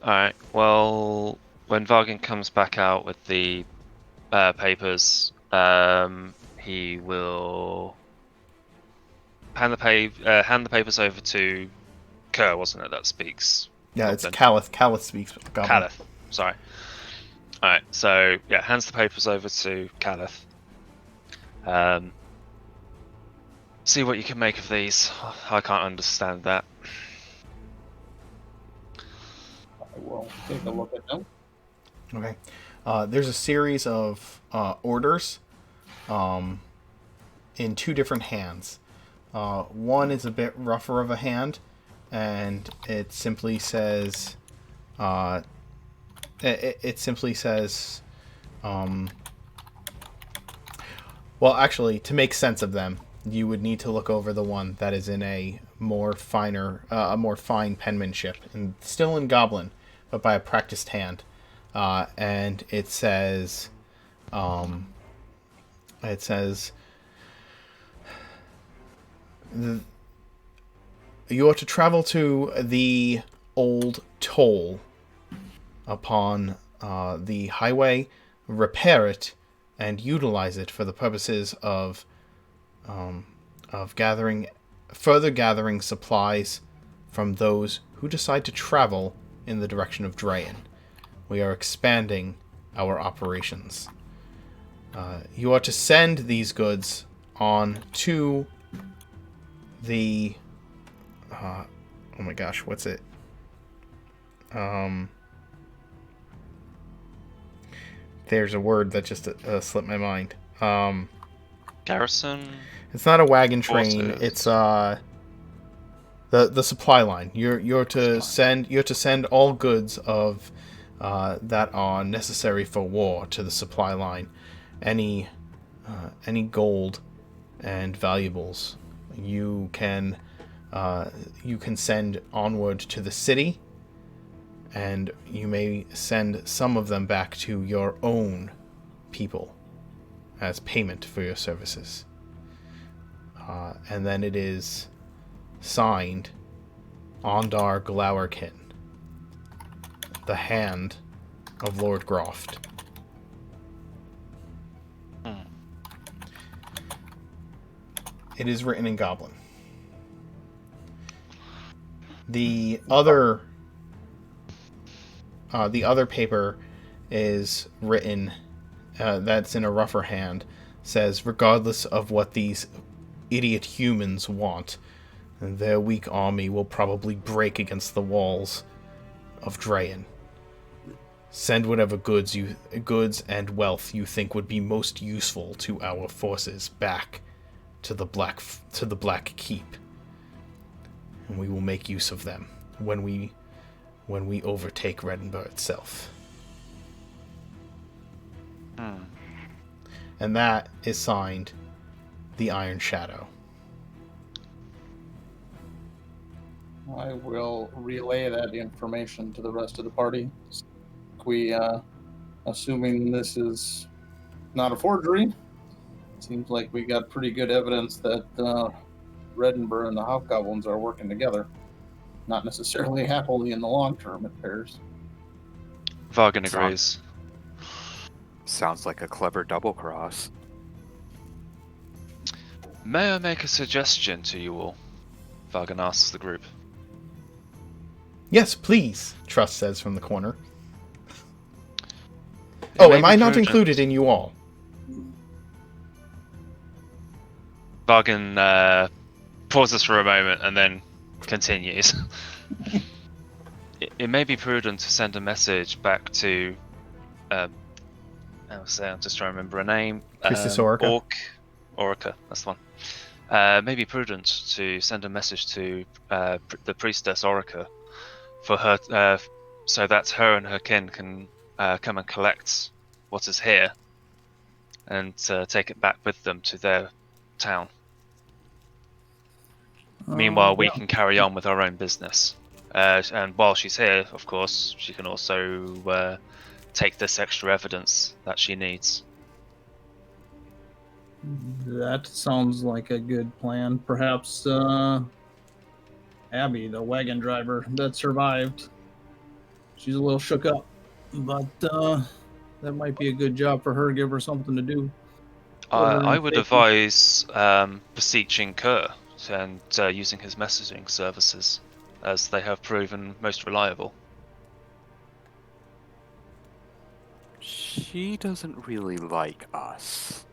Speaker 2: Alright, well, when Vargan comes back out with the papers, he will hand the papers over to Kerr, wasn't it, that speaks?
Speaker 1: Yeah, it's
Speaker 2: Goblin?
Speaker 1: Calith. Calith speaks Goblin.
Speaker 2: Calith, sorry. Alright, so, yeah, hands the papers over to Calith. See what you can make of these. I can't understand that.
Speaker 5: I will take a look at them.
Speaker 1: Okay. There's a series of orders in 2 different hands. One is a bit rougher of a hand, and it simply says... It simply says... well, actually, to make sense of them, you would need to look over the one that is in a more fine penmanship, and still in Goblin, but by a practiced hand. And it says, you are to travel to the old toll upon the highway, repair it, and utilize it for the purposes of further gathering supplies from those who decide to travel in the direction of Drayan. We are expanding our operations. You are to send these goods on to the... oh my gosh, what's it? There's a word that just slipped my mind.
Speaker 2: Garrison?
Speaker 1: It's not a wagon train.
Speaker 2: Horses.
Speaker 1: It's the supply line. You're to send all goods of that are necessary for war to the supply line. Any gold and valuables you can send onward to the city, and you may send some of them back to your own people as payment for your services. And then it is signed Ondar Glowerkin, the hand of Lord Groft. It is written in Goblin. The other paper is written that's in a rougher hand, says, regardless of what these idiot humans want, their weak army will probably break against the walls of Draen. Send whatever goods and wealth you think would be most useful to our forces back to the Black Keep, and we will make use of them when we overtake Reddenburg itself. And that is signed, the Iron Shadow.
Speaker 5: I will relay that information to the rest of the party. We, assuming this is not a forgery, seems like we got pretty good evidence that Reddenburg and the Hobgoblins are working together. Not necessarily happily in the long term, it appears.
Speaker 2: Vargan agrees.
Speaker 4: Sounds like a clever double cross.
Speaker 2: May I make a suggestion to you all? Vargan asks the group.
Speaker 1: Yes, please, Trust says from the corner. Oh, am I not included in you all?
Speaker 2: Vargan pauses for a moment and then continues. It may be prudent to send a message back to I'm just trying to remember a name.
Speaker 1: Priestess Orica.
Speaker 2: Orica, that's the one. May be prudent to send a message to the Priestess Orica for her, so that her and her kin can come and collect what is here and take it back with them to their town. Meanwhile, we can carry on with our own business. And while she's here, of course, she can also take this extra evidence that she needs.
Speaker 5: That sounds like a good plan. Perhaps Abby, the wagon driver that survived, she's a little shook up, but that might be a good job for her. Give her something to do.
Speaker 2: I would advise beseeching Kerr and using his messaging services, as they have proven most reliable.
Speaker 4: She doesn't really like us.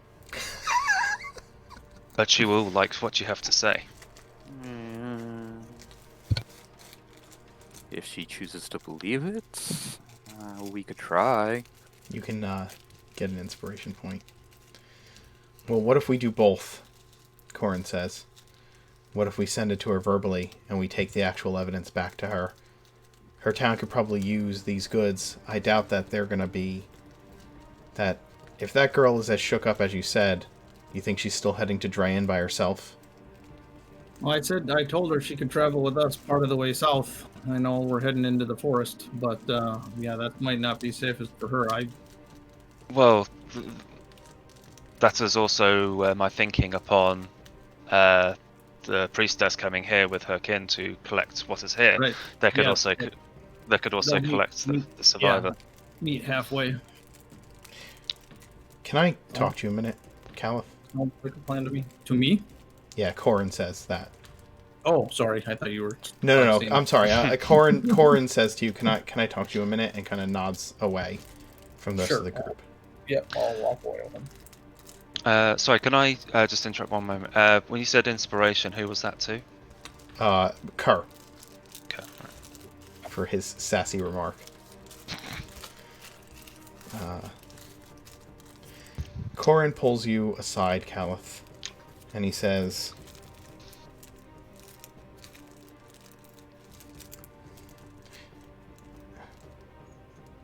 Speaker 2: But she will like what you have to say.
Speaker 4: If she chooses to believe it, we could try.
Speaker 1: You can get an inspiration point. Well, what if we do both? Corin says. What if we send it to her verbally and we take the actual evidence back to her? Her town could probably use these goods. I doubt that they're going to be... That if that girl is as shook up as you said, you think she's still heading to Draen by herself?
Speaker 5: Well, I told her she could travel with us part of the way south. I know we're heading into the forest, but yeah, that might not be safest for her.
Speaker 2: Well, that is also my thinking upon the priestess coming here with her kin to collect what is here.
Speaker 5: Right.
Speaker 2: They could also collect the survivor.
Speaker 5: Yeah, meet halfway.
Speaker 1: Can I talk to you a minute, Caliph?
Speaker 5: Sounds like a plan to me. To me?
Speaker 1: Yeah, Corin says that.
Speaker 5: Oh, sorry. I thought you were.
Speaker 1: No. I'm sorry. Corin says to you, "Can I talk to you a minute?" And kind of nods away from the rest of the group.
Speaker 5: Yep, I'll walk away with him.
Speaker 2: Sorry, can I just interrupt one moment? When you said inspiration, who was that to?
Speaker 1: Kerr.
Speaker 2: Okay, right.
Speaker 1: For his sassy remark. Corin pulls you aside, Caliph, and he says,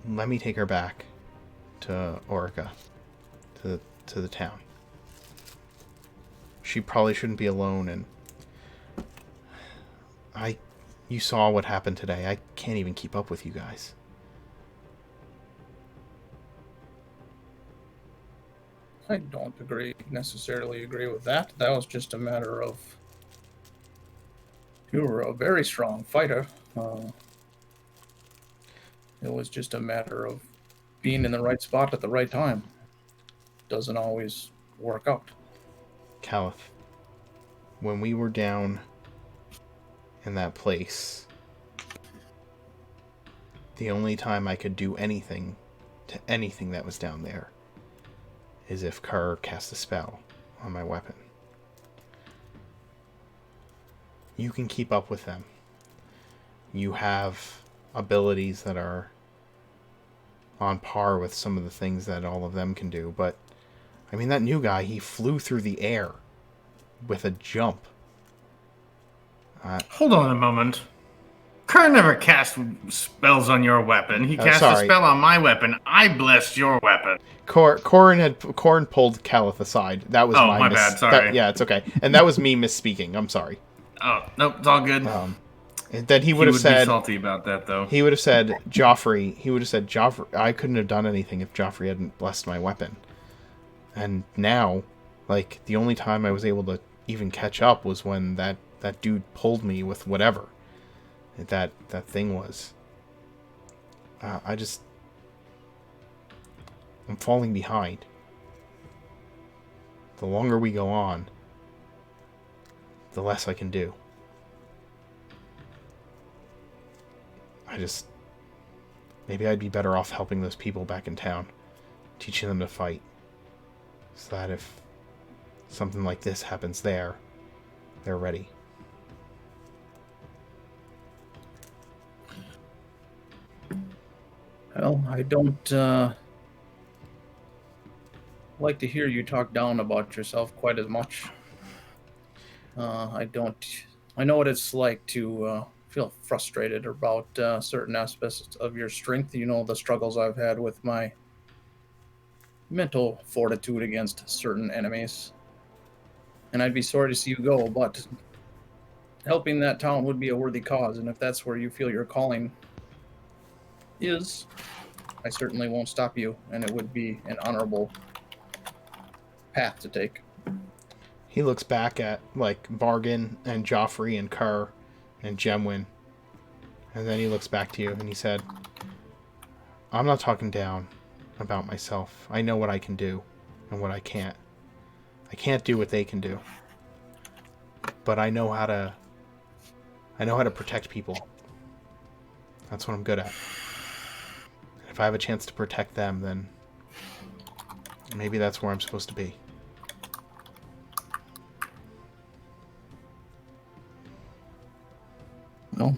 Speaker 1: let me take her back to Orica, to the town. She probably shouldn't be alone, and you saw what happened today. I can't even keep up with you guys.
Speaker 5: I don't necessarily agree with that. That was just a matter of you were a very strong fighter. It was just a matter of being in the right spot at the right time. Doesn't always work out.
Speaker 1: Caliph, when we were down in that place, the only time I could do anything to anything that was down there is if Kerr casts a spell on my weapon. You can keep up with them. You have abilities that are on par with some of the things that all of them can do, but I mean, that new guy, he flew through the air with a jump.
Speaker 8: Hold on a moment. Kerr never cast spells on your weapon. He cast a spell on my weapon. I blessed your weapon.
Speaker 1: Corin pulled Caliph aside. That was
Speaker 8: my bad. Sorry.
Speaker 1: Yeah, it's okay. And that was me misspeaking. I'm sorry.
Speaker 8: Oh, nope, it's all good.
Speaker 1: And then he would have said,
Speaker 8: be salty about that, though.
Speaker 1: He would have said, Joffrey, I couldn't have done anything if Joffrey hadn't blessed my weapon. And now, like, the only time I was able to even catch up was when that dude pulled me with whatever that thing was. I'm falling behind. The longer we go on, the less I can do. Maybe I'd be better off helping those people back in town, teaching them to fight, so that if something like this happens there, they're ready.
Speaker 5: Well, I don't like to hear you talk down about yourself quite as much. I know what it's like to feel frustrated about certain aspects of your strength. You know, the struggles I've had with my mental fortitude against certain enemies. And I'd be sorry to see you go, but helping that town would be a worthy cause, and if that's where you feel your calling is, I certainly won't stop you, and it would be an honorable path to take.
Speaker 1: He looks back at, like, Bargain and Joffrey and Kerr and Gemwin, and then he looks back to you and he said, I'm not talking down about myself. I know what I can do and what I can't. I can't do what they can do, but I know how to protect people. That's what I'm good at. If I have a chance to protect them, then maybe that's where I'm supposed to be.
Speaker 5: No.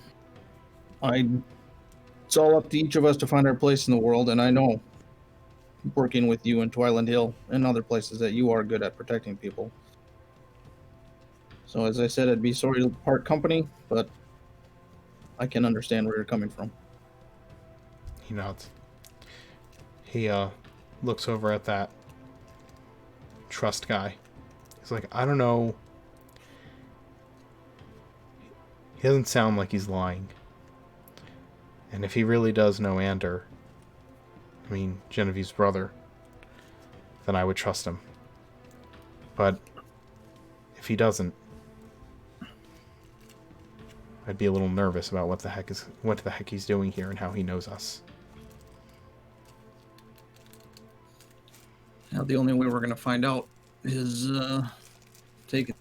Speaker 5: It's all up to each of us to find our place in the world, and I know, working with you in Twiland Hill and other places, that you are good at protecting people. So as I said, I'd be sorry to part company, but I can understand where you're coming from.
Speaker 1: He nods. He looks over at that trust guy. He's like, I don't know. He doesn't sound like he's lying. And if he really does know Ander, I mean, Genevieve's brother, then I would trust him. But if he doesn't, I'd be a little nervous about what the heck he's doing here and how he knows us.
Speaker 5: Now, the only way we're going to find out is take it,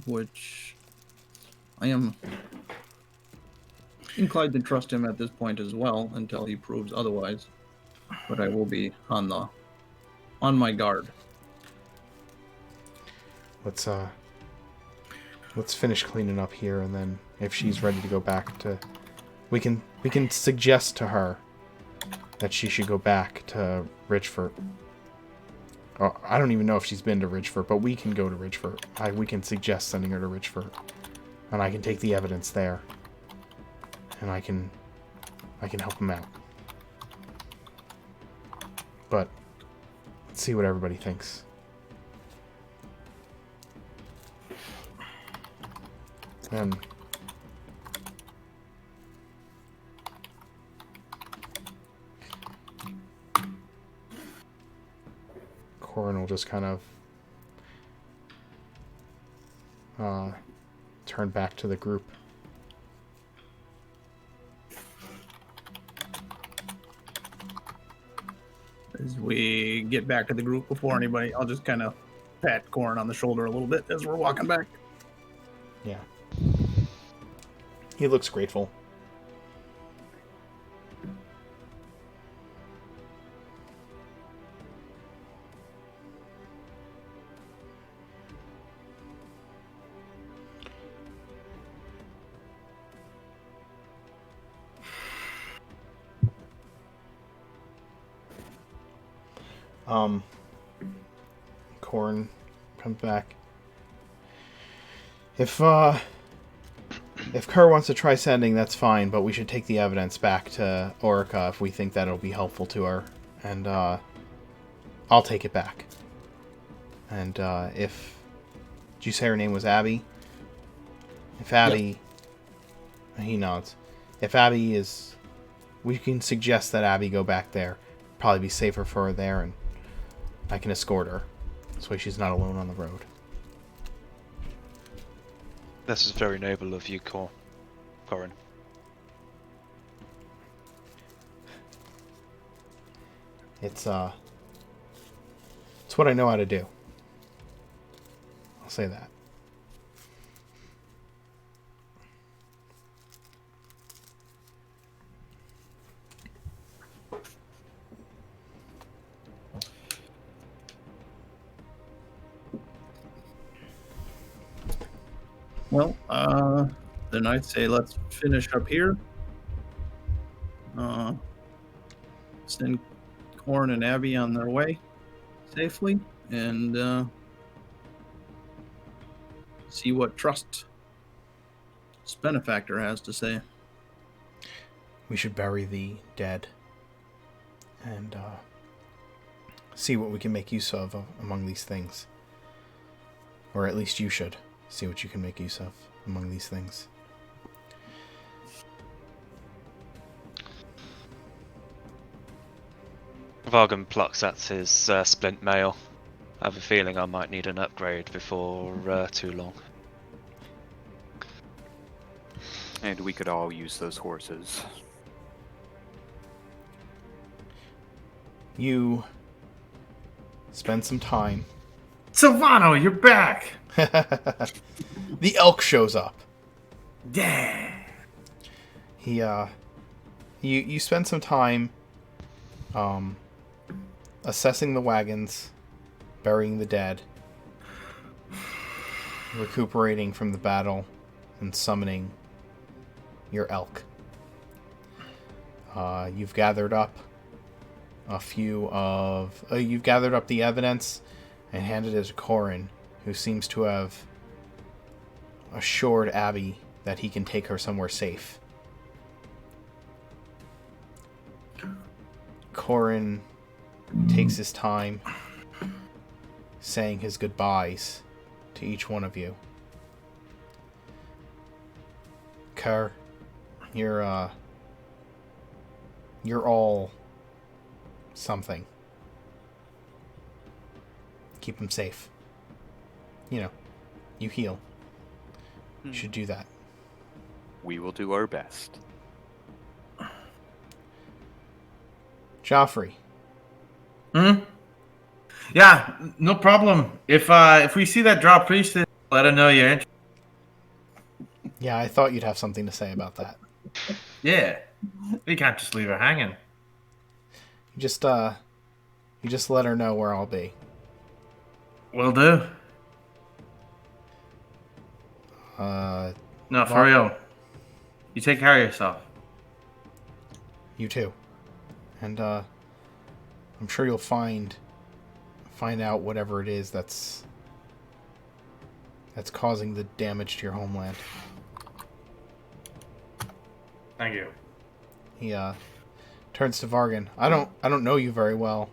Speaker 5: which I am inclined to trust him at this point as well until he proves otherwise. But I will be on my guard.
Speaker 1: Let's finish cleaning up here, and then if she's ready to go back to, we can suggest to her that she should go back to Ridgeford. Oh, I don't even know if she's been to Ridgeford, but we can go to Ridgeford. We can suggest sending her to Ridgeford, and I can take the evidence there, and I can help him out. But let's see what everybody thinks. And Corin will just kind of turn back to the group.
Speaker 5: As we get back to the group, before anybody, I'll just kind of pat Corin on the shoulder a little bit as we're walking back.
Speaker 1: Yeah. He looks grateful. Corn comes back. If Kerr wants to try sending, that's fine, but we should take the evidence back to Orica if we think that'll be helpful to her. And, I'll take it back. And, if... Did you say her name was Abby? If Abby... Yep. He nods. If Abby is... We can suggest that Abby go back there. Probably be safer for her there, and I can escort her. This way she's not alone on the road.
Speaker 2: This is very noble of you, Corin.
Speaker 1: It's what I know how to do. I'll say that.
Speaker 5: Well, then I'd say let's finish up here. Send Corn and Abby on their way safely, and see what Trust's benefactor has to say.
Speaker 1: We should bury the dead and see what we can make use of among these things. Or at least you should see what you can make use of among these things.
Speaker 2: Vargan plucks at his splint mail. I have a feeling I might need an upgrade before too long.
Speaker 4: And we could all use those horses.
Speaker 1: You spend some time.
Speaker 8: Silvano, you're back!
Speaker 1: The elk shows up.
Speaker 8: Yeah.
Speaker 1: You spend some time assessing the wagons, burying the dead, recuperating from the battle, and summoning your elk. You've gathered up you've gathered up the evidence and handed it to Corin, who seems to have assured Abby that he can take her somewhere safe. Corin takes his time saying his goodbyes to each one of you. Kerr, you're all something. Keep him safe. You know, you heal. You should do that.
Speaker 4: We will do our best.
Speaker 1: Joffrey.
Speaker 8: Yeah, no problem. If we see that drop priest, let him know you're interested.
Speaker 1: Yeah, I thought you'd have something to say about that.
Speaker 8: Yeah, we can't just leave her hanging.
Speaker 1: You just let her know where I'll be.
Speaker 8: Will do. No, for real. You take care of yourself.
Speaker 1: You too. And I'm sure you'll find out whatever it is that's causing the damage to your homeland.
Speaker 8: Thank you.
Speaker 1: He turns to Vargan. I don't know you very well,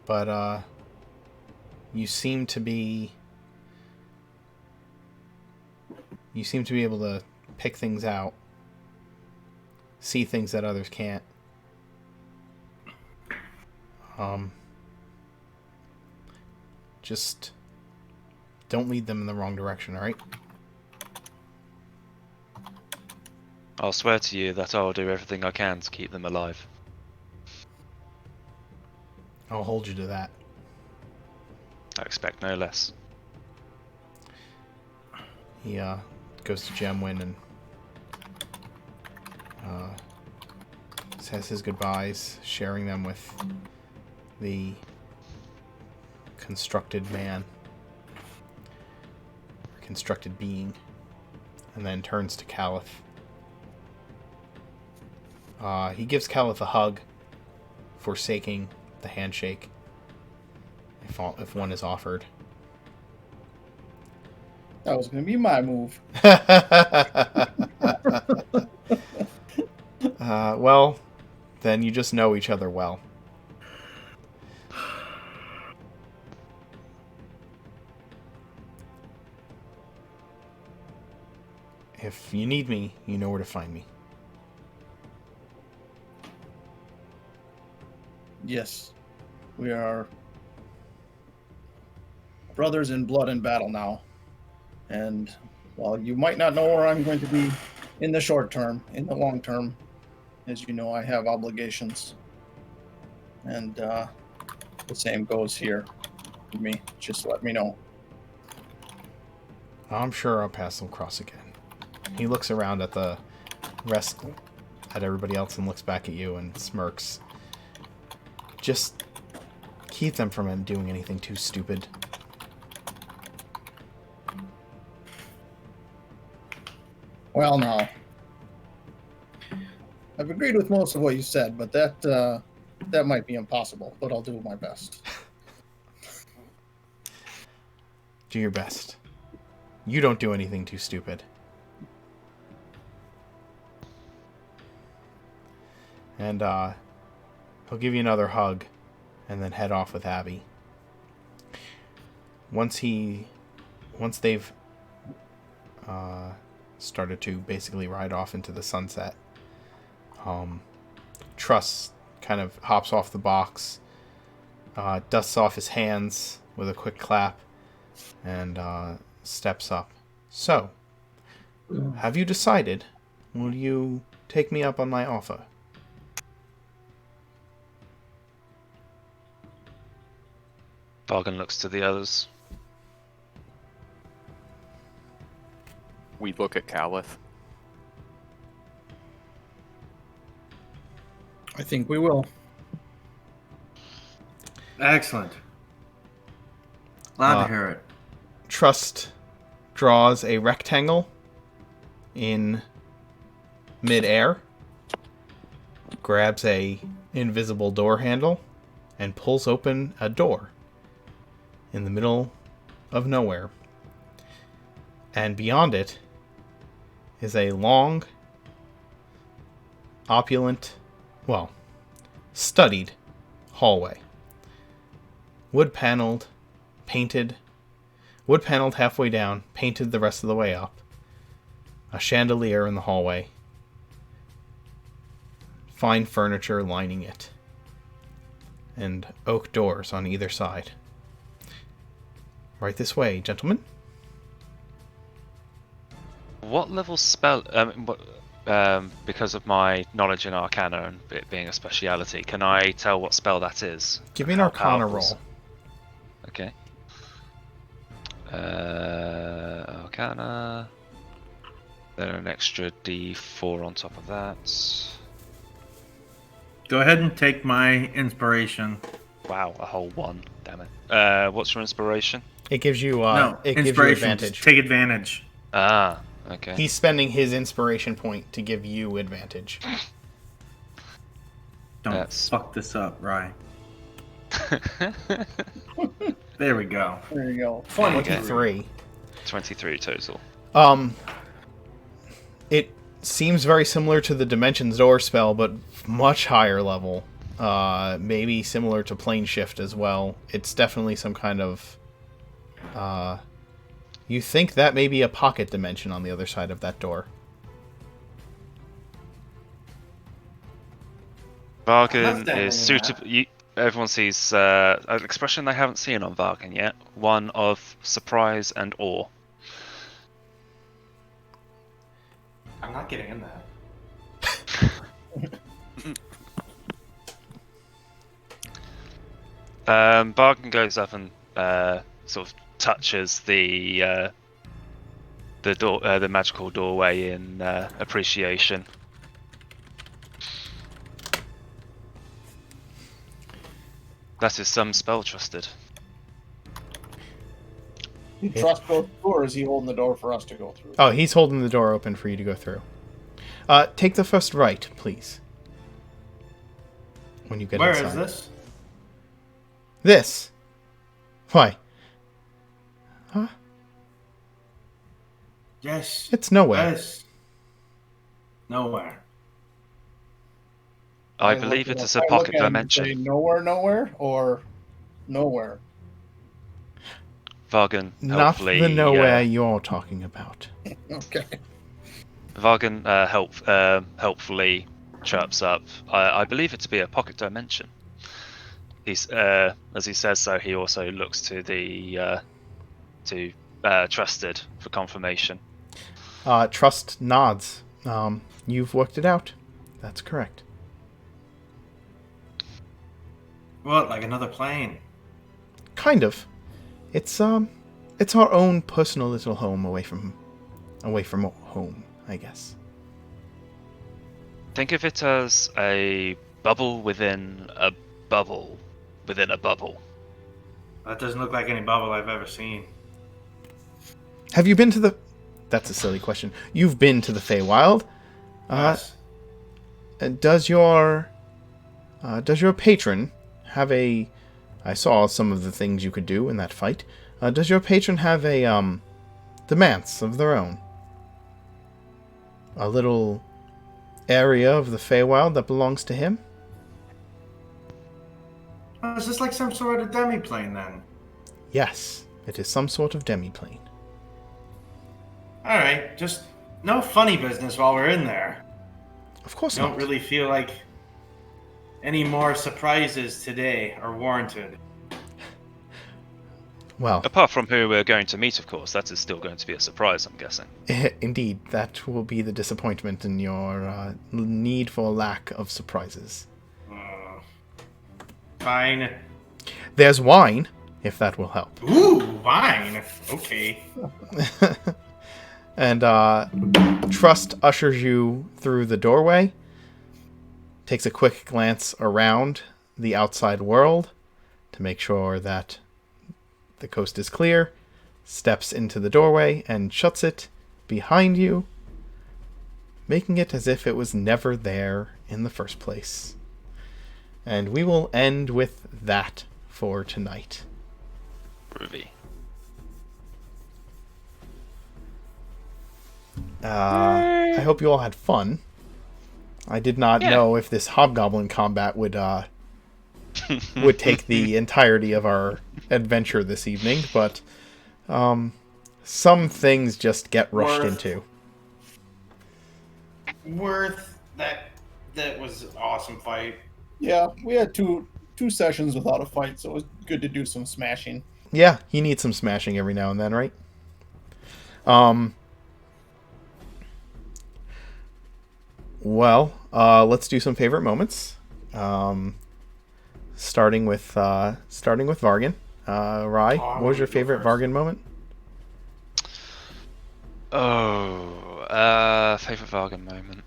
Speaker 1: but you seem to be able to pick things out, see things that others can't. Just don't lead them in the wrong direction, all right?
Speaker 2: I'll swear to you that I'll do everything I can to keep them alive.
Speaker 1: I'll hold you to that.
Speaker 2: I expect no less.
Speaker 1: He goes to Gemwin and says his goodbyes, sharing them with the constructed man, constructed being, and then turns to Caliph. He gives Caliph a hug, forsaking the handshake if one is offered.
Speaker 5: That was going to be my move.
Speaker 1: Well, then you just know each other well. If you need me, you know where to find me.
Speaker 5: Yes. We are brothers in blood and battle now. And while you might not know where I'm going to be in the short term, in the long term, as you know, I have obligations. And the same goes here for me. Just let me know.
Speaker 1: I'm sure I'll pass them across again. He looks around at the rest, at everybody else, and looks back at you and smirks. Just keep them from doing anything too stupid.
Speaker 5: Well, no. I've agreed with most of what you said, but that might be impossible, but I'll do my best.
Speaker 1: Do your best. You don't do anything too stupid. And he'll give you another hug and then head off with Abby. Once they've started to basically ride off into the sunset, Truss kind of hops off the box, dusts off his hands with a quick clap, and steps up. So, have you decided? Will you take me up on my offer?
Speaker 2: Bargain looks to the others.
Speaker 4: We look at Calith.
Speaker 5: I think we will.
Speaker 7: Excellent. Glad to hear it.
Speaker 1: Trust draws a rectangle in mid-air, grabs a invisible door handle, and pulls open a door in the middle of nowhere. And beyond it is a long, opulent, studied hallway. Wood-paneled, painted, wood-paneled halfway down, painted the rest of the way up. A chandelier in the hallway. Fine furniture lining it. And oak doors on either side. Right this way, gentlemen.
Speaker 2: What level spell? Because of my knowledge in Arcana and it being a speciality, can I tell what spell that is?
Speaker 1: Give me an Arcana roll.
Speaker 2: Okay. Arcana. Then an extra D4 on top of that.
Speaker 7: Go ahead and take my inspiration.
Speaker 2: Wow, a whole one. Damn it. What's your inspiration?
Speaker 1: It gives you advantage.
Speaker 7: Take advantage.
Speaker 2: Ah, okay.
Speaker 1: He's spending his inspiration point to give you advantage.
Speaker 7: Don't fuck this up, Rye. There we go.
Speaker 5: There you go.
Speaker 1: 23.
Speaker 2: 23 total.
Speaker 1: It seems very similar to the Dimensions Door spell, but much higher level. Maybe similar to Plane Shift as well. It's definitely some kind of... you think that may be a pocket dimension on the other side of that door.
Speaker 2: Vargan is suitable. Everyone sees an expression they haven't seen on Vargan yet. One of surprise and awe.
Speaker 7: I'm not getting in that.
Speaker 2: Bargain goes up and sort of touches the door, the magical doorway in appreciation. That is some spell trusted.
Speaker 5: You trust both, or is he holding the door for us to go through?
Speaker 1: Oh, he's holding the door open for you to go through. Take the first right, please. When you get
Speaker 7: Where
Speaker 1: inside.
Speaker 7: is this?
Speaker 1: This? Why? Huh?
Speaker 7: Yes.
Speaker 1: It's nowhere.
Speaker 7: Yes. Nowhere.
Speaker 2: I believe it is a
Speaker 5: I look
Speaker 2: pocket
Speaker 5: at him and
Speaker 2: dimension.
Speaker 5: say nowhere, or nowhere.
Speaker 2: Vargan,
Speaker 1: Not
Speaker 2: helpfully,
Speaker 1: the nowhere you're talking about.
Speaker 5: Okay.
Speaker 2: Vargan helpfully chirps up. I believe it to be a pocket dimension. He's as he says so, he also looks to the Trusted for confirmation.
Speaker 1: Trust nods. You've worked it out. That's correct.
Speaker 7: What, like another plane?
Speaker 1: Kind of. It's our own personal little home away from home, I guess.
Speaker 2: Think of it as a bubble within a bubble within a bubble.
Speaker 7: That doesn't look like any bubble I've ever seen.
Speaker 1: Have you been to the... That's a silly question. You've been to the Feywild.
Speaker 7: Yes.
Speaker 1: Does your patron have a... I saw some of the things you could do in that fight. Does your patron have a, the manse of their own? A little area of the Feywild that belongs to him?
Speaker 7: Oh, is this like some sort of demi-plane then?
Speaker 1: Yes, it is some sort of demi-plane.
Speaker 7: Alright, just no funny business while we're in there.
Speaker 1: Of course
Speaker 7: I
Speaker 1: not.
Speaker 7: don't really feel like any more surprises today are warranted.
Speaker 1: Well,
Speaker 2: Apart from who we're going to meet, of course, that is still going to be a surprise, I'm guessing.
Speaker 1: indeed, that will be the disappointment in your need for lack of surprises.
Speaker 7: Fine.
Speaker 1: There's wine, if that will help.
Speaker 7: Ooh, wine. Okay.
Speaker 1: And Trust ushers you through the doorway, takes a quick glance around the outside world to make sure that the coast is clear, steps into the doorway and shuts it behind you, making it as if it was never there in the first place. And we will end with that for tonight.
Speaker 2: Groovy.
Speaker 1: I hope you all had fun. I did not know if this hobgoblin combat would take the entirety of our adventure this evening, but some things just get rushed into.
Speaker 7: Worth that. That was an awesome fight.
Speaker 5: Yeah, we had two sessions without a fight, so it was good to do some smashing.
Speaker 1: Yeah, you need some smashing every now and then, right? Well, let's do some favorite moments. Starting with Vargan. Rye, what was your favorite Vargan moment?
Speaker 2: Favorite Vargan moment.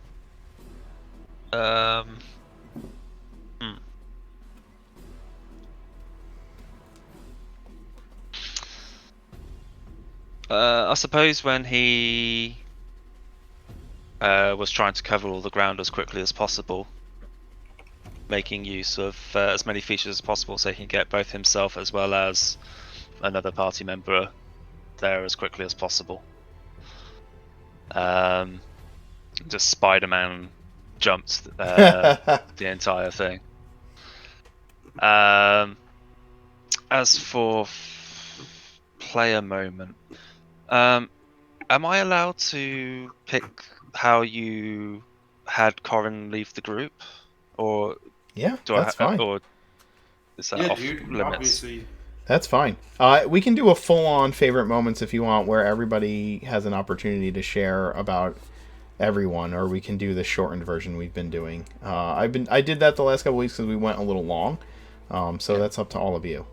Speaker 2: I suppose when he was trying to cover all the ground as quickly as possible, making use of as many features as possible so he can get both himself as well as another party member there as quickly as possible. Just Spider-Man jumped the entire thing. As for player moment, am I allowed to pick how you had Corin leave the group, or
Speaker 1: Yeah, that's fine.
Speaker 2: or is that off
Speaker 7: dude,
Speaker 2: limits?
Speaker 7: obviously.
Speaker 1: That's fine. We can do a full-on favorite moments if you want, where everybody has an opportunity to share about everyone, or we can do the shortened version we've been doing. I did that the last couple weeks because we went a little long, so that's up to all of you.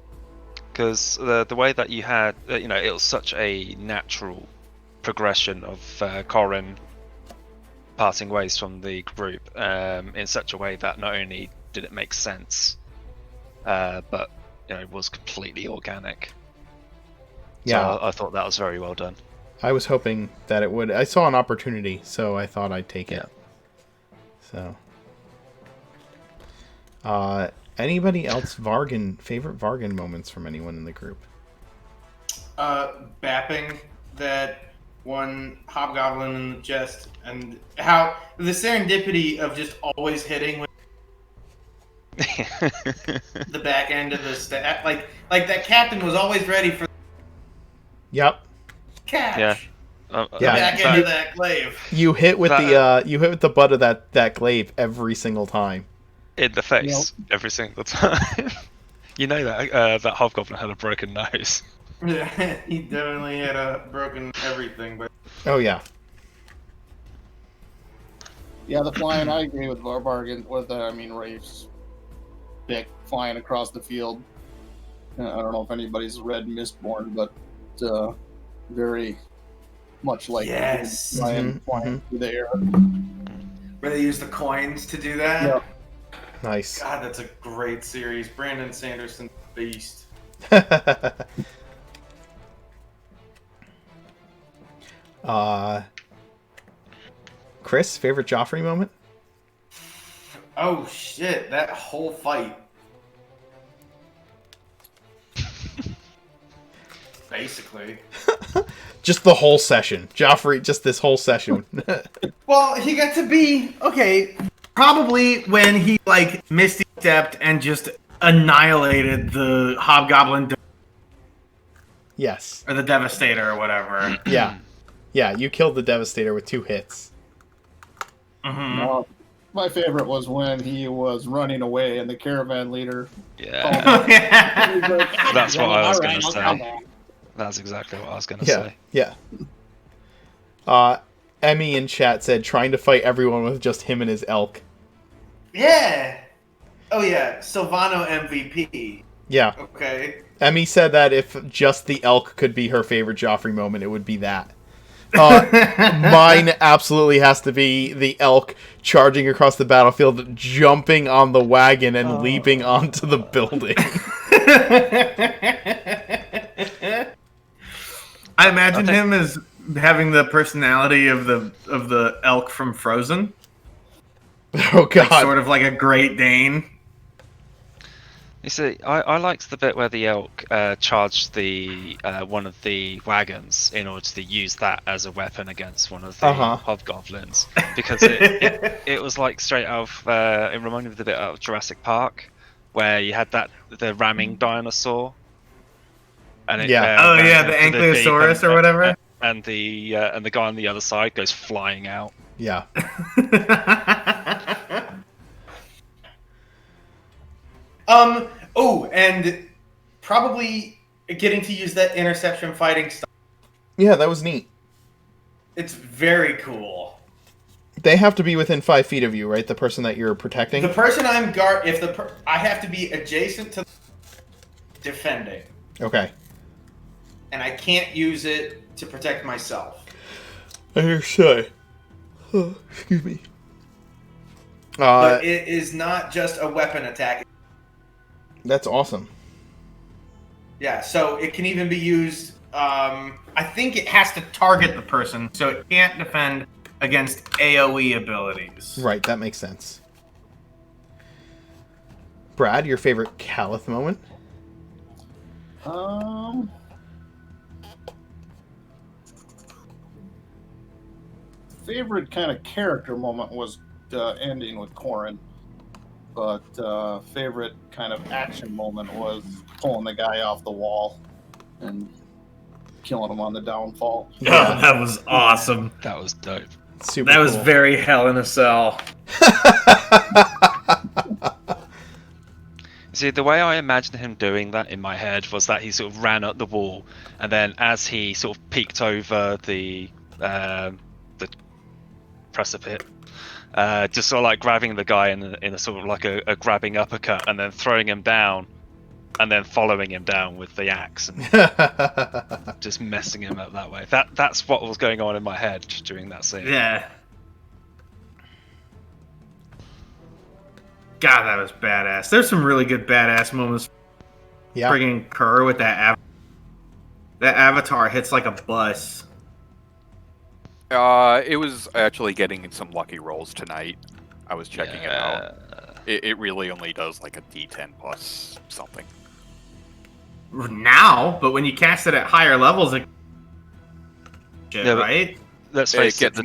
Speaker 2: Because the way that you had, it was such a natural progression of Corin parting ways from the group in such a way that not only did it make sense, but it was completely organic.
Speaker 1: Yeah,
Speaker 2: So I thought that was very well done.
Speaker 1: I was hoping that it would. I saw an opportunity, so I thought I'd take it. So, Anybody else favorite Vargan moments from anyone in the group?
Speaker 8: Bapping that one hobgoblin in the chest, and how the serendipity of just always hitting with the back end of the stat. Like that captain was always ready for
Speaker 1: Yep.
Speaker 8: catch.
Speaker 2: Yeah.
Speaker 8: The back end of that glaive.
Speaker 1: You hit with the butt of that glaive every single time.
Speaker 2: In the face every single time. You know that that hobgoblin had a broken nose.
Speaker 8: Yeah, he definitely had a broken everything, but
Speaker 1: Oh yeah.
Speaker 5: Yeah, the flying, I agree with Bargain. Rafe's pick flying across the field. I don't know if anybody's read Mistborn, but very much like flying through the air.
Speaker 8: Where they use the coins to do that?
Speaker 5: Yeah.
Speaker 1: Nice.
Speaker 8: God, that's a great series. Brandon Sanderson, beast.
Speaker 1: Chris, favorite Joffrey moment?
Speaker 8: Oh shit, that whole fight. Basically.
Speaker 1: Just the whole session. Joffrey, just this whole session.
Speaker 8: Well, he got to be probably when he misty stepped and just annihilated the hobgoblin
Speaker 1: Yes.
Speaker 8: or the Devastator or whatever.
Speaker 1: Yeah. Yeah, you killed the Devastator with 2 hits.
Speaker 8: Mm-hmm.
Speaker 5: My favorite was when he was running away and the caravan leader.
Speaker 2: Yeah. That's what I was
Speaker 5: All right,
Speaker 2: going to
Speaker 5: I'll come
Speaker 2: say.
Speaker 5: back.
Speaker 2: That's exactly what I was going to
Speaker 1: Yeah.
Speaker 2: say.
Speaker 1: Yeah. Emmy in chat said trying to fight everyone with just him and his elk.
Speaker 8: Yeah. Oh yeah, Silvano MVP.
Speaker 1: Yeah.
Speaker 8: Okay.
Speaker 1: Emmy said that if just the elk could be her favorite Joffrey moment, it would be that. Mine absolutely has to be the elk charging across the battlefield, jumping on the wagon and leaping onto the building.
Speaker 8: I imagine him as having the personality of the elk from Frozen.
Speaker 1: Oh god.
Speaker 8: Sort of like a Great Dane.
Speaker 2: You see, I liked the bit where the elk charged the one of the wagons in order to use that as a weapon against one of the hobgoblins, because it was straight out of it reminded me of the bit out of Jurassic Park where you had the ramming dinosaur, and
Speaker 8: the Ankylosaurus or whatever,
Speaker 2: and the guy on the other side goes flying out.
Speaker 1: Yeah.
Speaker 8: And probably getting to use that interception fighting stuff.
Speaker 1: Yeah, that was neat.
Speaker 8: It's very cool.
Speaker 1: They have to be within 5 feet of you, right? The person that you're protecting?
Speaker 8: The person I'm I have to be adjacent to defending.
Speaker 1: Okay.
Speaker 8: And I can't use it to protect myself.
Speaker 1: I understand. Oh, excuse me.
Speaker 8: But it is not just a weapon attack.
Speaker 1: That's awesome.
Speaker 8: Yeah, so it can even be used. I think it has to target the person, so it can't defend against AoE abilities.
Speaker 1: Right, that makes sense. Brad, your favorite Caliph moment?
Speaker 5: Favorite kind of character moment was ending with Corrin. But favorite kind of action moment was pulling the guy off the wall and killing him on the downfall.
Speaker 8: Yeah. Oh, that was awesome.
Speaker 2: That was dope.
Speaker 1: Super
Speaker 8: that
Speaker 1: cool.
Speaker 8: was very Hell in a Cell.
Speaker 2: See, the way I imagined him doing that in my head was that he sort of ran up the wall, and then as he sort of peeked over the precipice, just sort of grabbing the guy in a sort of like a grabbing uppercut, and then throwing him down, and then following him down with the axe, and just messing him up that way. That's what was going on in my head during that scene.
Speaker 8: Yeah. God, that was badass. There's some really good badass moments.
Speaker 1: Yeah.
Speaker 8: Friggin' Kerr with that avatar hits like a bus.
Speaker 4: It was actually getting some lucky rolls tonight. I was checking it out. It really only does like a D10 plus something.
Speaker 8: Now, but when you cast it at higher levels, right?
Speaker 2: Let's face it,
Speaker 4: the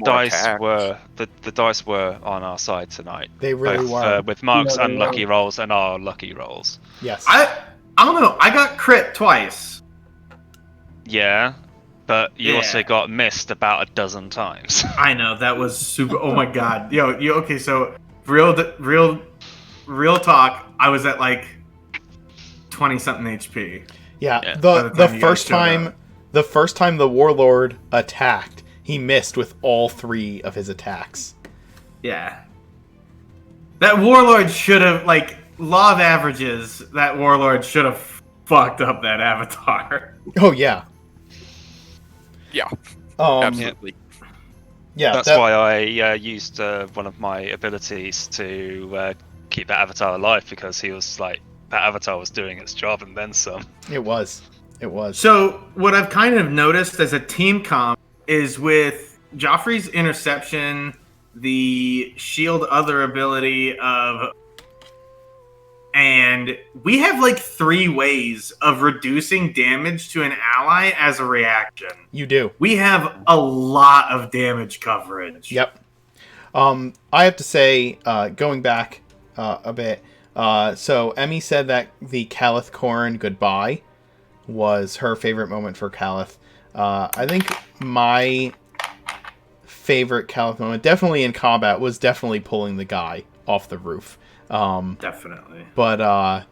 Speaker 4: dice
Speaker 2: were on our side tonight.
Speaker 1: They really
Speaker 2: both,
Speaker 1: were.
Speaker 2: with Mark's
Speaker 5: Yeah, they
Speaker 2: unlucky
Speaker 5: were.
Speaker 2: rolls and our lucky rolls.
Speaker 1: Yes.
Speaker 8: I don't know. I got crit twice.
Speaker 2: Yeah, but you
Speaker 8: Yeah.
Speaker 2: also got missed about a dozen times.
Speaker 8: I know that was super. Oh my god, yo, okay. So real talk. I was at like 20 something HP.
Speaker 1: Yeah,
Speaker 2: Yeah.
Speaker 8: By the
Speaker 1: the
Speaker 8: time you
Speaker 1: first
Speaker 8: guys showed
Speaker 1: time
Speaker 8: up.
Speaker 1: the first time the warlord attacked, he missed with all 3 of his attacks.
Speaker 8: Yeah. That warlord should have, like, law of averages. That warlord should have fucked up that avatar.
Speaker 1: Oh yeah.
Speaker 4: Yeah,
Speaker 1: Um,
Speaker 4: absolutely.
Speaker 1: yeah.
Speaker 2: That's
Speaker 1: that-
Speaker 2: why I used one of my abilities to keep that avatar alive, because he was like, that avatar was doing its job and then some.
Speaker 1: It was. It was.
Speaker 8: So what I've kind of noticed as a team comp is with Joffrey's interception, the shield other ability of, and we have like 3 ways of reducing damage to an ally as a reaction.
Speaker 1: You do.
Speaker 8: We have a lot of damage coverage.
Speaker 1: Yep. I have to say, going back a bit, so Emmy said that the Calith Corrin goodbye was her favorite moment for Calith. I think my favorite Calith moment, definitely in combat, was definitely pulling the guy off the roof.
Speaker 8: Definitely.
Speaker 1: But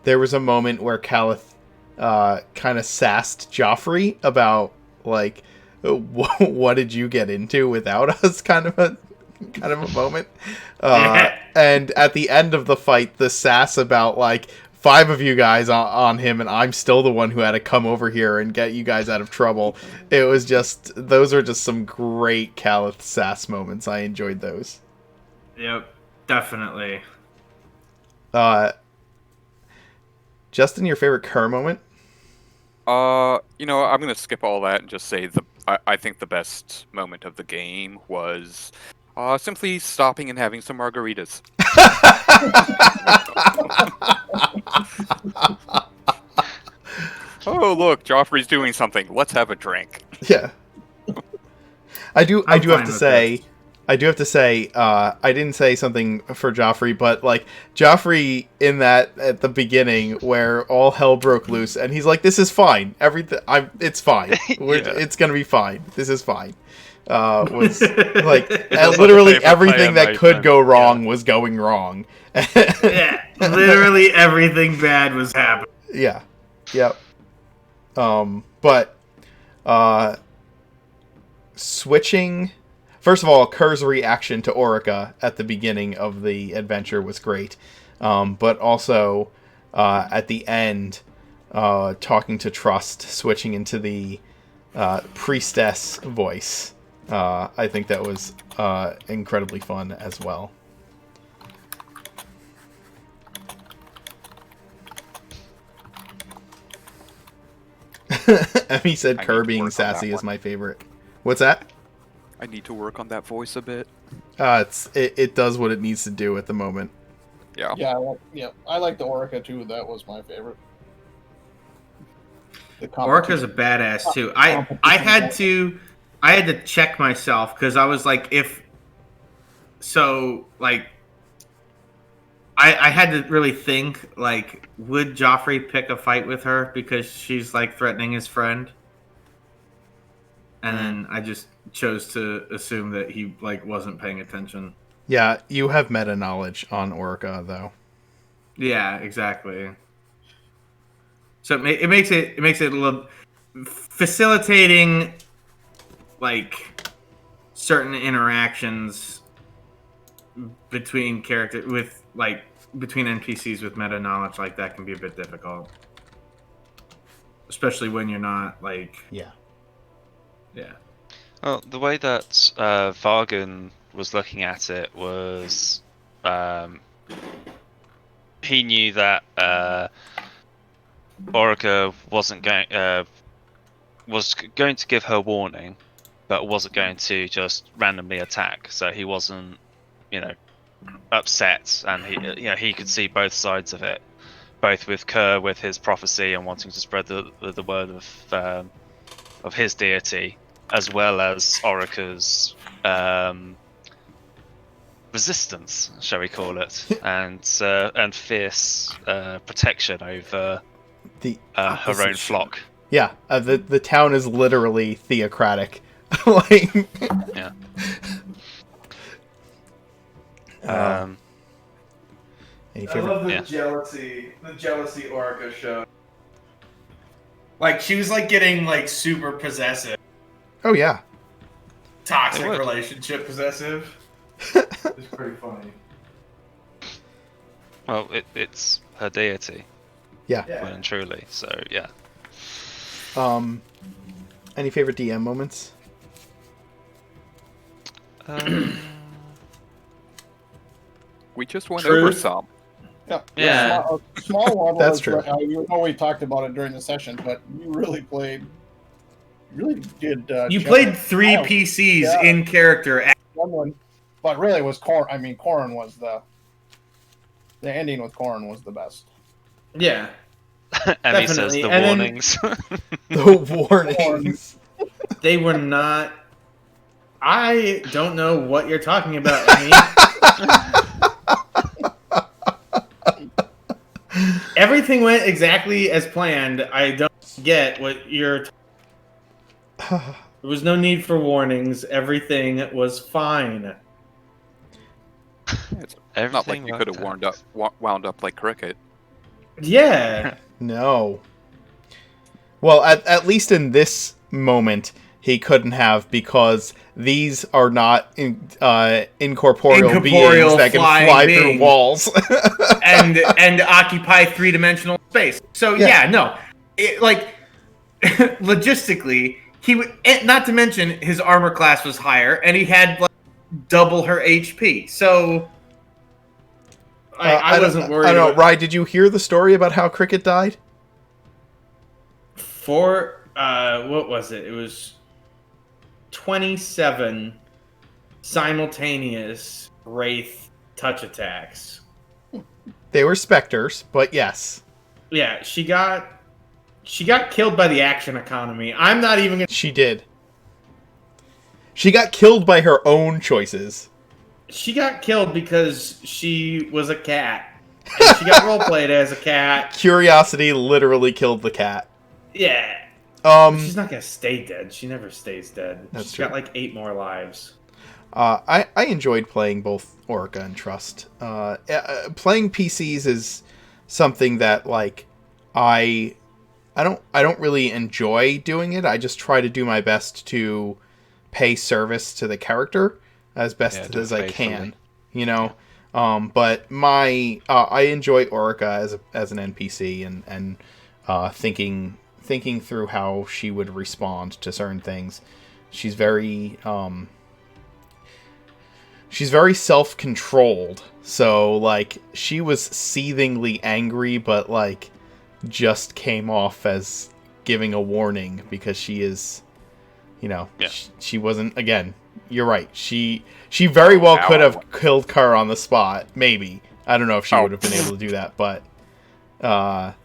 Speaker 1: there was a moment where Calith kind of sassed Joffrey about, like, what did you get into without us, kind of a moment. And at the end of the fight, the sass about, like, 5 of you guys on him, and I'm still the one who had to come over here and get you guys out of trouble. It was just, those are just some great Calith sass moments. I enjoyed those.
Speaker 8: Yep, definitely.
Speaker 1: Justin, your favorite Kerr moment?
Speaker 4: You know, I'm gonna skip all that and just say I think the best moment of the game was simply stopping and having some margaritas. Oh, look, Joffrey's doing something. Let's have a drink.
Speaker 1: Yeah. I do
Speaker 8: I'm
Speaker 1: have
Speaker 8: fine
Speaker 1: to
Speaker 8: with
Speaker 1: say, I didn't say something for Joffrey, but, like, Joffrey in that, at the beginning, where all hell broke loose, and he's like, this is fine. It's fine. It's gonna be fine. This is fine. Was, like, literally
Speaker 2: favorite
Speaker 1: everything
Speaker 2: player
Speaker 1: that could
Speaker 2: moment.
Speaker 1: go wrong was going wrong.
Speaker 8: Yeah, literally everything bad was happening.
Speaker 1: Yeah. Yep. But switching, first of all, Kerr's reaction to Orica at the beginning of the adventure was great. But also at the end, talking to Trust, switching into the priestess voice. I think that was incredibly fun as well. Emmy said
Speaker 4: I need
Speaker 1: Kerr
Speaker 4: to
Speaker 1: being
Speaker 4: work on that
Speaker 1: sassy is
Speaker 4: one.
Speaker 1: my favorite. What's that?
Speaker 4: I need to work on that voice a bit.
Speaker 1: It does what it needs to do at the moment.
Speaker 4: Yeah.
Speaker 5: Yeah, I like the Orca too. That was my favorite. The
Speaker 8: Orca's a badass too. I had to check myself because I was like, I had to really think, like, would Joffrey pick a fight with her because she's like threatening his friend? And then I just chose to assume that he like wasn't paying attention.
Speaker 1: Yeah, you have meta knowledge on Orica though.
Speaker 8: Yeah, exactly. So it makes it a little facilitating, like, certain interactions between between NPCs with meta knowledge like that can be a bit difficult, especially when you're not like
Speaker 1: Yeah.
Speaker 2: Well, the way that Vargan was looking at it was, he knew that Orica was going to give her warning, but wasn't going to just randomly attack. So he wasn't, upset, and he could see both sides of it, both with Kerr with his prophecy and wanting to spread the word of his deity, as well as Orica's resistance, shall we call it, and fierce protection over her own flock.
Speaker 1: Yeah, the town is literally theocratic. Like,
Speaker 2: yeah.
Speaker 1: Any
Speaker 9: I
Speaker 1: favorite?
Speaker 9: love the jealousy Orica showed.
Speaker 8: Like, she was like getting like super possessive.
Speaker 1: Oh yeah.
Speaker 8: Toxic relationship possessive.
Speaker 9: It's pretty funny.
Speaker 2: Well, it's her deity.
Speaker 1: Yeah.
Speaker 2: Well and truly. So yeah.
Speaker 1: Any favorite DM moments?
Speaker 4: We just went over some.
Speaker 5: Yeah. A small one.
Speaker 1: That's
Speaker 5: was,
Speaker 1: true.
Speaker 5: You know, we talked about it during the session, but you really played. Really did.
Speaker 8: You played 3 PCs in character.
Speaker 5: One, but really, it was Corrin. I mean, Corrin was the ending with Corrin was the best.
Speaker 8: Yeah.
Speaker 2: Emmy says the warnings.
Speaker 1: The warnings.
Speaker 8: They were not. I don't know what you're talking about, Emmy. Everything went exactly as planned. I don't get what you're. There was no need for warnings. Everything was fine.
Speaker 4: It's not like you could have wound up like Cricket.
Speaker 8: Yeah.
Speaker 1: No. Well, at least in this moment, he couldn't have, because these are not incorporeal beings that can fly through walls
Speaker 8: and occupy 3-dimensional space. So yeah no, logistically, he would. Not to mention his armor class was higher, and he had like double her HP. So I wasn't worried.
Speaker 1: I don't know, Rye, did you hear the story about how Cricket died?
Speaker 8: What was it? It was 27 simultaneous Wraith touch attacks.
Speaker 1: They were specters, but yes.
Speaker 8: Yeah, she got killed by the action economy. I'm not even gonna...
Speaker 1: She did. She got killed by her own choices.
Speaker 8: She got killed because she was a cat. And she got roleplayed as a cat.
Speaker 1: Curiosity literally killed the cat.
Speaker 8: Yeah. She's not gonna stay dead. She never stays dead.
Speaker 1: That's
Speaker 8: She's
Speaker 1: true.
Speaker 8: got like 8 more lives.
Speaker 1: I enjoyed playing both Orica and Trust. Playing PCs is something that like I don't really enjoy doing it. I just try to do my best to pay service to the character as best as I can, you know. But I enjoy Orica as an NPC and thinking through how she would respond to certain things. She's very self-controlled. So like she was seethingly angry, but like just came off as giving a warning because she is, you know, she wasn't, again, you're right. She very well could have killed Kerr on the spot. Maybe. I don't know if she would have been able to do that, but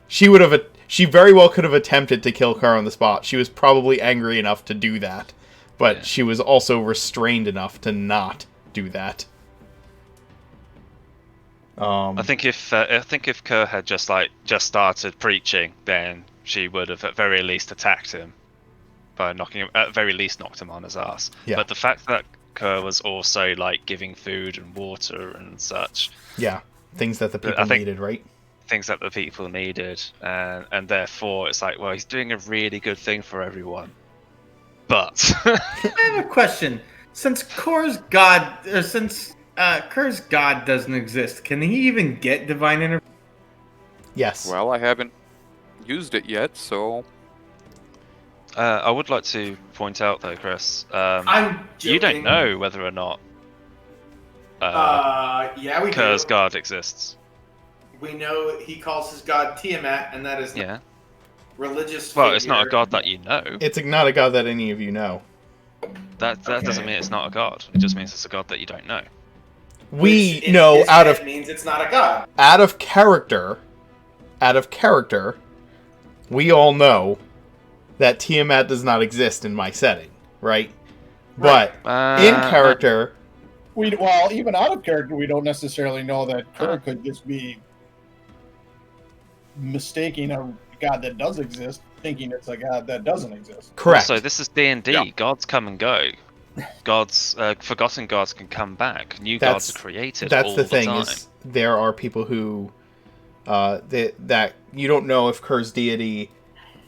Speaker 1: she very well could have attempted to kill Kerr on the spot. She was probably angry enough to do that, but she was also restrained enough to not do that.
Speaker 2: I think if Kerr had just started preaching, then she would have at very least attacked him by at very least knocked him on his ass.
Speaker 1: Yeah.
Speaker 2: But the fact that Kerr was also like giving food and water and such.
Speaker 1: Yeah, things that the people needed, right?
Speaker 2: Things that the people needed, and therefore it's like, well, he's doing a really good thing for everyone. But
Speaker 8: I have a question. Since Kerr's god doesn't exist, can he even get divine intervention?
Speaker 1: Yes.
Speaker 4: Well, I haven't used it yet, so.
Speaker 2: I would like to point out though, Chris,
Speaker 8: I'm joking.
Speaker 2: you don't know whether or not
Speaker 8: yeah, we
Speaker 2: Kerr's
Speaker 8: do.
Speaker 2: god exists.
Speaker 8: We know he calls his god Tiamat, and that is not religious.
Speaker 2: Well, it's not a god that you know.
Speaker 1: It's not a god that any of you know.
Speaker 2: That doesn't mean it's not a god. It just means it's a god that you don't know.
Speaker 1: we
Speaker 8: Which,
Speaker 1: know
Speaker 8: his
Speaker 1: out
Speaker 8: head
Speaker 1: of
Speaker 8: means it's not a god.
Speaker 1: out of character, we all know that Tiamat does not exist in my setting, right? But in character,
Speaker 5: even out of character, we don't necessarily know that Kerr could just be mistaking a god that does exist, thinking it's a god that doesn't exist.
Speaker 1: correct.
Speaker 2: Also, this is D&D.
Speaker 4: Yeah.
Speaker 2: Gods come and go. Gods, forgotten gods can come back. New gods are created.
Speaker 1: That's
Speaker 2: all
Speaker 1: the thing
Speaker 2: time.
Speaker 1: is there are people who that you don't know if Kerr's deity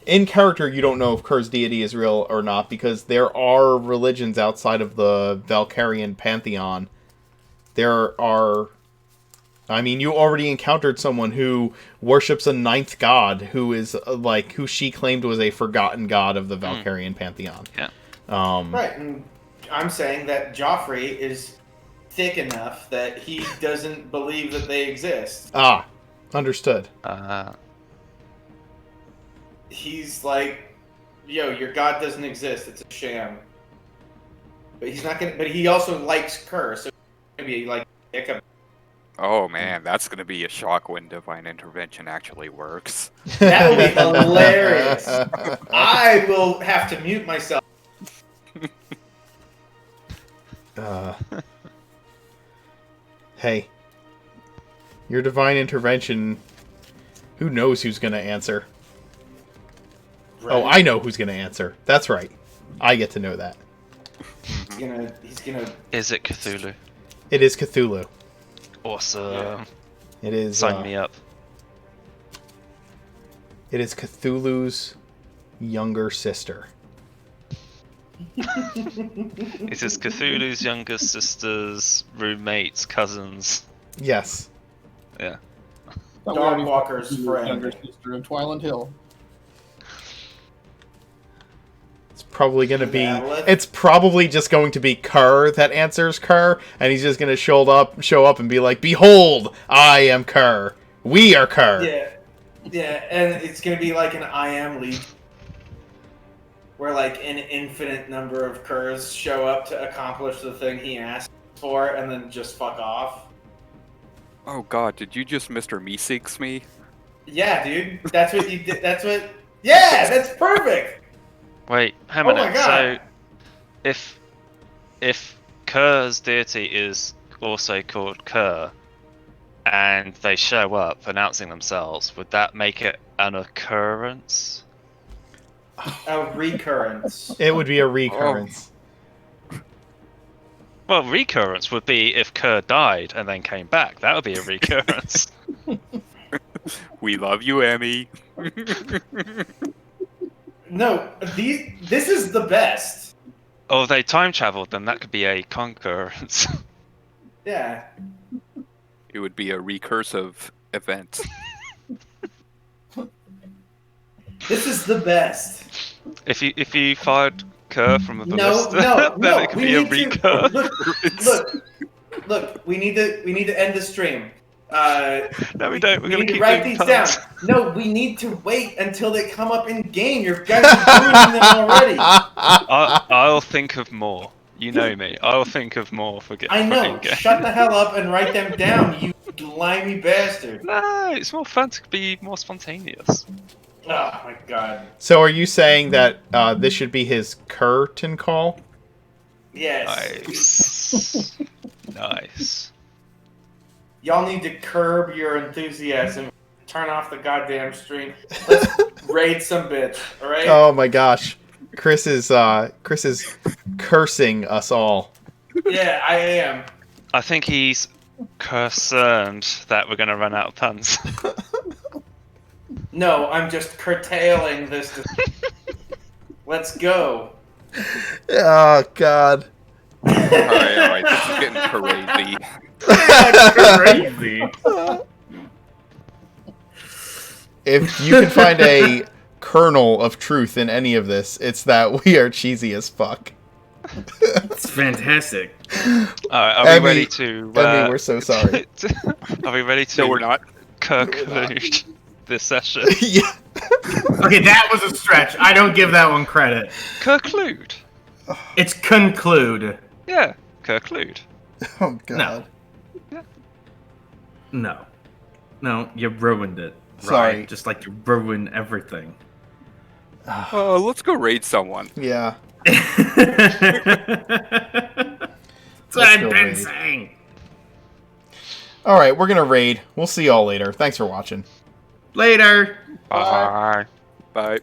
Speaker 1: in character, you don't know if Kerr's deity is real or not, because there are religions outside of the Valkyrian pantheon. There are, I mean, you already encountered someone who worships a ninth god, who is who she claimed was a forgotten god of the Valkyrian pantheon.
Speaker 2: Yeah.
Speaker 8: Right, and I'm saying that Joffrey is thick enough that he doesn't believe that they exist.
Speaker 1: Ah, understood.
Speaker 8: He's like, yo, your god doesn't exist. It's a sham. But he's not gonna. But he also likes Kerr, so it's gonna be like Ichabod.
Speaker 4: Oh man, that's gonna be a shock when divine intervention actually works.
Speaker 8: That would be hilarious. I will have to mute myself.
Speaker 1: Hey, your divine intervention. Who knows who's gonna answer?
Speaker 8: Right?
Speaker 1: Oh, I know who's gonna answer. That's right. I get to know that.
Speaker 8: He's gonna.
Speaker 2: Is it Cthulhu?
Speaker 1: It is Cthulhu.
Speaker 2: Awesome.
Speaker 1: It is.
Speaker 2: Sign me up.
Speaker 1: It is Cthulhu's younger sister.
Speaker 2: It is Cthulhu's younger sister's roommates, cousins.
Speaker 1: Yes.
Speaker 2: Yeah.
Speaker 8: Dogwalker's friend.
Speaker 5: Younger sister of Twyland Hill.
Speaker 1: It's probably gonna be.
Speaker 8: Madeline?
Speaker 1: It's probably just going to be Kerr that answers Kerr, and he's just gonna show up and be like, "Behold, I am Kerr. We are Kerr."
Speaker 8: Yeah, and it's gonna be like an I Am League, where like an infinite number of Kerrs show up to accomplish the thing he asked for, and then just fuck off.
Speaker 4: Oh god, did you just Mr. Meeseeks me?
Speaker 8: Yeah, dude, that's what you did. That's what. Yeah, that's perfect.
Speaker 2: Wait, hang
Speaker 8: Oh
Speaker 2: on.
Speaker 8: my God.
Speaker 2: So, if Kerr's deity is also called Kerr, and they show up announcing themselves, would that make it an occurrence?
Speaker 8: A recurrence.
Speaker 1: It would be a recurrence.
Speaker 2: Well, recurrence would be if Kerr died and then came back. That would be a recurrence.
Speaker 4: We love you, Emmy.
Speaker 8: No, this is the best.
Speaker 2: Or if they time traveled, then that could be a concurrence.
Speaker 8: Yeah.
Speaker 4: It would be a recursive event.
Speaker 8: This is the best.
Speaker 2: If you fired Kerr from a
Speaker 8: No,
Speaker 2: ballista, then it could
Speaker 8: we
Speaker 2: be a
Speaker 8: need to
Speaker 2: recur.
Speaker 8: look. We need to end the stream.
Speaker 2: No, we don't. We're
Speaker 8: We
Speaker 2: gonna
Speaker 8: need to
Speaker 2: keep
Speaker 8: write
Speaker 2: doing
Speaker 8: these down.
Speaker 2: puns.
Speaker 8: No, we need to wait until they come up in game. Your guys are ruining them already.
Speaker 2: I'll think of more. You know me. I'll think of more for getting.
Speaker 8: I know.
Speaker 2: game.
Speaker 8: Shut the hell up and write them down, you limey bastard.
Speaker 2: No, it's more fun to be more spontaneous.
Speaker 8: Oh my god.
Speaker 1: So, are you saying that this should be his curtain call?
Speaker 8: Yes.
Speaker 2: Nice. Nice.
Speaker 8: Y'all need to curb your enthusiasm. Turn off the goddamn stream. Let's raid some bitch. All right.
Speaker 1: Oh my gosh, Chris is cursing us all.
Speaker 8: Yeah, I am.
Speaker 2: I think he's concerned that we're gonna run out of puns.
Speaker 8: No, I'm just curtailing this. Let's go.
Speaker 1: Oh God.
Speaker 4: Alright, this is getting crazy.
Speaker 7: Crazy.
Speaker 1: If you can find a kernel of truth in any of this, it's that we are cheesy as fuck.
Speaker 7: It's fantastic.
Speaker 2: Alright, are
Speaker 1: Emmy-
Speaker 2: we ready to?
Speaker 1: Emmy, we're so sorry.
Speaker 2: Are we ready to?
Speaker 4: No, we're not.
Speaker 2: Conclude this session.
Speaker 1: Yeah.
Speaker 7: Okay, that was a stretch. I don't give that one credit.
Speaker 2: Conclude.
Speaker 7: It's conclude.
Speaker 2: Yeah, conclude.
Speaker 1: Oh God.
Speaker 8: No. No, you ruined it.
Speaker 1: Sorry.
Speaker 8: Right? Just like you ruin everything.
Speaker 4: Let's go raid someone.
Speaker 1: Yeah.
Speaker 8: That's what I've been saying.
Speaker 1: All right, we're gonna raid. We'll see y'all later. Thanks for watching.
Speaker 8: Later.
Speaker 2: Bye.
Speaker 4: Bye.